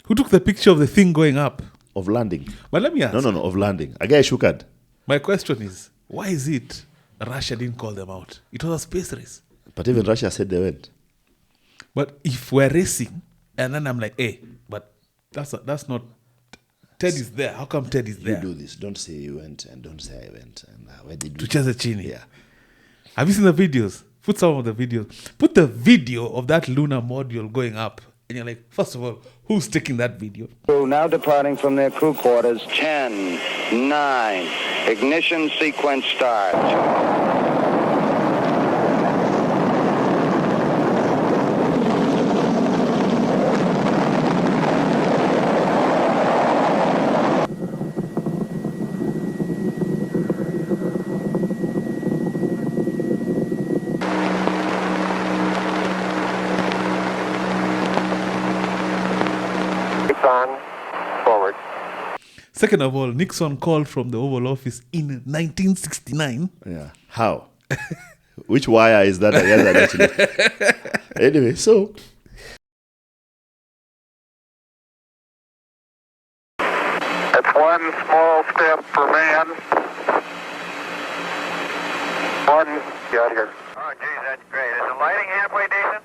Who took the picture of the thing going up? Of landing. But let me ask. No, of landing. A guy shukad. My question is, why is it Russia didn't call them out? It was a space race. But even Russia said they went. But if we're racing, and then I'm like, hey, but that's not... Ted is there. How come Ted is there? You do this. Don't say you went and don't say I went. And where did we... To Chini. Yeah. Have you seen the videos? Put some of the videos. Put the video of that lunar module going up. And you're like, first of all, who's taking that video? Crew now departing from their crew quarters. 10, 9, ignition sequence starts. Forward. Second of all, Nixon called from the Oval Office in 1969. Yeah. How? Which wire is that? Anyway, so... It's one small step for man. Get out of here. Oh, geez, that's great. Is the lighting halfway decent?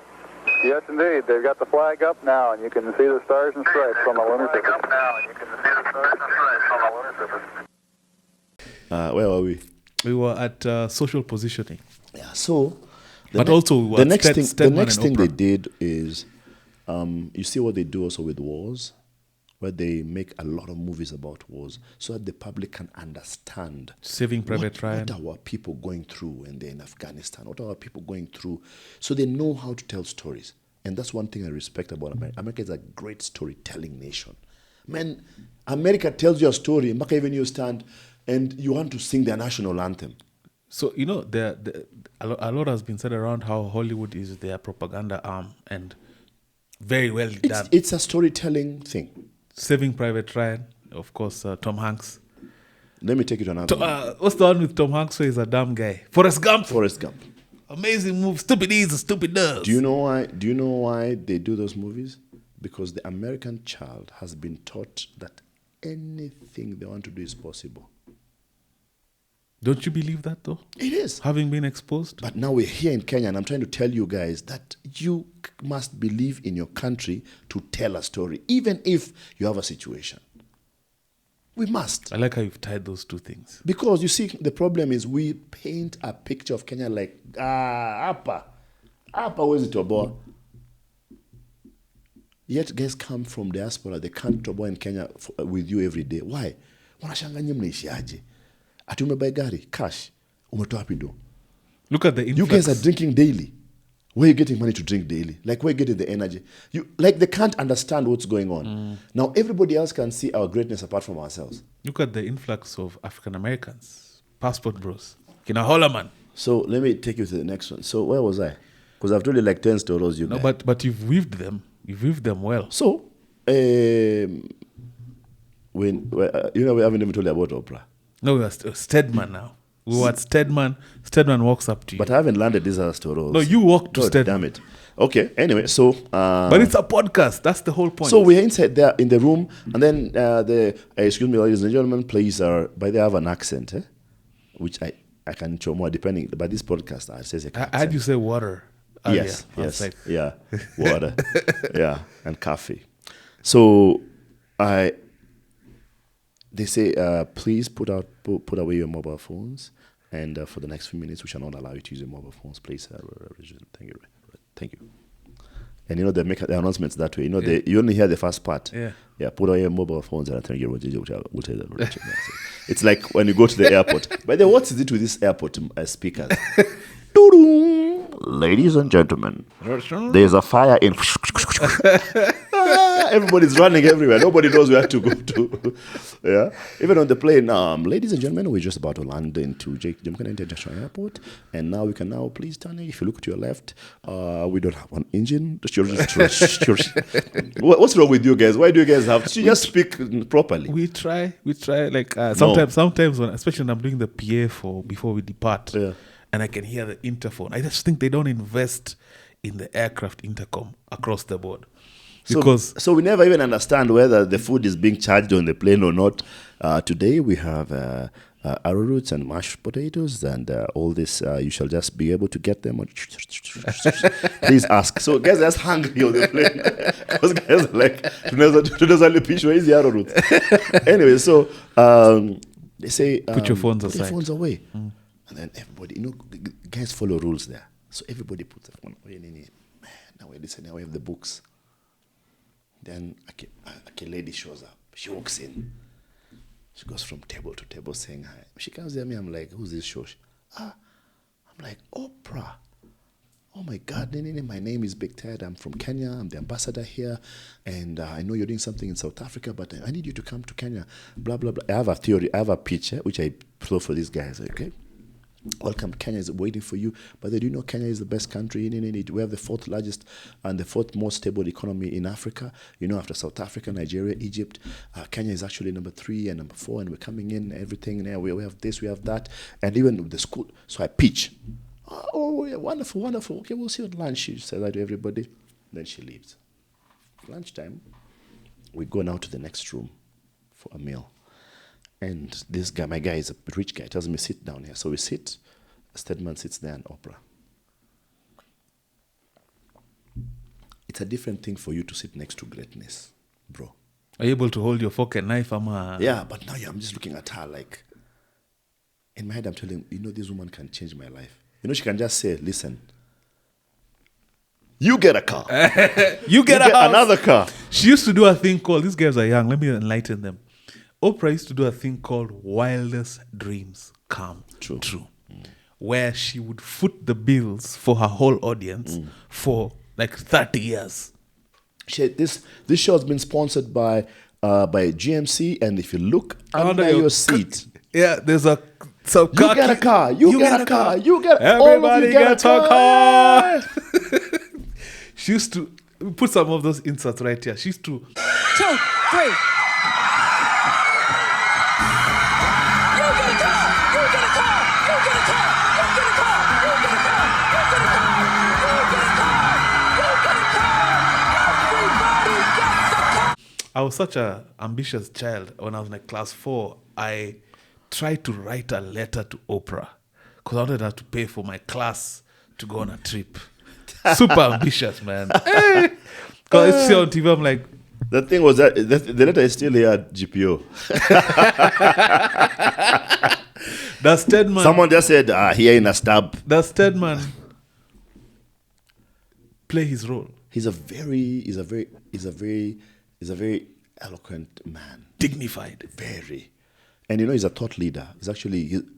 Yes, indeed. They've got the flag up now, and you can see the stars and stripes on the lunar surface. Where were we? We were at social positioning. Yeah, so... The next thing they did is, you see what they do also with wars, where they make a lot of movies about wars, so that the public can understand. Saving Private Ryan. What are our people going through when they're in Afghanistan? What are our people going through? So they know how to tell stories. And that's one thing I respect about America. America is a great storytelling nation. Man, America tells you a story, Maka even you stand, and you want to sing their national anthem. So, you know, a lot has been said around how Hollywood is their propaganda arm, and very well done. It's a storytelling thing. Saving Private Ryan, of course, Tom Hanks. Let me take it to another what's the one with Tom Hanks who is a dumb guy? Forrest Gump. Amazing move. Stupid is, stupid does. Do you know why they do those movies? Because the American child has been taught that anything they want to do is possible. Don't you believe that, though? It is. Having been exposed? But now we're here in Kenya, and I'm trying to tell you guys that you must believe in your country to tell a story, even if you have a situation. We must. I like how you've tied those two things. Because, you see, the problem is we paint a picture of Kenya like, hapa where's it toboa? Yet guys come from diaspora, they can't toboa in Kenya with you every day. Why? Wanashanganya mnaishi aje? Ati umebuy gari, cash, umetoa wapi do? Look at the influx. You guys are drinking daily. Where are you getting money to drink daily? Like, where are you getting the energy? They can't understand what's going on. Now, everybody else can see our greatness apart from ourselves. Look at the influx of African Americans, passport bros. Kina Hollerman. So let me take you to the next one. So where was I? Because I've told you like 10 stories. But you've weaved them. You've weaved them well. So, we haven't even told you about Oprah. No, we are Stedman now. We were at Stedman. Stedman walks up to you. But I haven't landed these other stories. No, you walked to Stedman. Damn it. Okay, anyway, so... but it's a podcast. That's the whole point. So we're inside there in the room, and then excuse me, ladies and gentlemen, please, they have an accent, which I can show more depending, but this podcast, I says I had you say water. Yes, yeah, water, yeah, and coffee. So they say, please put away your mobile phones, and for the next few minutes, we shall not allow you to use your mobile phones. Please, thank you. And they make the announcements that way. You only hear the first part. Yeah. Put away your mobile phones, and I think we'll tell you. It's like when you go to the airport. By the way, what is it with this airport speakers? Ladies and gentlemen, there's a fire in... Everybody's running everywhere. Nobody knows where to go to. Yeah. Even on the plane, ladies and gentlemen, we're just about to land into Jomo Kenyatta International Airport, and now we can please turn. If you look to your left, we don't have an engine. What's wrong with you guys? Why do you guys have to just speak properly? We try. Like sometimes when, especially when I'm doing the PA before we depart. Yeah. And I can hear the interphone. I just think they don't invest in the aircraft intercom across the board. So we never even understand whether the food is being charged on the plane or not. Today we have arrowroots and mashed potatoes and all this. You shall just be able to get them. Please ask. So guys are just hungry on the plane. Because guys are like, tunaweza pishwa hizi arrowroots. Anyway, so they say... put your phones aside. Put your phones away. And then everybody, guys follow rules there. So everybody puts the phone away. Man, now we have the books. Then a lady shows up. She walks in. She goes from table to table saying hi. She comes near me. I'm like, who's this show? I'm like, Oprah. Oh my God, my name is Big Ted. I'm from Kenya. I'm the ambassador here. And I know you're doing something in South Africa, but I need you to come to Kenya. Blah, blah, blah. I have a theory. I have a pitch, which I throw for these guys. Okay. Welcome, Kenya is waiting for you. But do you know Kenya is the best country? We have the fourth largest and the fourth most stable economy in Africa. After South Africa, Nigeria, Egypt, Kenya is actually number 3 and number 4, and we're coming in, everything. We have this, we have that, and even the school. So I pitch. Oh, yeah, wonderful, wonderful. Okay, we'll see you at lunch. She says that to everybody. Then she leaves. Lunchtime, we go now to the next room for a meal. And this guy, my guy is a rich guy, tells me, sit down here. So we sit, Stedman sits there and Oprah. It's a different thing for you to sit next to greatness, bro. Are you able to hold your fork and knife? Yeah, but now I'm just looking at her like, in my head I'm telling, this woman can change my life. She can just say, listen, you get a car. you get another car. She used to do a thing called, these guys are young, let me enlighten them. Oprah used to do a thing called Wildest Dreams Come True. Where she would foot the bills for her whole audience for like 30 years. This show has been sponsored by GMC, and if you look under your seat, there's a you get a car. You get a car. You get everybody gets a car. She used to put some of those inserts right here. She used to 2, 3. I was such an ambitious child. When I was in class 4, I tried to write a letter to Oprah because I wanted her to pay for my class to go on a trip. Super ambitious, man. Because I see on TV, I'm like... The thing was that the letter is still here at GPO. Does Stedman... Someone just said, here in a stab. Does Stedman play his role? He's a very eloquent man. Dignified. Very. And he's a thought leader.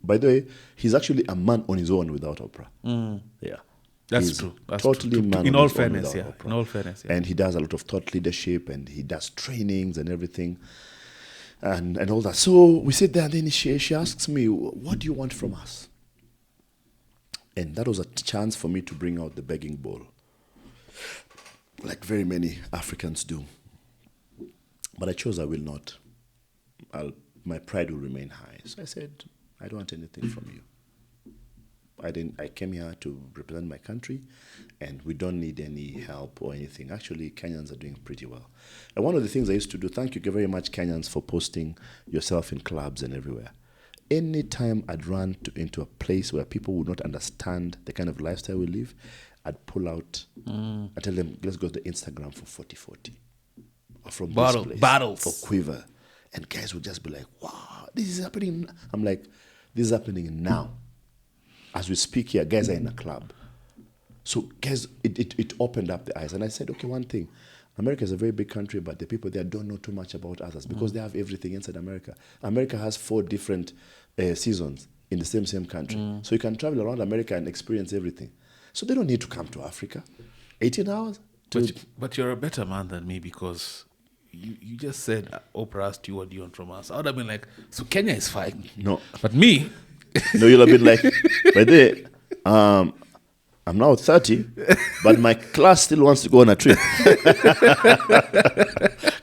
By the way, he's actually a man on his own without Oprah. Yeah. That's He's true. That's totally true. man In on all his own fairness, without yeah. Oprah. In all fairness, yeah. And he does a lot of thought leadership, and he does trainings and everything, and all that. So we sit there, and then she asks me, "What do you want from us?" And that was a chance for me to bring out the begging bowl, like very many Africans do. But I chose I will not. My pride will remain high. So I said, I don't want anything from you. I came here to represent my country, and we don't need any help or anything. Actually, Kenyans are doing pretty well. And one of the things I used to do, thank you very much, Kenyans, for posting yourself in clubs and everywhere. Anytime I'd run into a place where people would not understand the kind of lifestyle we live, I'd pull out, I tell them, let's go to Instagram for 40-40. Or from this place battles. for Quiver. And guys would just be like, wow, this is happening. I'm like, this is happening now. As we speak here, guys are in a club. So guys, it opened up the eyes. And I said, okay, one thing. America is a very big country, but the people there don't know too much about others because they have everything inside America. America has 4 different seasons in the same country. So you can travel around America and experience everything. So they don't need to come to Africa. 18 hours? But you're a better man than me because you just said Oprah asked you what do you want from us. I would have been like, so Kenya is fine. No. But me... No, you'll have been like, by the way, I'm now 30, but my class still wants to go on a trip.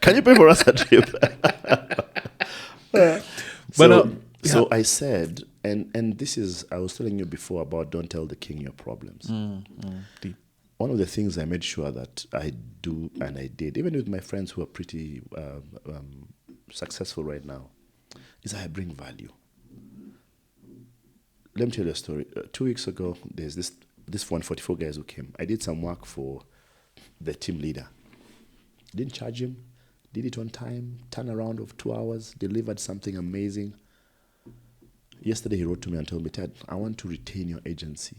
Can you pay for us a trip? So I said, and this is, I was telling you before about don't tell the king your problems. Deep. One of the things I made sure that I do, and I did, even with my friends who are pretty successful right now, is I bring value. Let me tell you a story. 2 weeks ago, there's this 144 guys who came. I did some work for the team leader. Didn't charge him. Did it on time. Turnaround of 2 hours. Delivered something amazing. Yesterday he wrote to me and told me, Ted, I want to retain your agency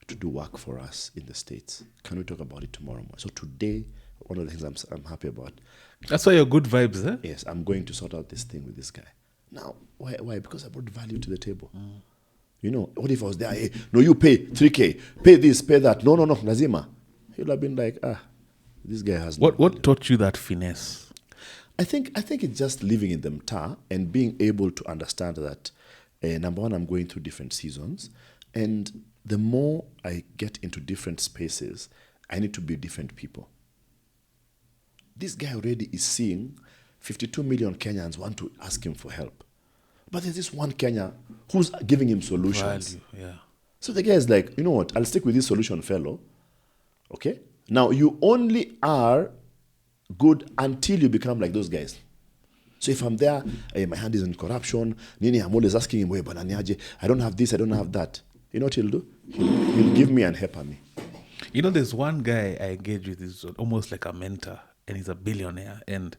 to do work for us in the States. Can we talk about it tomorrow morning? So today, one of the things I'm happy about. That's why you're good vibes, eh? Yes, I'm going to sort out this thing with this guy. Now, why? Because I brought value to the table. You know, what if I was there? Hey, no, you pay 3K, pay this, pay that. No, Nazima. He'll have been like, this guy has no What taught you that finesse? I think it's just living in the mtaa and being able to understand that, number one, I'm going through different seasons. And the more I get into different spaces, I need to be different people. This guy already is seeing 52 million Kenyans want to ask him for help. But there's this one Kenya who's giving him solutions. Value, yeah. So the guy is like, you know what, I'll stick with this solution fellow. Okay? Now, you only are good until you become like those guys. So if I'm there, my hand is in corruption, Nini, I'm always asking him, I don't have this, I don't have that. You know what he'll do? He'll give me and help me. You know, there's one guy I engage with, is almost like a mentor, and he's a billionaire. And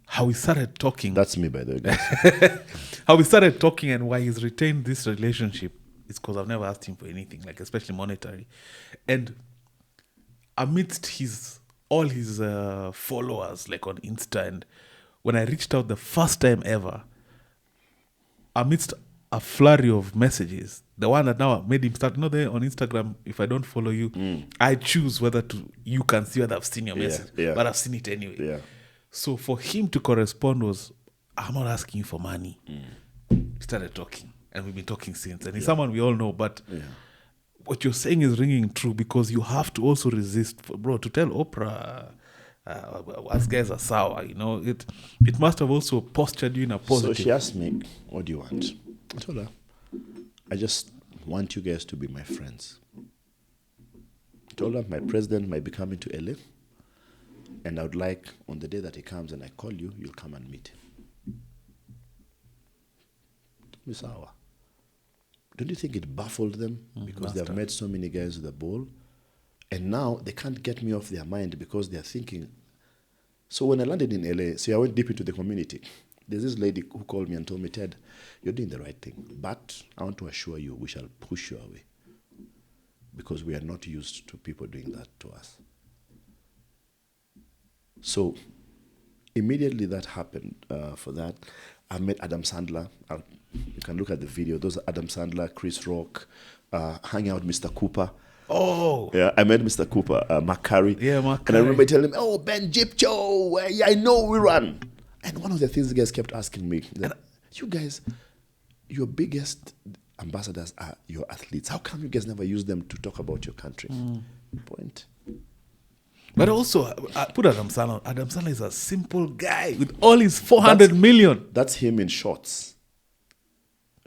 how we started talking. That's me, by the way, guys. How we started talking and why he's retained this relationship is because I've never asked him for anything, like especially monetary. And amidst all his followers, like on Insta, and when I reached out the first time ever, amidst a flurry of messages, the one that now made him start, there on Instagram, if I don't follow you, I choose whether you can see whether I've seen your message, but I've seen it anyway. Yeah. So for him to correspond was, I'm not asking you for money. We started talking, and we've been talking since. And he's someone we all know, but what you're saying is ringing true, because you have to also resist, bro, to tell Oprah, us guys are sour, it must have also postured you in a positive. So she asked me, what do you want? I told her, I just want you guys to be my friends. I told her my president might be coming to LA, and I would like, on the day that he comes and I call you, you'll come and meet him. Miss Awa, don't you think it baffled them? Because they have met so many guys with the ball, and now they can't get me off their mind because they're thinking. So when I landed in LA, I went deep into the community. There's this lady who called me and told me, Ted, you're doing the right thing, but I want to assure you we shall push you away because we are not used to people doing that to us. So immediately that happened for that. I met Adam Sandler. You can look at the video. Those are Adam Sandler, Chris Rock, hanging out with Mr. Cooper. Oh. Yeah, I met Mr. Cooper, Mark Curry. Yeah, Mark And I Curry. remember telling him, oh, Ben Jipcho, yeah, I know we run. And one of the things the guys kept asking me, that, you guys, your biggest ambassadors are your athletes. How come you guys never use them to talk about your country? Point. But also, put Adam Sandler. Adam Sandler is a simple guy with all his 400 million. That's him in shorts.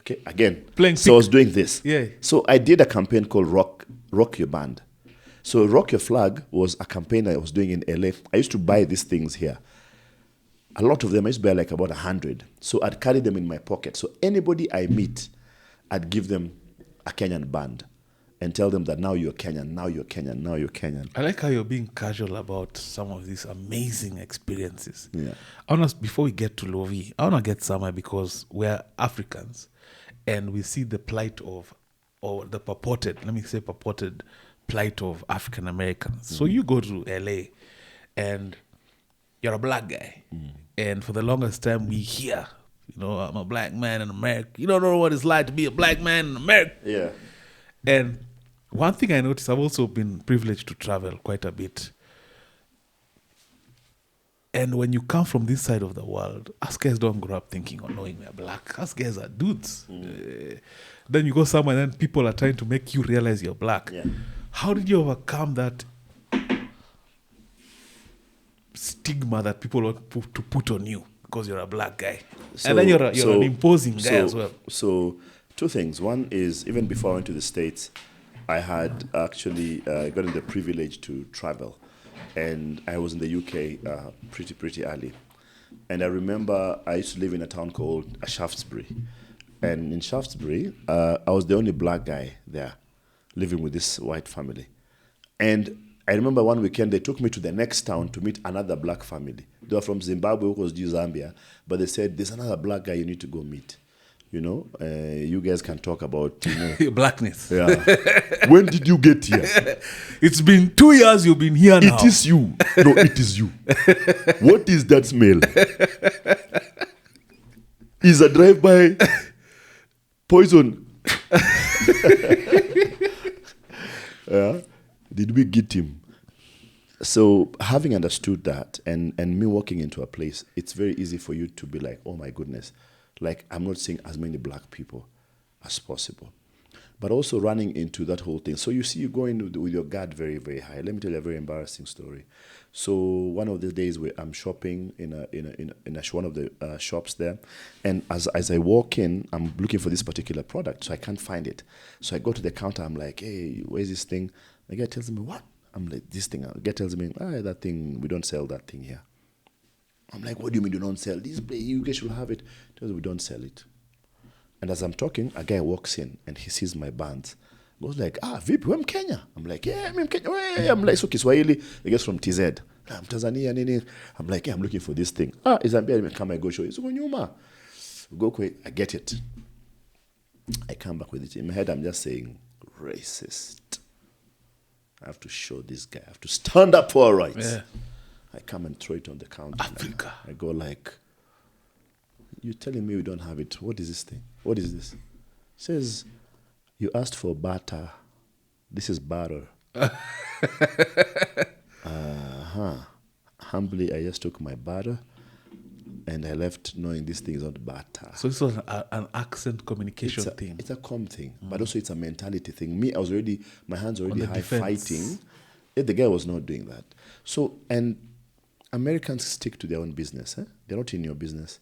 Okay, again. Playing so I was doing this. Yeah. So I did a campaign called Rock Your Band. So Rock Your Flag was a campaign I was doing in LA. I used to buy these things here. A lot of them, I used to buy like about 100. So I'd carry them in my pocket. So anybody I meet, I'd give them a Kenyan band and tell them that now you're Kenyan, now you're Kenyan, now you're Kenyan. I like how you're being casual about some of these amazing experiences. Yeah. Before we get to Lovi, I want to get somewhere because we're Africans and we see the plight of, or the purported plight of African Americans. So you go to LA and you're a black guy. And for the longest time we hear, I'm a black man in America. You don't know what it's like to be a black man in America. Yeah. And one thing I noticed, I've also been privileged to travel quite a bit. And when you come from this side of the world, us guys don't grow up thinking or knowing we're black. Us guys are dudes. Then you go somewhere and then people are trying to make you realize you're black. Yeah. How did you overcome that stigma that people want to put on you because you're a black guy? And then you're an imposing guy as well. So two things. One is, even before I went to the States, I had actually gotten the privilege to travel. And I was in the UK pretty early. And I remember I used to live in a town called Shaftesbury. And in Shaftesbury, I was the only black guy there, living with this white family. And I remember one weekend, they took me to the next town to meet another black family. They were from Zimbabwe, who was due Zambia. But they said, there's another black guy you need to go meet. You guys can talk about blackness. Yeah. When did you get here? It's been 2 years you've been here now. It is you. No, it is you. What is that smell? Is a drive-by poison? Yeah. Did we get him? So having understood that and me walking into a place, it's very easy for you to be like, oh my goodness, like I'm not seeing as many black people as possible. But also running into that whole thing. So you see, you go in with your guard very, very high. Let me tell you a very embarrassing story. So one of the days where I'm shopping in one of the shops there, and as I walk in, I'm looking for this particular product, so I can't find it. So I go to the counter. I'm like, hey, where's this thing? The guy tells me, what? I'm like, this thing. The guy tells me, that thing, we don't sell that thing here. I'm like, what do you mean you don't sell this? You guys should have it. He tells me, we don't sell it. And as I'm talking, a guy walks in and he sees my bands. Goes like, vipi, we're in Kenya. I'm like, yeah, I'm in Kenya. I'm like, so Kiswahili. He gets from TZ. I'm Tanzania, nini. I'm like, yeah, I'm looking for this thing. Is Zambia, come I go show you. So nyuma. Go quick, I get it. I come back with it. In my head, I'm just saying, racist. I have to show this guy. I have to stand up for our rights. Yeah. I come and throw it on the counter. Africa. I go like, you're telling me we don't have it. What is this thing? What is this? It says, you asked for butter. This is butter. Humbly, I just took my butter and I left knowing this thing is not butter. So this was an accent communication thing. It's a com thing, but also it's a mentality thing. Me, my hands already high defense. fighting. The guy was not doing that. So, and Americans stick to their own business. They're not in your business.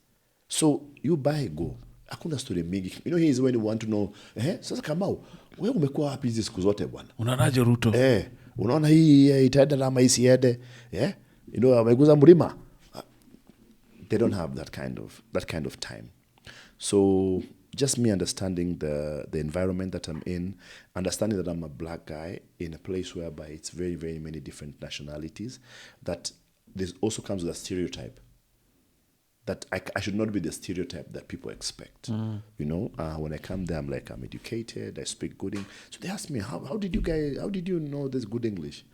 So you buy, go. Hakuna story mingi. Here's when you want to know, sasa Kamau, wewe umekuwa wapi hizi siku zote bwana? Unaonaje Ruto? Unaona hii itaenda na isiende? Ameguza mlima. They don't have that kind of time. So just me understanding the environment that I'm in, understanding that I'm a black guy in a place whereby it's very, very many different nationalities, that this also comes with a stereotype. That I should not be the stereotype that people expect. When I come there, I'm like, I'm educated, I speak good English. So they ask me, how did you know this good English?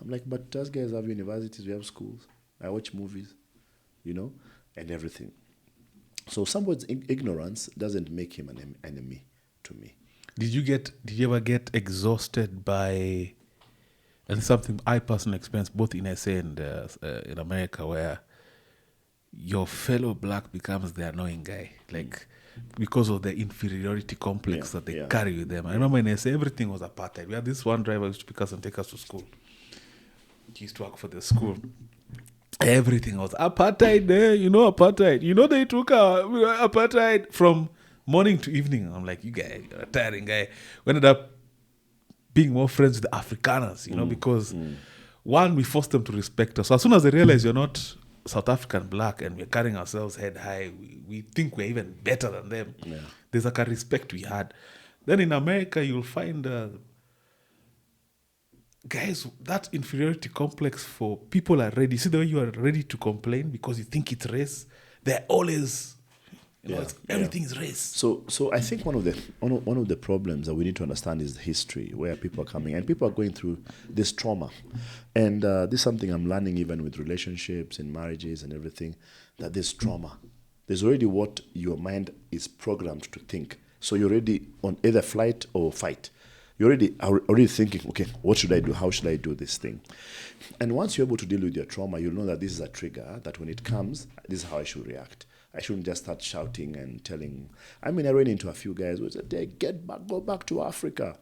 I'm like, but us guys have universities, we have schools, I watch movies, and everything. So someone's ignorance doesn't make him an enemy to me. Did you ever get exhausted by, and something I personally experienced both in SA and in America, where your fellow black becomes the annoying guy, like because of the inferiority complex that they carry with them. I remember in SA, everything was apartheid. We had this one driver who used to pick us and take us to school. He used to work for the school. Everything was apartheid there, apartheid. They took our apartheid from morning to evening. I'm like, you guy, you're a tiring guy. We ended up being more friends with the Afrikaners, because one, we forced them to respect us. So as soon as they realize you're not South African black and we're carrying ourselves head high, we think we're even better than them. Yeah. There's like a respect we had. Then in America, you'll find guys, that inferiority complex for people are ready. See the way you are ready to complain because you think it's race? They're always, everything is race. So I think one of the problems that we need to understand is the history, where people are coming, and people are going through this trauma. And this is something I'm learning even with relationships and marriages and everything, that there's trauma. There's already what your mind is programmed to think. So you're already on either flight or fight. You're already thinking, okay, what should I do? How should I do this thing? And once you're able to deal with your trauma, you'll know that this is a trigger, that when it comes, this is how I should react. I shouldn't just start shouting and telling. I ran into a few guys who said, hey, go back to Africa.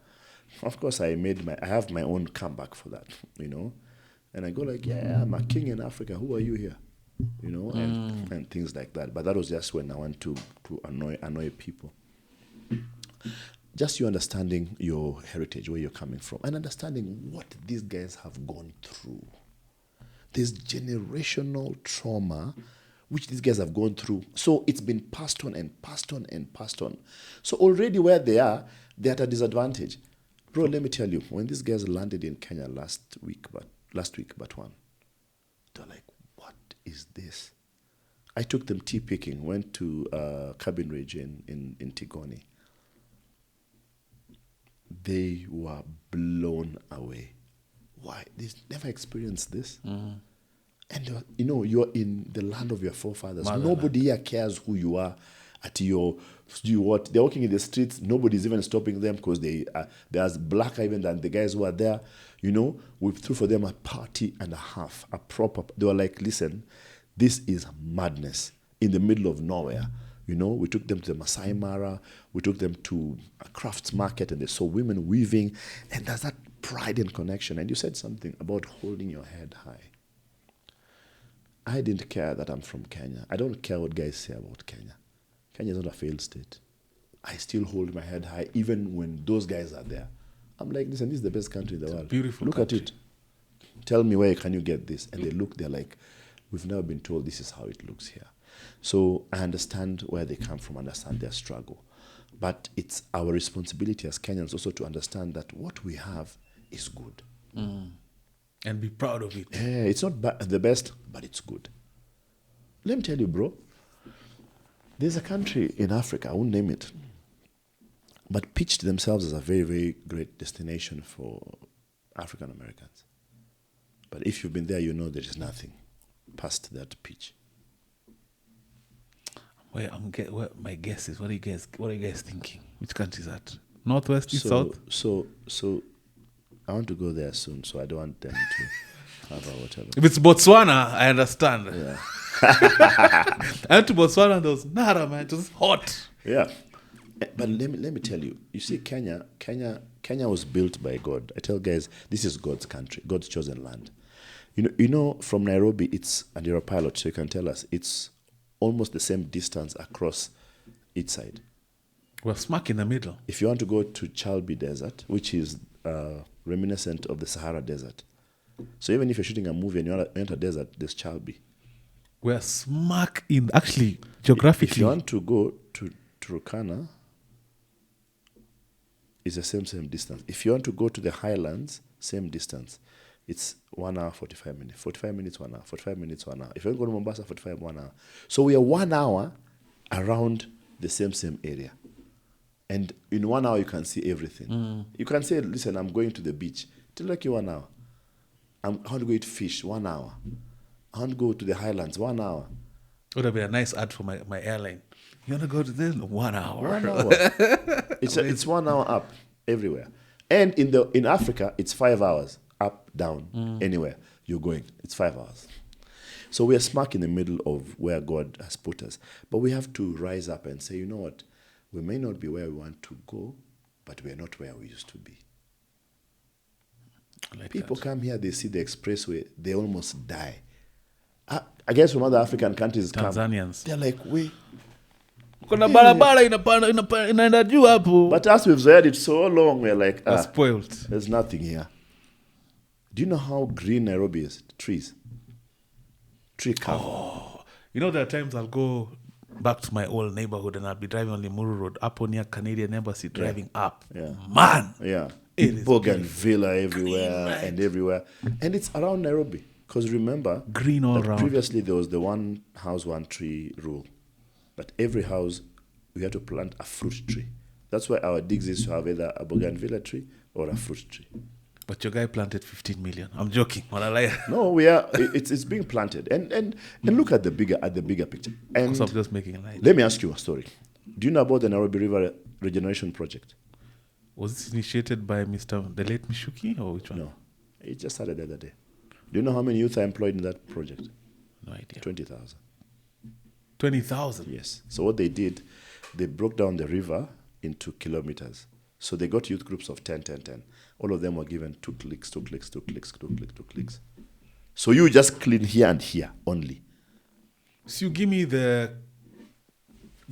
Of course, I have my own comeback for that, And I go like, yeah, I'm a king in Africa. Who are you here? And things like that. But that was just when I want to annoy people. Just you understanding your heritage, where you're coming from, and understanding what these guys have gone through. There's generational trauma which these guys have gone through. So it's been passed on and passed on and passed on. So already where they are, they're at a disadvantage. Bro, let me tell you, when these guys landed in Kenya last week, but one, they're like, what is this? I took them tea picking, went to Cabin Ridge in Tigoni. They were blown away. Why? They've never experienced this. Mm-hmm. And you're in the land of your forefathers. Nobody here cares who you are. They're walking in the streets. Nobody's even stopping them because they're as black even than the guys who are there. We threw for them a party and a half, a proper. They were like, listen, this is madness in the middle of nowhere. We took them to the Masai Mara. We took them to a crafts market, and they saw women weaving. And there's that pride and connection. And you said something about holding your head high. I didn't care that I'm from Kenya. I don't care what guys say about Kenya. Kenya is not a failed state. I still hold my head high, even when those guys are there. I'm like, listen, this is the best country in the world. Beautiful Look country. At it. Tell me where can you get this? And they're like, we've never been told this is how it looks here. So I understand where they come from, understand their struggle. But it's our responsibility as Kenyans also to understand that what we have is good. Mm. And be proud of it. Yeah, it's not the best, but it's good. Let me tell you, bro. There's a country in Africa, I won't name it, but pitched themselves as a very, very great destination for African Americans. But if you've been there, you know there is nothing past that pitch. My guess is, what are you guys thinking? Which country is that? Northwest, east, south? So I want to go there soon, so I don't want them to have a whatever. If it's Botswana, I understand. Yeah. I went to Botswana and there was nada, man. It was hot. Yeah. But let me tell you, see, Kenya was built by God. I tell guys, this is God's country, God's chosen land. From Nairobi, and you're a pilot, so you can tell us, it's almost the same distance across each side. We're smack in the middle. If you want to go to Chalbi Desert, which is reminiscent of the Sahara Desert. So even if you're shooting a movie and you're in a desert, there's Chalbi. We're smack in, actually, geographically. If you want to go to Turkana, it's the same distance. If you want to go to the highlands, same distance. It's 1 hour, 45 minutes. 45 minutes, 1 hour. 45 minutes, 1 hour. If you want to go to Mombasa, 45, 1 hour. So we are 1 hour around the same area. And in 1 hour, you can see everything. Mm. You can say, listen, I'm going to the beach. It'll take you 1 hour. I want to go eat fish, 1 hour. I want to go to the highlands, 1 hour. Would have been a nice ad for my airline. You want to go to this? 1 hour. 1 hour. It's 1 hour up everywhere. And in Africa, it's 5 hours up, down, anywhere you're going. It's 5 hours. So we are smack in the middle of where God has put us. But we have to rise up and say, you know what? We may not be where we want to go, but we are not where we used to be. People come here, they see the expressway, they almost die. I guess from other African countries, Tanzanians. They're like, wait. Kuna barabara inaenda juu hapo. But as we've said it so long, we're like, spoiled. There's nothing here. Do you know how green Nairobi is? Trees. Tree cover. Oh, you know, there are times I'll go back to my old neighborhood and I'll be driving on Limuru Road up near Canadian Embassy, driving up. Yeah. Man. Yeah. It is Bougainvillea everywhere and everywhere. And it's around Nairobi. Because remember, green all around. Previously there was the one house, one tree rule. But every house, we had to plant a fruit tree. That's why our digs used to have either a bougainvillea tree or a fruit tree. But your guy planted 15 million. I'm joking. No, we are. It's being planted, and look at the bigger picture. And I'm just making light. Let me ask you a story. Do you know about the Nairobi River Regeneration Project? Was this initiated by the late Mishuki or which one? No, it just started the other day. Do you know how many youth are employed in that project? No idea. 20,000. 20,000. Yes. So what they did, they broke down the river into kilometers. So they got youth groups of 10. All of them were given 2 clicks. So you just clean here and here only. So you give me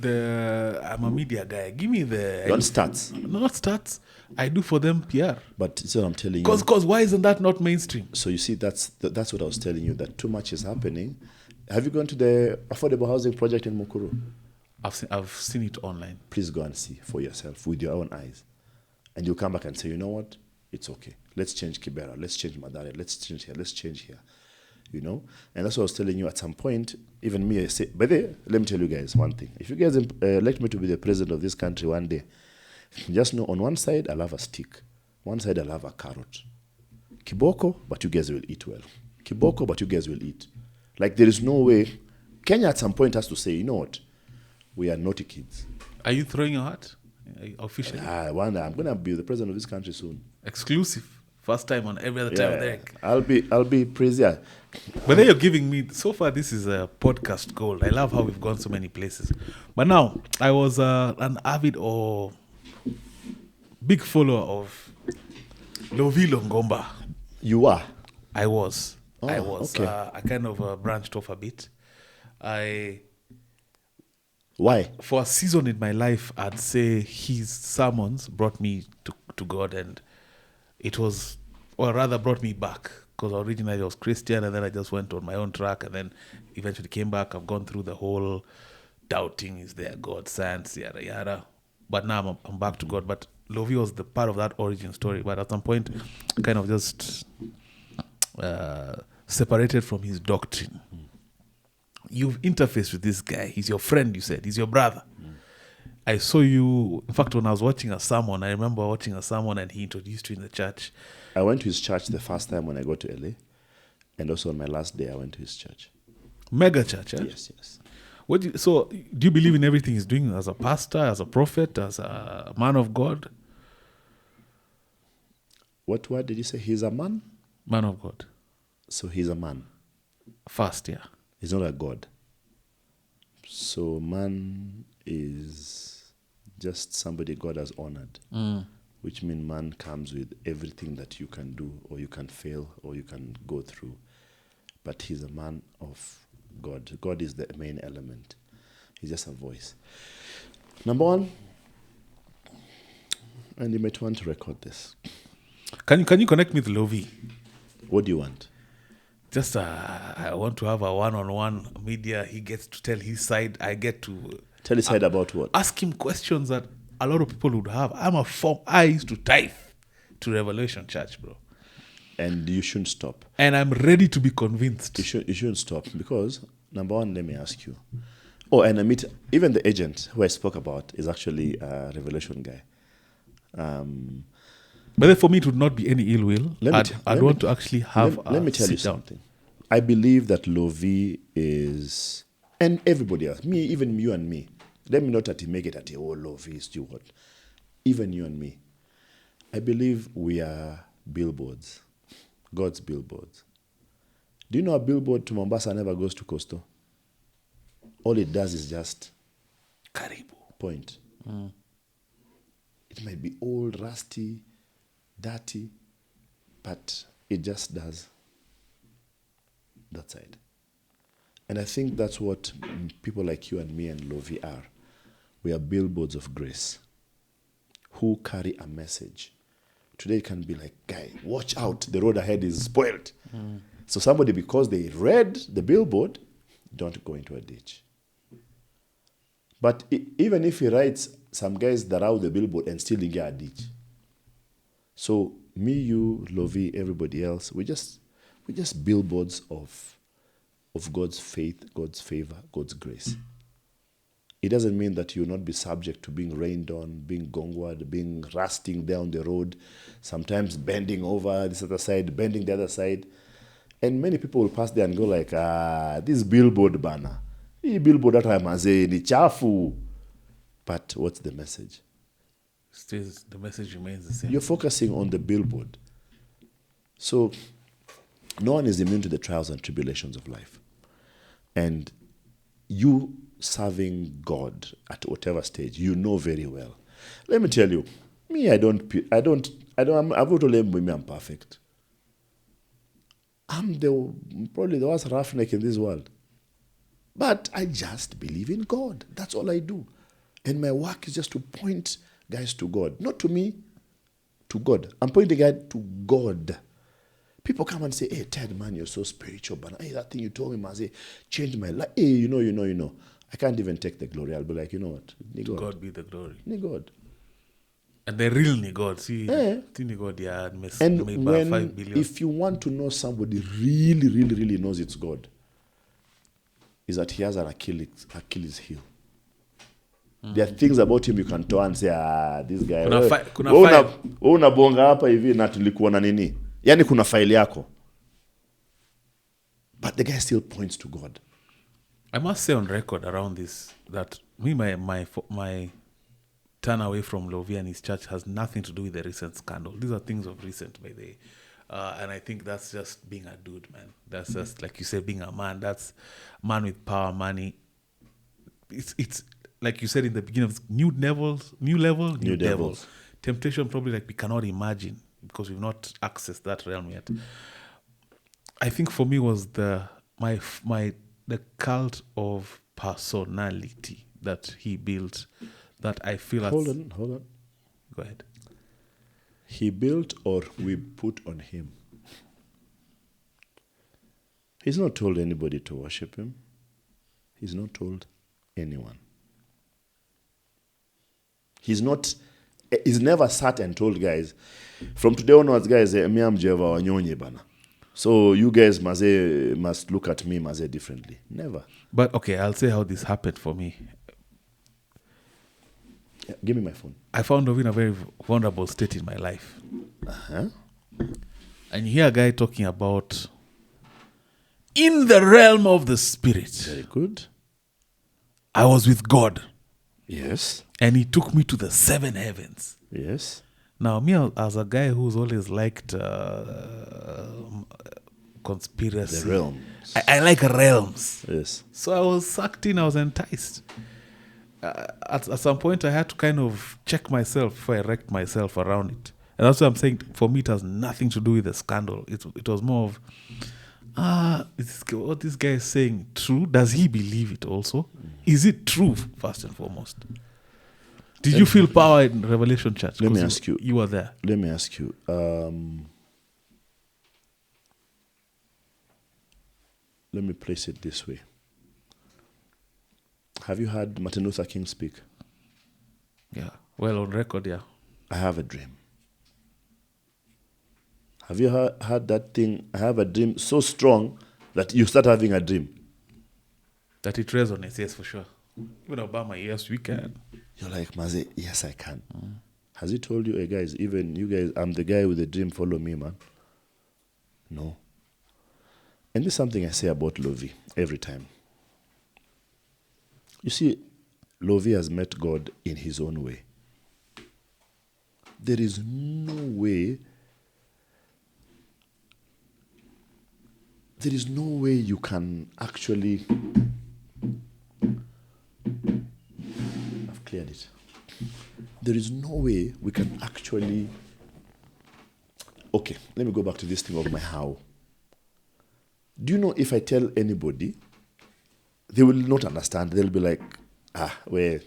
I'm a media guy. Give me the... You want stats? No, not stats. I do for them PR. But it's what I'm telling you. Because why isn't that not mainstream? So you see, that's what I was telling you, that too much is happening. Have you gone to the affordable housing project in Mukuru? I've seen it online. Please go and see for yourself with your own eyes. And you'll come back and say, you know what? It's okay. Let's change Kibera. Let's change Madare. Let's change here. Let's change here. You know? And that's what I was telling you at some point. Even me, I say, but let me tell you guys one thing. If you guys elect me to be the president of this country one day, just know on one side, I'll have a stick. One side, I'll have a carrot. Kiboko, but you guys will eat well. Kiboko, but you guys will eat. Like, there is no way. Kenya at some point has to say, you know what? We are naughty kids. Are you throwing your hat? Officially? One day I'm going to be the president of this country soon. Exclusive. First time on every other time there. I'll be brazier. But then you're giving me, so far this is a podcast gold. I love how we've gone so many places. But now, I was an avid or big follower of Lovi Longomba. You are? I was. Okay. I kind of branched off a bit. Why? For a season in my life, I'd say his sermons brought me to God, and it was, or rather brought me back, because originally I was Christian, and then I just went on my own track, and then eventually came back. I've gone through the whole doubting, is there God, science, yada, yada. But now I'm back to God. But Lovi was the part of that origin story. But at some point, kind of just separated from his doctrine. You've interfaced with this guy. He's your friend, you said. He's your brother. I saw you, in fact, when I was watching a sermon, I remember watching a sermon and he introduced you in the church. I went to his church the first time when I got to LA. And also on my last day, I went to his church. Mega church, eh? Yes. So, do you believe in everything he's doing as a pastor, as a prophet, as a man of God? What word did you say? He's a man? Man of God. So he's a man. First, yeah. He's not a god. So man is just somebody God has honored, which means man comes with everything that you can do, or you can fail, or you can go through. But he's a man of God. God is the main element. He's just a voice. Number one, and you might want to record this. Can you connect me with Lovi? What do you want? Just I want to have a one-on-one media. He gets to tell his side. I get to tell his side about what? Ask him questions that a lot of people would have. I used to tithe to Revelation Church, bro. And you shouldn't stop. And I'm ready to be convinced. You shouldn't stop because, number one, let me ask you. Oh, and even the agent who I spoke about is actually a Revelation guy. But then for me, it would not be any ill will. I'd want to actually have Let me tell you something. I believe that Lovi is, and everybody else, even you and me, Let me not make it at oh, Lovey, Stewart. Even you and me. I believe we are billboards. God's billboards. Do you know a billboard to Mombasa never goes to Coastal? All it does is just Karibu. Point. It might be old, rusty, dirty, but it just does that side. And I think that's what people like you and me and Lovey are. We are billboards of grace who carry a message. Today it can be like, guy, watch out, the road ahead is spoiled. So somebody, because they read the billboard, don't go into a ditch. But even if he writes, some guys that out the billboard and still in a ditch. So me, you, Lovey, everybody else, we're just billboards of God's faith, God's favor, God's grace. It doesn't mean that you'll not be subject to being rained on, being gongward, being rusting down the road, sometimes bending over this other side, bending the other side. And many people will pass there and go like, this billboard banner. This billboard that I'm saying, ni chafu. But what's the message? Still, the message remains the same. You're focusing on the billboard. So, no one is immune to the trials and tribulations of life. And you serving God at whatever stage, you know very well. Let me tell you, me, I'm perfect. I'm probably the worst roughneck in this world. But I just believe in God. That's all I do. And my work is just to point guys to God. Not to me, to God. I'm pointing guys to God. People come and say, hey, Ted, man, you're so spiritual. But hey, that thing you told me, man, say, changed my life. Hey, you know. I can't even take the glory. I'll be like, you know what? To God be the glory. God. And the real God. See, God, yeah, and when, 5 billion. If you want to know somebody really, really, really knows it's God, is that he has an Achilles heel. There are things about him you can turn and say, this guy. Unabonga hapa hivi na tulikuwa na nini? Yani kuna file yako. But the guy still points to God. I must say on record around this that me, my turn away from Lovey and his church has nothing to do with the recent scandal. These are things of recent, by the way. And I think that's just being a dude, man. That's just, like you say, being a man. That's man with power, money. It's like you said in the beginning, of new devils, new devils. Temptation probably like we cannot imagine because we've not accessed that realm yet. I think for me was the cult of personality that he built that I feel... Hold on. Go ahead. He built or we put on him. He's not told anybody to worship him. He's not told anyone. He's never sat and told guys, from today onwards, guys, me am Jeva wanyonye bana. So you guys must look at me differently. Never. But okay, I'll say how this happened for me. Yeah, give me my phone. I found Lovey in a very vulnerable state in my life. Uh-huh. And you hear a guy talking about in the realm of the spirit. Very good. I was with God. Yes. And he took me to the 7 heavens. Yes. Now, me as a guy who's always liked conspiracy. The realms. I like realms. Yes. So I was sucked in, I was enticed. At some point, I had to kind of check myself before I wrecked myself around it. And that's what I'm saying. For me, it has nothing to do with the scandal. It was more of, is what this guy is saying true? Does he believe it also? Is it true, first and foremost? Did you feel power in Revelation Church? Let me ask you. You were there. Let me ask you. Let me place it this way. Have you heard Martin Luther King speak? Yeah. Well, on record, yeah. I have a dream. Have you heard that thing? I have a dream so strong that you start having a dream. That it resonates, yes, for sure. Even Obama, yes, we can. You're like, Maze, yes, I can. Has he told you, hey guys, even you guys, I'm the guy with the dream, follow me, man? No. And this is something I say about Lovey every time. You see, Lovie has met God in his own way. There is no way you can actually... I've cleared it. There is no way we can actually... Okay, let me go back to this thing of my how. Do you know if I tell anybody, they will not understand. They'll be like, well...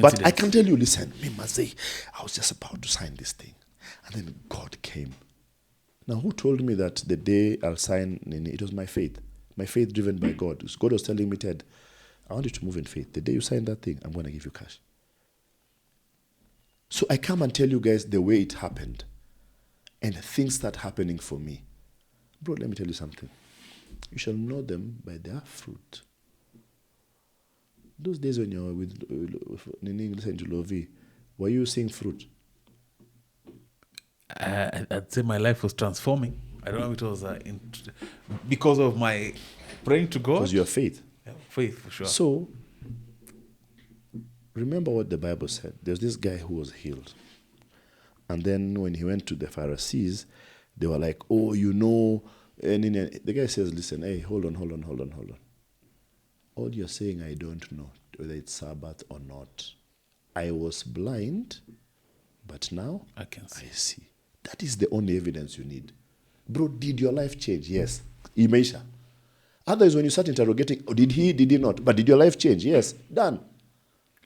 But I can tell you, listen, me must say, I was just about to sign this thing. And then God came. Now, who told me that the day I'll sign, it was my faith driven by God. God was telling me, Ted, I want you to move in faith. The day you sign that thing, I'm going to give you cash. So I come and tell you guys the way it happened. And things start happening for me. Bro, let me tell you something. You shall know them by their fruit. Those days when you were with listening to Lovie, were you seeing fruit? I'd say my life was transforming. I don't know if it was because of my praying to God. Because your faith. Yeah, faith, for sure. So, remember what the Bible said. There's this guy who was healed. And then when he went to the Pharisees, they were like, oh, you know. And the guy says, listen, hey, hold on. All you're saying, I don't know whether it's Sabbath or not. I was blind, but now I see. That is the only evidence you need. Bro, did your life change? Yes. Imeisha. Otherwise, when you start interrogating, did he not? But did your life change? Yes. Done.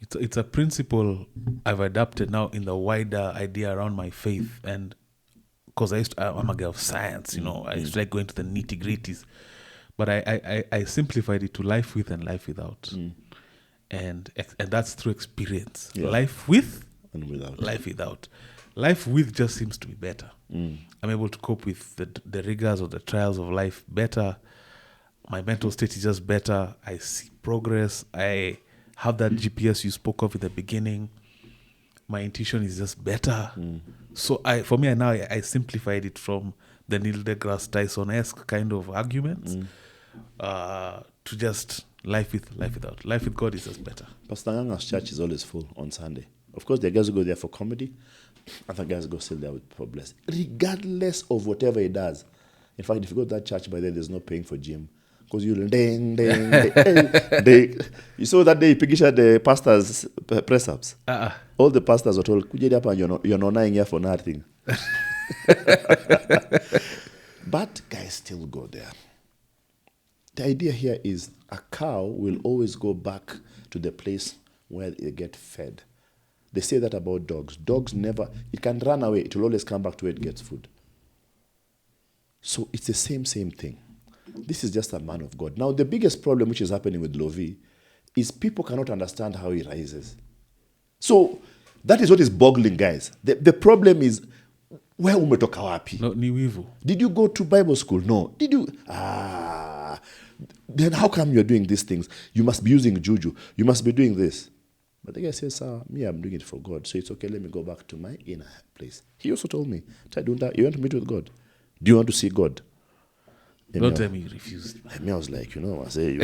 It's a principle I've adapted now in the wider idea around my faith. And because I'm a guy of science, I used to like going to the nitty-gritties. But I simplified it to life with and life without. And that's through experience. Yeah. Life with and without. Life without. Life with just seems to be better. I'm able to cope with the rigors or the trials of life better. My mental state is just better. I see progress. I have that GPS you spoke of in the beginning. My intuition is just better. So for me, I simplified it from the Neil deGrasse Tyson-esque kind of arguments to just life with, life without. Life with God is just better. Pastor Nganga's church is always full on Sunday. Of course, the guys who go there for comedy, other guys go still there for blessing. Regardless of whatever he does. In fact, if you go to that church, by then there's no paying for gym. Because you'll ding. You saw that day, Pigisha, the pastors' press-ups. All the pastors were told, you're not lying here for nothing. But guys still go there. The idea here is a cow will always go back to the place where they get fed. They say that about dogs. Dogs never, it can run away. It will always come back to where it gets food. So it's the same thing. This is just a man of God. Now, the biggest problem which is happening with Lovie is people cannot understand how he rises. So that is what is boggling, guys. The problem is, where umetoka wapi? No, ni wivu. Did you go to Bible school? No. Did you? Then how come you're doing these things? You must be using juju. You must be doing this. But the guy says, me, I'm doing it for God. So it's okay, let me go back to my inner place. He also told me, you want to meet with God? Do you want to see God? Don't tell me you refused. I was like, I say,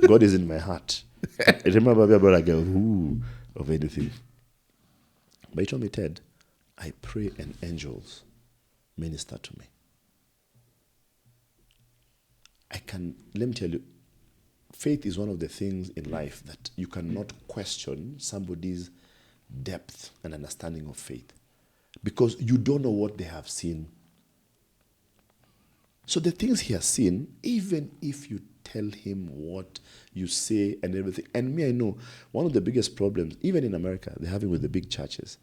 God is in my heart. I remember about like of anything. But he told me, Ted, I pray and angels minister to me. Let me tell you, faith is one of the things in life that you cannot question somebody's depth and understanding of faith. Because you don't know what they have seen. So the things he has seen, even if you tell him what you say and everything, and me, I know one of the biggest problems, even in America, they're having with the big churches,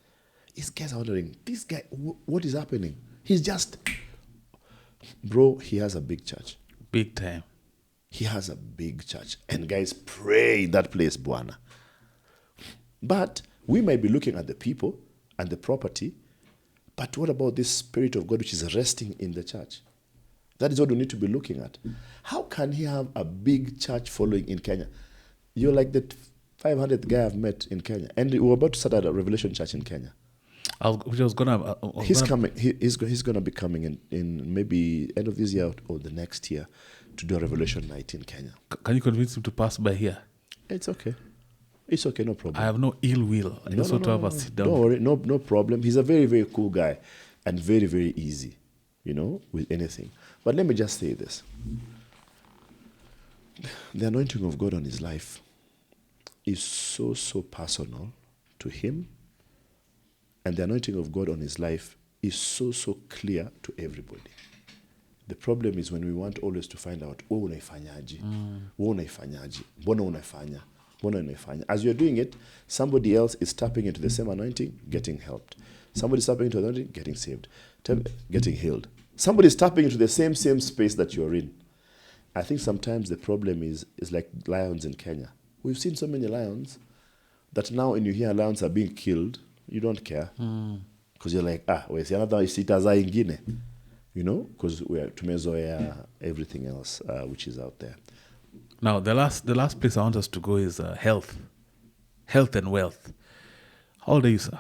is guys are wondering, this guy, what is happening? He's just, bro, he has a big church. Big time. He has a big church. And guys, pray in that place, Bwana. But we might be looking at the people and the property, but what about this Spirit of God which is resting in the church? That is what we need to be looking at. How can he have a big church following in Kenya? You're like the 500th guy I've met in Kenya. And we're about to start a Revelation Church in Kenya. He's coming. He's going to be coming in maybe end of this year or the next year to do a Revelation night in Kenya. Can you convince him to pass by here? It's okay. It's okay, no problem. I have no ill will. I just want to have a sit down. Don't worry, no problem. He's a very, very cool guy and very, very easy, with anything. But let me just say this. The anointing of God on his life is so, so personal to him. And the anointing of God on his life is so, so clear to everybody. The problem is when we want always to find out, unaifanyaje? Mbona unaifanya? As you're doing it, somebody else is tapping into the same anointing, getting helped. Somebody's tapping into the anointing, getting saved, getting healed. Somebody's tapping into the same space that you're in. I think sometimes the problem is like lions in Kenya. We've seen so many lions that now when you hear lions are being killed, you don't care. Because you're like, where's another isitaza ingine? Because we're tumezoea everything else which is out there. Now, the last place I want us to go is health and wealth. How old are you, sir?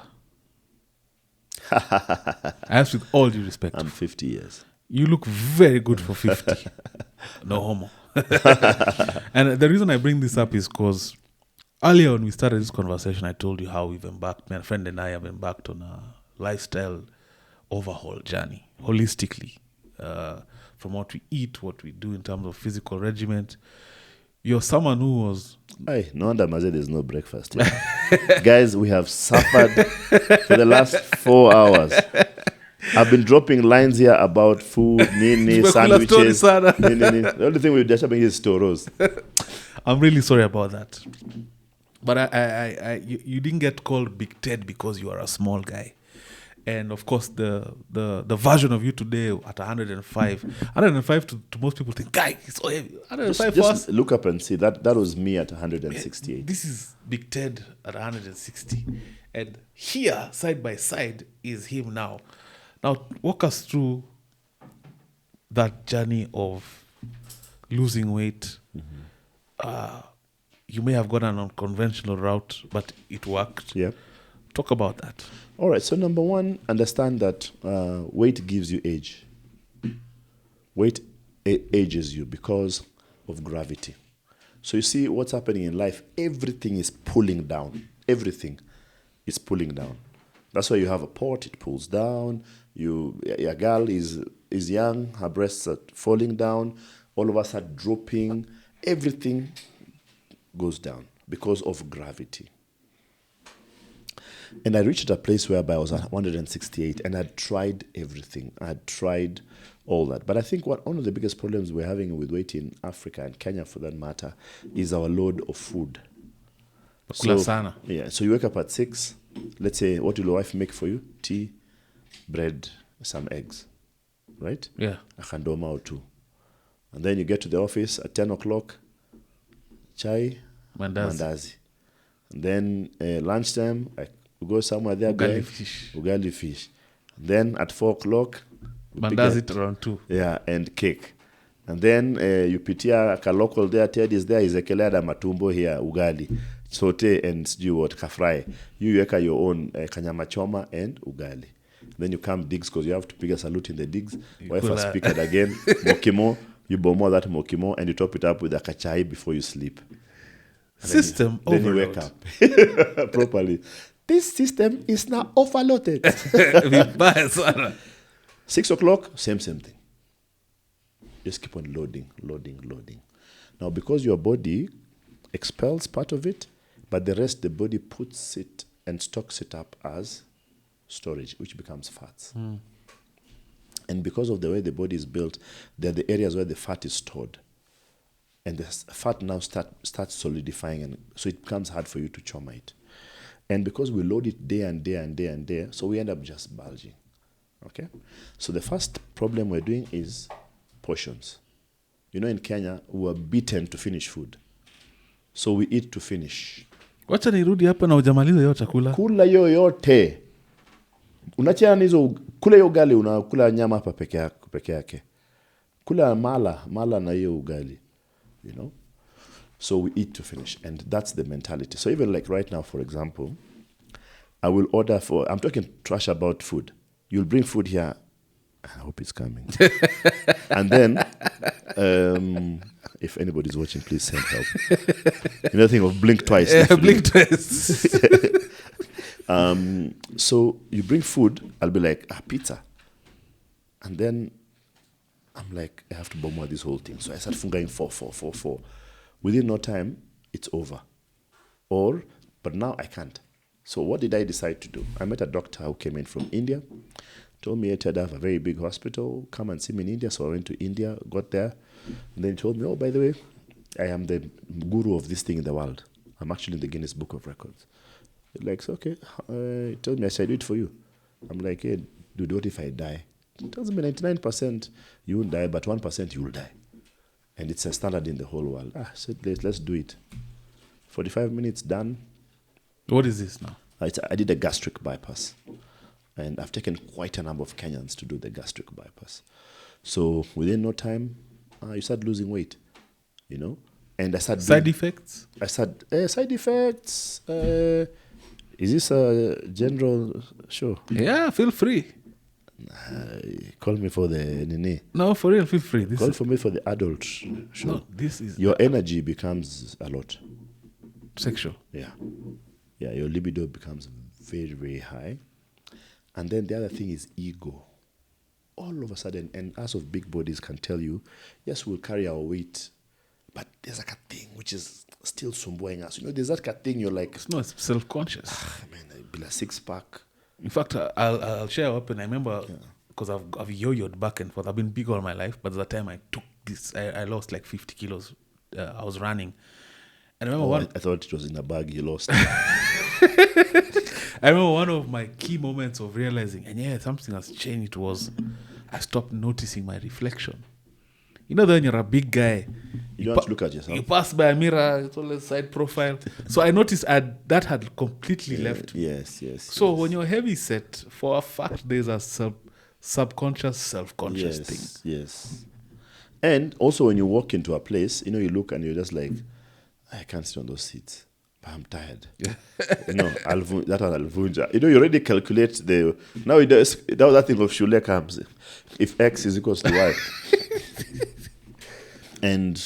I ask with all due respect. I'm 50 years. You look very good for 50. No homo. And the reason I bring this up is because earlier when we started this conversation, I told you how we've embarked, my friend and I have embarked on a lifestyle overhaul journey, holistically, from what we eat, what we do in terms of physical regiment. You're someone who was... Hey, no wonder Maze there's no breakfast. Yeah. Guys, we have suffered for the last 4 hours. I've been dropping lines here about food, sandwiches. The only thing we're disturbing is toros. I'm really sorry about that. But you didn't get called Big Ted because you are a small guy. And of course, the version of you today at 105 to most people think, guy, it's so heavy. 105 just look up and see that was me at 168. This is Big Ted at 160. And here, side by side, is him now. Now, walk us through that journey of losing weight. Mm-hmm. You may have gone an unconventional route, but it worked. Yeah. Talk about that. All right. So number one, understand that weight gives you age. Weight ages you because of gravity. So you see what's happening in life. Everything is pulling down. Everything is pulling down. That's why you have a pot, it pulls down. Your girl is young, her breasts are falling down. All of us are dropping. Everything goes down because of gravity. And I reached a place whereby I was at 168 and I'd tried everything. I had tried all that. But I think one of the biggest problems we're having with weight in Africa and Kenya for that matter is our load of food. So you wake up at 6. Let's say, what will your wife make for you? Tea, bread, some eggs. Right? Yeah. A kandoma or 2. And then you get to the office at 10 o'clock. Chai, mandazi. And then lunchtime, you go somewhere there. Ugali fish. And then at 4 o'clock, mandazi around 2. Yeah, and cake. And then you pitia a local there. Ted is there. Izekelea matumbo here. Ugali. Saute and stew what kafry. You weka your own kanyama choma and ugali. Then you come digs because you have to pick a salute in the digs. Wife has picked it again. Mokimo. You bomo that mokimo and you top it up with a kachai before you sleep. And system then you wake up properly. This system is now overloaded. 6 o'clock, same thing. Just keep on loading. Now, because your body expels part of it, but the rest, the body puts it and stocks it up as storage, which becomes fats. And because of the way the body is built, there are the areas where the fat is stored. And the fat now starts solidifying, and so it becomes hard for you to choma it. And because we load it day and day, so we end up just bulging. Okay? So the first problem we're doing is portions. In Kenya, we are beaten to finish food. So we eat to finish. Wacha nirudi hapa na hujamaliza hiyo chakula. Kula yoyote. Unachana hizo, kula hiyo ugali, unakula nyama hapa peke yake. Kula mala na hiyo ugali. So we eat to finish, and that's the mentality. So even like right now, for example, I will order I'm talking trash about food. You'll bring food here. I hope it's coming. And then, if anybody's watching, please send help. You know, think of blink twice. Blink twice. So you bring food, I'll be like, pizza. And then I'm like, I have to bomb this whole thing. So I start fungering 4. Within no time, it's over. But now I can't. So what did I decide to do? I met a doctor who came in from India, told me I had a very big hospital, come and see me in India. So I went to India, got there, and then he told me, oh, by the way, I am the guru of this thing in the world. I'm actually in the Guinness Book of Records. Like, so, okay, he told me I should do it for you. I'm like, hey, dude, what if I die? He tells me 99% you won't die, but 1% you will die. And it's a standard in the whole world. I said, let's do it. 45 minutes, done. What is this now? I did a gastric bypass. And I've taken quite a number of Kenyans to do the gastric bypass. So within no time, you start losing weight, you know? And I started... Side effects? I said, side effects... is this a general show? Yeah, feel free. Call me for the nene. No, for real, feel free. Call for me for the adult show. No, this is... Your energy becomes a lot. Sexual. Yeah. Yeah, your libido becomes very, very high. And then the other thing is ego. All of a sudden, and us of big bodies can tell you, yes, we'll carry our weight, but there's like a thing which is still sumboing us. You know, there's that kind of thing you're like... It's self-conscious. Man, I'd be like 6-pack. In fact, I'll share open. I remember, because I've yo-yoed back and forth. I've been big all my life, but at the time I took this, I lost like 50 kilos. I was running. And I remember I thought it was in a bag you lost. I remember one of my key moments of realizing, and something has changed. It was I stopped noticing my reflection. You know, when you're a big guy, you don't look at yourself. You pass by a mirror, it's always side profile. So I noticed that had completely left me. Yes. So when you're heavy set, for a fact, there's a subconscious, self-conscious thing. Yes. And also when you walk into a place, you know, you look and you're just like, I can't sit on those seats. I'm tired. No, that one I'll vunja. You know, you already calculate now it does, that thing of Shule comes. If X is equals to Y. And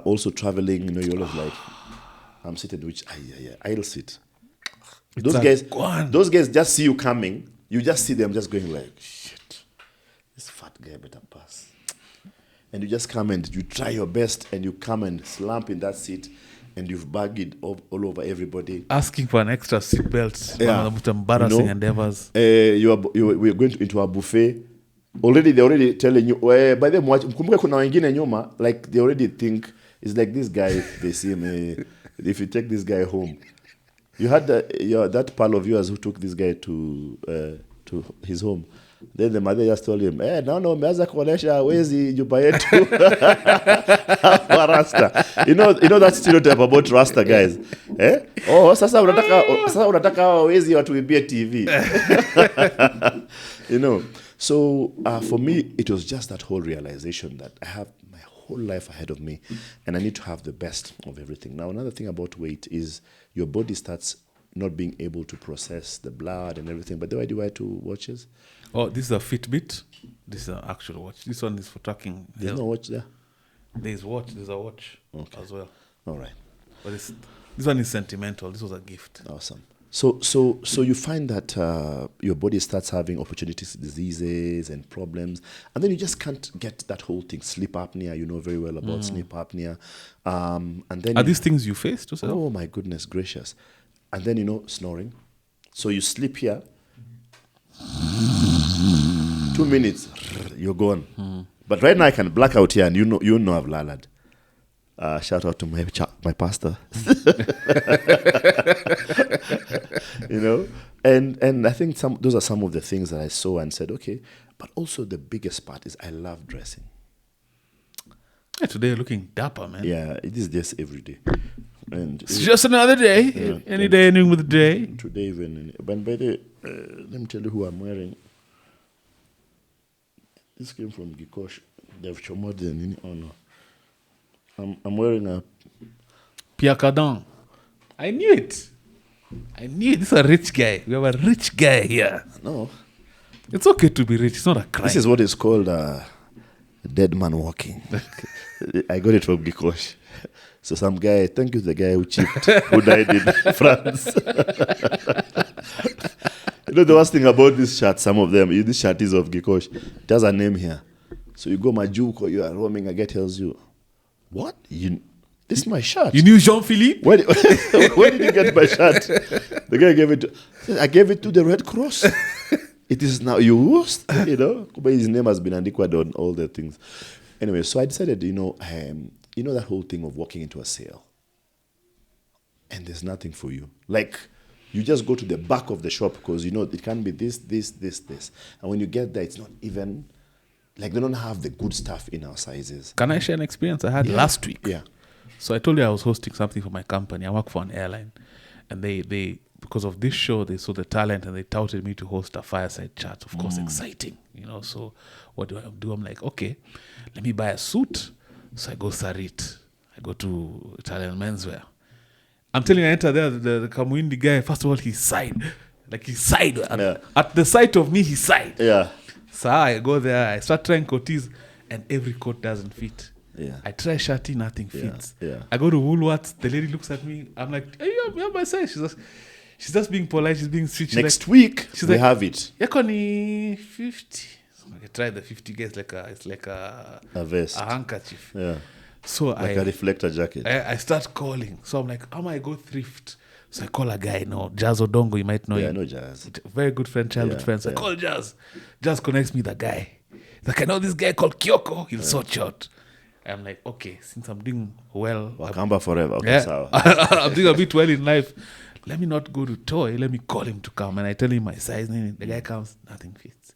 also traveling, you know, you're always like, I'm sitting, which, I'll sit. Those guys just see you coming. You just see them just going like, shit, this fat guy better pass. And you just come and you try your best and you come and slump in that seat. And you've bagged it all over everybody. Asking for an extra seatbelt. One of the most embarrassing endeavors. We're going into a buffet. They're already telling you, by the way, like they already think, it's like this guy, if they see him, if you take this guy home. You had that pal of yours who took this guy to his home. Then the mother just told him, no, meaza kuonesha wezi nyumba yetu. Rasta. You know that stereotype about Rasta guys. Sasa unataka wezi watuibie TV. You know. So for me, it was just that whole realization that I have my whole life ahead of me and I need to have the best of everything. Now, another thing about weight is your body starts not being able to process the blood and everything. But why do you wear 2 watches? Oh, this is a Fitbit. This is an actual watch. This one is for tracking. There's no watch there? There's a watch as well. All right. But this one is sentimental. This was a gift. Awesome. So you find that your body starts having opportunities, diseases and problems, and then you just can't get that whole thing. Sleep apnea, you know very well about sleep apnea. And then are these things you faced yourself? Oh my goodness gracious. And then, you know, snoring. So you sleep here. 2 minutes, you're gone. But right now I can black out here, and you know I've lalad. Shout out to my pastor. You know, and I think those are some of the things that I saw and said, okay. But also the biggest part is I love dressing. Yeah, today you're looking dapper, man. Yeah, it is just every day. And it's just another day. Yeah, any day, ending with the day. Today even. But by the let me tell you who I'm wearing. This came from Gikosh. They've chomoed in honor. I'm wearing a Pierre Cardin. I knew it. This is a rich guy. We have a rich guy here. No. It's okay to be rich. It's not a crime. This is what is called a dead man walking. I got it from Gikosh. So some guy, thank you to the guy who chipped, who died in France. You know the worst thing about this shirt, some of them, this shirt is of Gikosh. It has a name here. So you go Majuk or you are roaming, a guy tells you, what? This is my shirt. You knew Jean-Philippe? Where did you get my shirt? The guy gave it I gave it to the Red Cross. It is now used, you know. But his name has been antiquated on all the things. Anyway, so I decided, you know that whole thing of walking into a sale and there's nothing for you. Like, you just go to the back of the shop because, you know, it can be this. And when you get there, it's not even, like, they don't have the good stuff in our sizes. Can I share an experience I had last week? Yeah. So I told you I was hosting something for my company. I work for an airline. And they because of this show, they saw the talent and they touted me to host a fireside chat. Of course, exciting, you know. So what do I do? I'm like, okay, let me buy a suit. So I go Sarit. I go to Italian menswear. I'm telling you, I enter there, the Kamwindi guy, first of all, he sighed. Like, he sighed. At the sight of me, he sighed. Yeah. So I go there, I start trying coaties, and every coat doesn't fit. Yeah. I try shirty, nothing fits. Yeah. I go to Woolworths, the lady looks at me, I'm like, hey, you're my size. She's just being polite, she's being sweet. Next week, we have it. Yakoni 50. So I tried the 50 guys, it's like a vest. A handkerchief. Yeah. So like a reflector jacket. I start calling. So I'm like, I go thrift. So I call a guy, Jazz Odongo, you might know him. Yeah, I know Jazz. Very good friend, childhood friend. So I call Jazz. Jazz connects me with the guy. He's like, I know this guy called Kyoko. He'll sort you out. I'm like, okay, since I'm doing well. Wakamba forever. Okay, so. I'm doing a bit well in life. Let me not go to toy. Let me call him to come. And I tell him my size. The guy comes, nothing fits.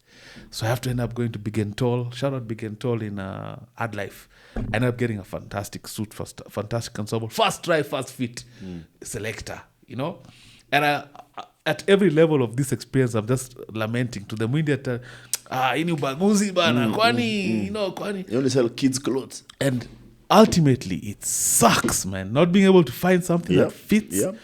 So I have to end up going to Big and Tall. Shout out Big and Tall in Ad Life. I ended up getting a fantastic suit, fantastic ensemble. First try, first fit. Selector, you know. And at every level of this experience, I'm just lamenting to the media. Ini ubaguzi bana, kwani, kwani. You only sell kids' clothes. And ultimately, it sucks, man. Not being able to find something that fits. Yep.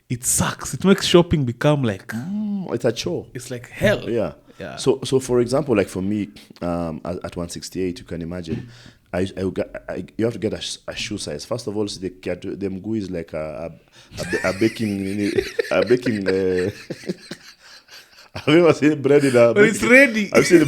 It sucks. It makes shopping become like it's a chore. It's like hell. Yeah. So for example, like for me, at 168, you can imagine, you have to get a shoe size. First of all, the mguu is like a baking Have you ever seen bread in a? But it's ready. I've seen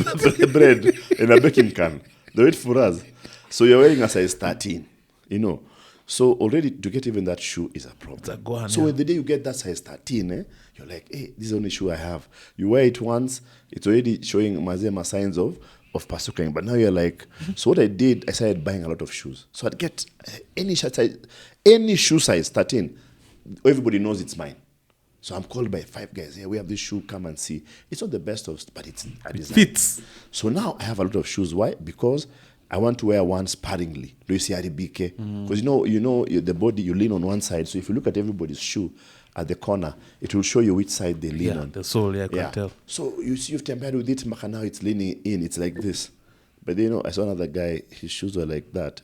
bread in a baking can. They wait for us. So you're wearing a size 13, you know. So already to get even that shoe is a problem. So when the day you get that size 13, you're like, hey, this is the only shoe I have. You wear it once, it's already showing Mazema signs of pasuking. But now you're like, so what I did, I started buying a lot of shoes. So I'd get any shoe size 13. Everybody knows it's mine. So I'm called by 5 guys. Hey, we have this shoe, come and see. It's not the best of, but it's a design. It fits. So now I have a lot of shoes. Why? Because I want to wear one sparingly. Do you see RBK? Because you know the body, you lean on one side. So if you look at everybody's shoe at the corner, it will show you which side they lean on. The sole, I can tell. So you see, you've tempered with it, but now it's leaning in. It's like this. But you know, I saw another guy, his shoes were like that.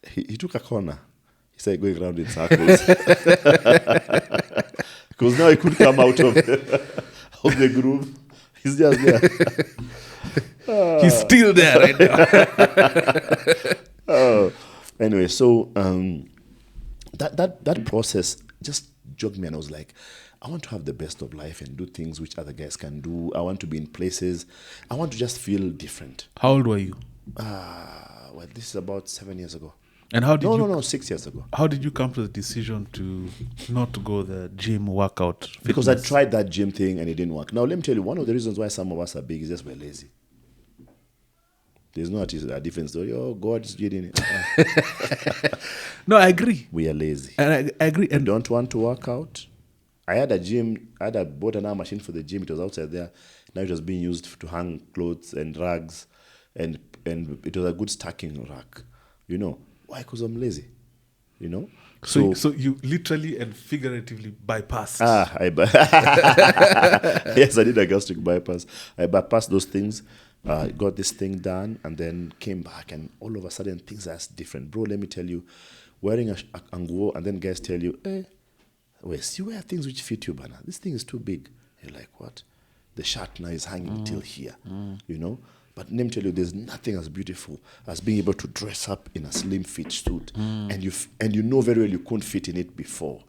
He took a corner. He started going around in circles. Because now he couldn't come out of the groove. He's just there. He's still there right now. Anyway, so that process just jogged me, and I was like, I want to have the best of life and do things which other guys can do. I want to be in places. I want to just feel different. How old were you? Well, this is about 7 years ago. And how did No, 6 years ago. How did you come to the decision to not to go the gym workout? Fitness? Because I tried that gym thing and it didn't work. Now, let me tell you, one of the reasons why some of us are big is just we're lazy. There's no a different story. Oh, God's doing it. No, I agree. We are lazy. And I agree. And we don't want to work out. I had a gym. I bought an arm machine for the gym. It was outside there. Now it was being used to hang clothes and rugs. And it was a good stacking rack. You know. Why? Because I'm lazy. You know. So you literally and figuratively bypassed. Yes, I did a gastric bypass. I bypassed those things. Got this thing done, and then came back, and all of a sudden things are different. Bro, let me tell you, wearing a nguo, and then guys tell you, hey, Wes, you wear things which fit you, bana. This thing is too big. You're like, what? The shirt now is hanging till here, you know? But let me tell you, there's nothing as beautiful as being able to dress up in a slim fit suit, and you know very well you couldn't fit in it before,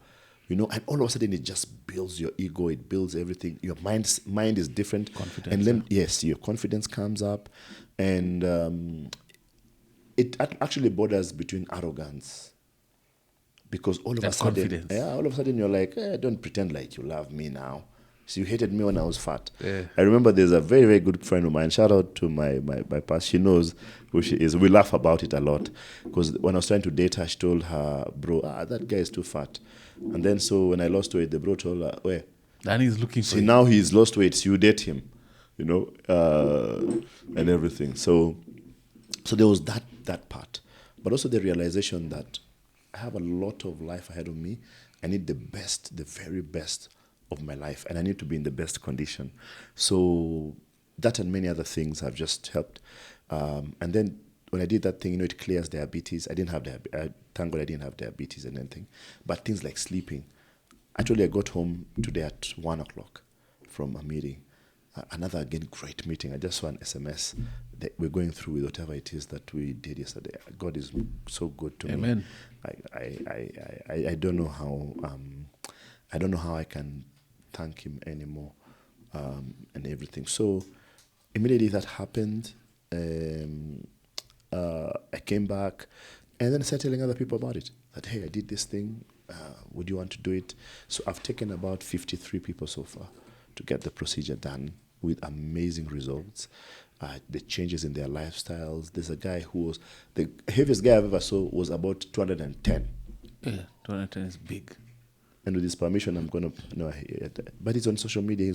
you know, and all of a sudden it just builds your ego, it builds everything. Your mind is different, Confidence, and then yes, your confidence comes up, and it actually borders between arrogance, because all of a sudden, all of a sudden you're like, don't pretend like you love me now. So you hated me when I was fat. Yeah. I remember there's a very, very good friend of mine. Shout out to my past. She knows who she is. We laugh about it a lot. Because when I was trying to date her, she told her bro, that guy is too fat. And then so when I lost weight, the bro told her, where? And he's looking for See, now he's lost weight, so you date him. You know, and everything. So there was that part. But also the realization that I have a lot of life ahead of me. I need the best, the very best of my life, and I need to be in the best condition. So that and many other things have just helped. And then when I did that thing, you know, it clears diabetes. I didn't have thank God I didn't have diabetes and anything. But things like sleeping. Actually, I got home today at 1 o'clock from a meeting. Another, again, great meeting. I just saw an SMS that we're going through with whatever it is that we did yesterday. God is so good to Amen. me. I don't know how I can thank him anymore, and everything. So immediately that happened, I came back, and then I started telling other people about it. That, hey, I did this thing. Would you want to do it? So I've taken about 53 people so far to get the procedure done with amazing results. The changes in their lifestyles. There's a guy who was, the heaviest guy I've ever saw was about 210. Yeah, 210 is big. And with his permission, I'm going to... No, but he's on social media.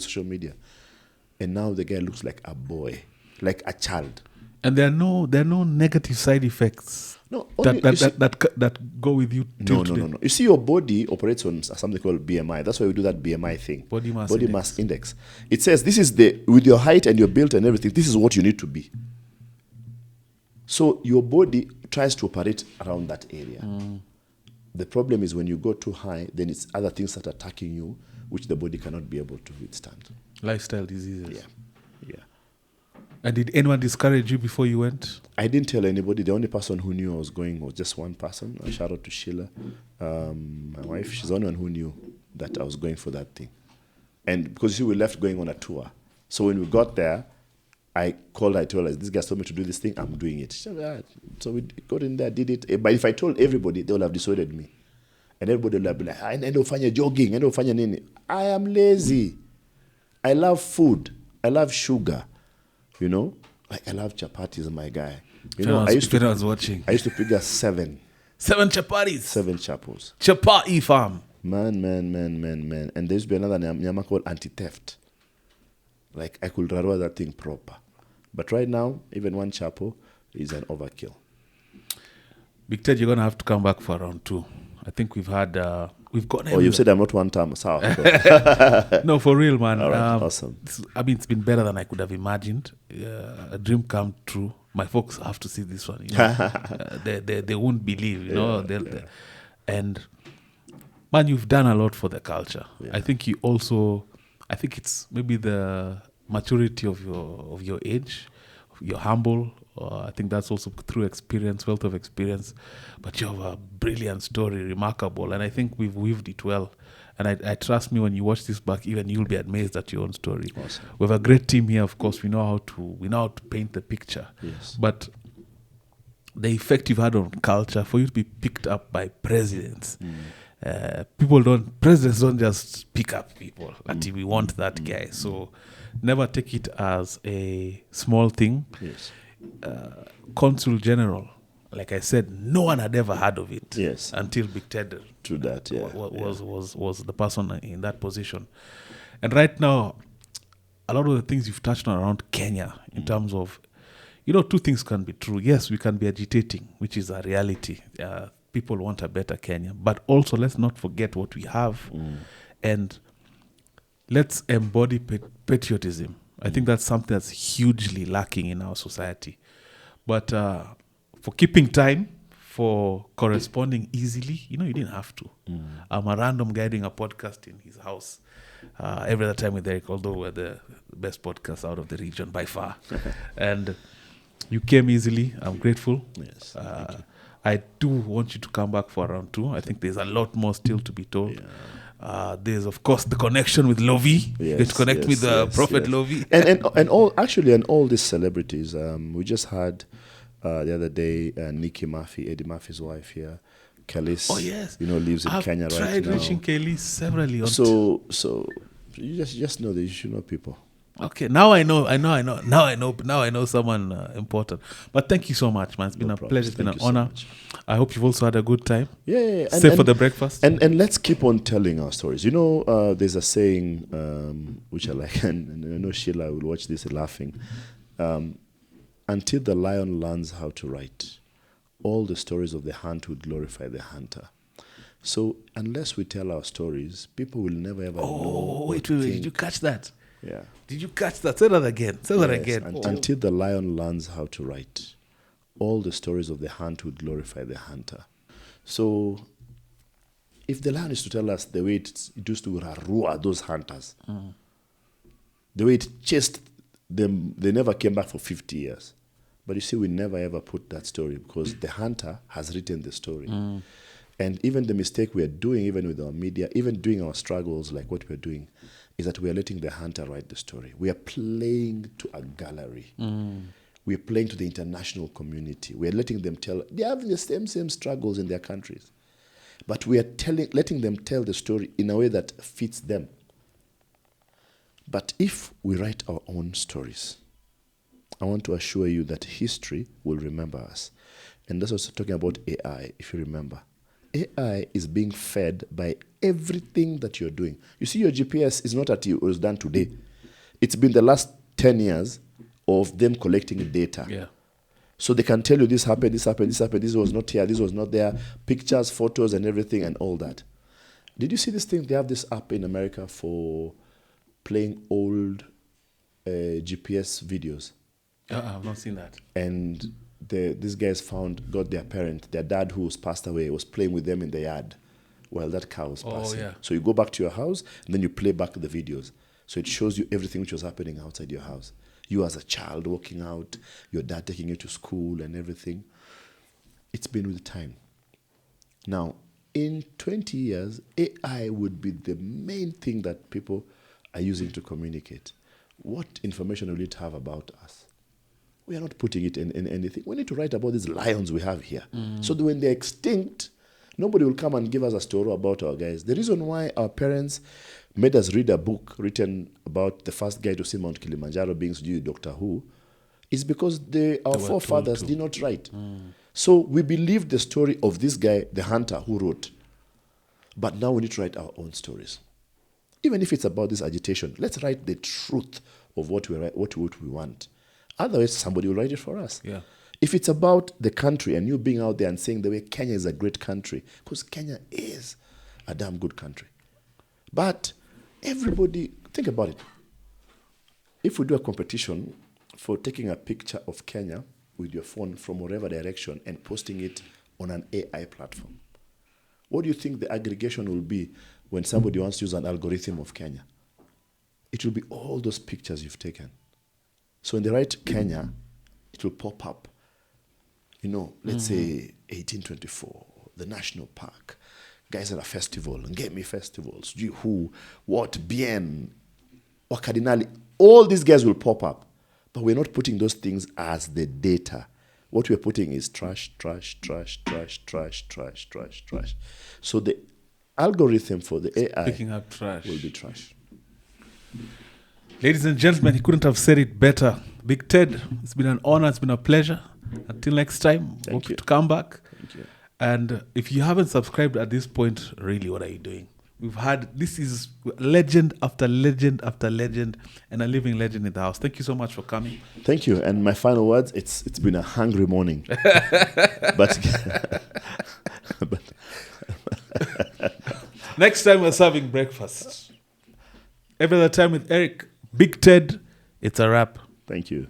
And now the guy looks like a boy, like a child. And there are no negative side effects that go with you till today. No. You see, your body operates on something called BMI. That's why we do that BMI thing. Body mass index. It says this is with your height and your build and everything, this is what you need to be. So your body tries to operate around that area. The problem is when you go too high, then it's other things that are attacking you, which the body cannot be able to withstand. Lifestyle diseases. Yeah. And did anyone discourage you before you went? I didn't tell anybody. The only person who knew I was going was just one person. A shout out to Sheila, my wife. She's the only one who knew that I was going for that thing. And because we left going on a tour. So when we got there, I called her, I told her, this guy told me to do this thing, I'm doing it. She said, so we got in there, did it. But if I told everybody, they would have dissuaded me. And everybody would have been like, I need to find jogging, I need to find nini. I am lazy. I love food. I love sugar. You know? Like, I love chapatis, my guy. You know, I used to pick up 7. 7 chapatis? 7 chapos. Chapati farm. Man. And there used to be another nyama called anti-theft. Like, I could rarua that thing proper. But right now, even 1 chapo is an overkill. Big Ted, you're going to have to come back for round 2. I think we've got... you said I'm not one time. No, for real, man. All right, awesome. It's been better than I could have imagined. A dream come true. My folks have to see this one. You know? They won't believe, you know. And, man, you've done a lot for the culture. Yeah. I think it's maybe the maturity of your age. You're humble. I think that's also through experience, wealth of experience. But you have a brilliant story, remarkable. And I think we've weaved it well. And I trust me, when you watch this back, even you'll be amazed at your own story. Awesome. We have a great team here, of course. We know how to paint the picture. Yes. But the effect you've had on culture, for you to be picked up by presidents, presidents don't just pick up people until we want that guy. So never take it as a small thing. Yes. Consular General, like I said, no one had ever heard of it. Yes. Until Big Ted was the person in that position. And right now, a lot of the things you've touched on around Kenya, in terms of, 2 things can be true. Yes, we can be agitating, which is a reality. People want a better Kenya. But also, let's not forget what we have. And let's embody patriotism. I think that's something that's hugely lacking in our society. But for keeping time, for corresponding easily. You didn't have to. I'm a random guy doing a podcast in his house every other time with Eric, although we're the best podcast out of the region by far. And you came easily. I'm grateful. Yes. I do want you to come back for round 2. I think there's a lot more still to be told. Yeah. There's, of course, the connection with Lovi. You get to connect with Prophet Lovi. And all these celebrities. We just had the other day Nikki Murphy, Eddie Murphy's wife here. Kelly's, Oh yes, lives in Kenya right now. I've tried reaching Kelly severally. So you just know that you should know people. Okay, now I know someone important. But thank you so much, man. It's been a pleasure. It's been an honor. I hope you've also had a good time. Yeah. Save for the breakfast. And let's keep on telling our stories. There's a saying which I like, and I know Sheila will watch this laughing. Until the lion learns how to write, all the stories of the hunt will glorify the hunter. So unless we tell our stories, people will never ever know. Oh, wait. Did you catch that? Yeah. Did you catch that? Say that again. Until the lion learns how to write, all the stories of the hunt will glorify the hunter. So if the lion is to tell us the way it used to roar those hunters, the way it chased them, they never came back for 50 years. But you see, we never ever put that story because the hunter has written the story. And even the mistake we are doing, even with our media, even doing our struggles like what we're doing, is that we are letting the hunter write the story. We are playing to a gallery. We are playing to the international community. We are letting them tell, they have the same struggles in their countries. But we are letting them tell the story in a way that fits them. But if we write our own stories, I want to assure you that history will remember us. And that's also talking about AI, if you remember. AI is being fed by everything that you're doing. You see, your GPS is not at you, it was done today. It's been the last 10 years of them collecting data. Yeah. So they can tell you this happened, this was not here, this was not there, pictures, photos, and everything, and all that. Did you see this thing? They have this app in America for playing old GPS videos. I've not seen that. And these guys got their parent, their dad who was passed away, was playing with them in the yard while that cow was passing. Yeah. So you go back to your house, and then you play back the videos. So it shows you everything which was happening outside your house. You as a child walking out, your dad taking you to school and everything. It's been with time. Now, in 20 years, AI would be the main thing that people are using to communicate. What information will it have about us? We are not putting it in anything. We need to write about these lions we have here. So that when they're extinct, nobody will come and give us a story about our guys. The reason why our parents made us read a book written about the first guy to see Mount Kilimanjaro being Doctor Who is because our forefathers did not write. So we believed the story of this guy, the hunter, who wrote. But now we need to write our own stories. Even if it's about this agitation, let's write the truth of what we want. Otherwise, somebody will write it for us. Yeah. If it's about the country and you being out there and saying the way Kenya is a great country, because Kenya is a damn good country. But everybody, think about it. If we do a competition for taking a picture of Kenya with your phone from whatever direction and posting it on an AI platform, what do you think the aggregation will be when somebody wants to use an algorithm of Kenya? It will be all those pictures you've taken. So when they write Kenya, it will pop up. Let's say 1824, the national park, guys at a festival, Ngemi festivals, who, what, Bien, Wakadinali, all these guys will pop up. But we're not putting those things as the data. What we're putting is trash. So the algorithm for the AI Picking up trash will be trash. Ladies and gentlemen, he couldn't have said it better. Big Ted, it's been an honor, it's been a pleasure. Until next time, hope you to come back. Thank you. And if you haven't subscribed at this point, really, what are you doing? This is legend after legend after legend, and a living legend in the house. Thank you so much for coming. Thank you. And my final words, it's been a hungry morning. but next time we're serving breakfast. Every other time with Eric, Big Ted, it's a wrap. Thank you.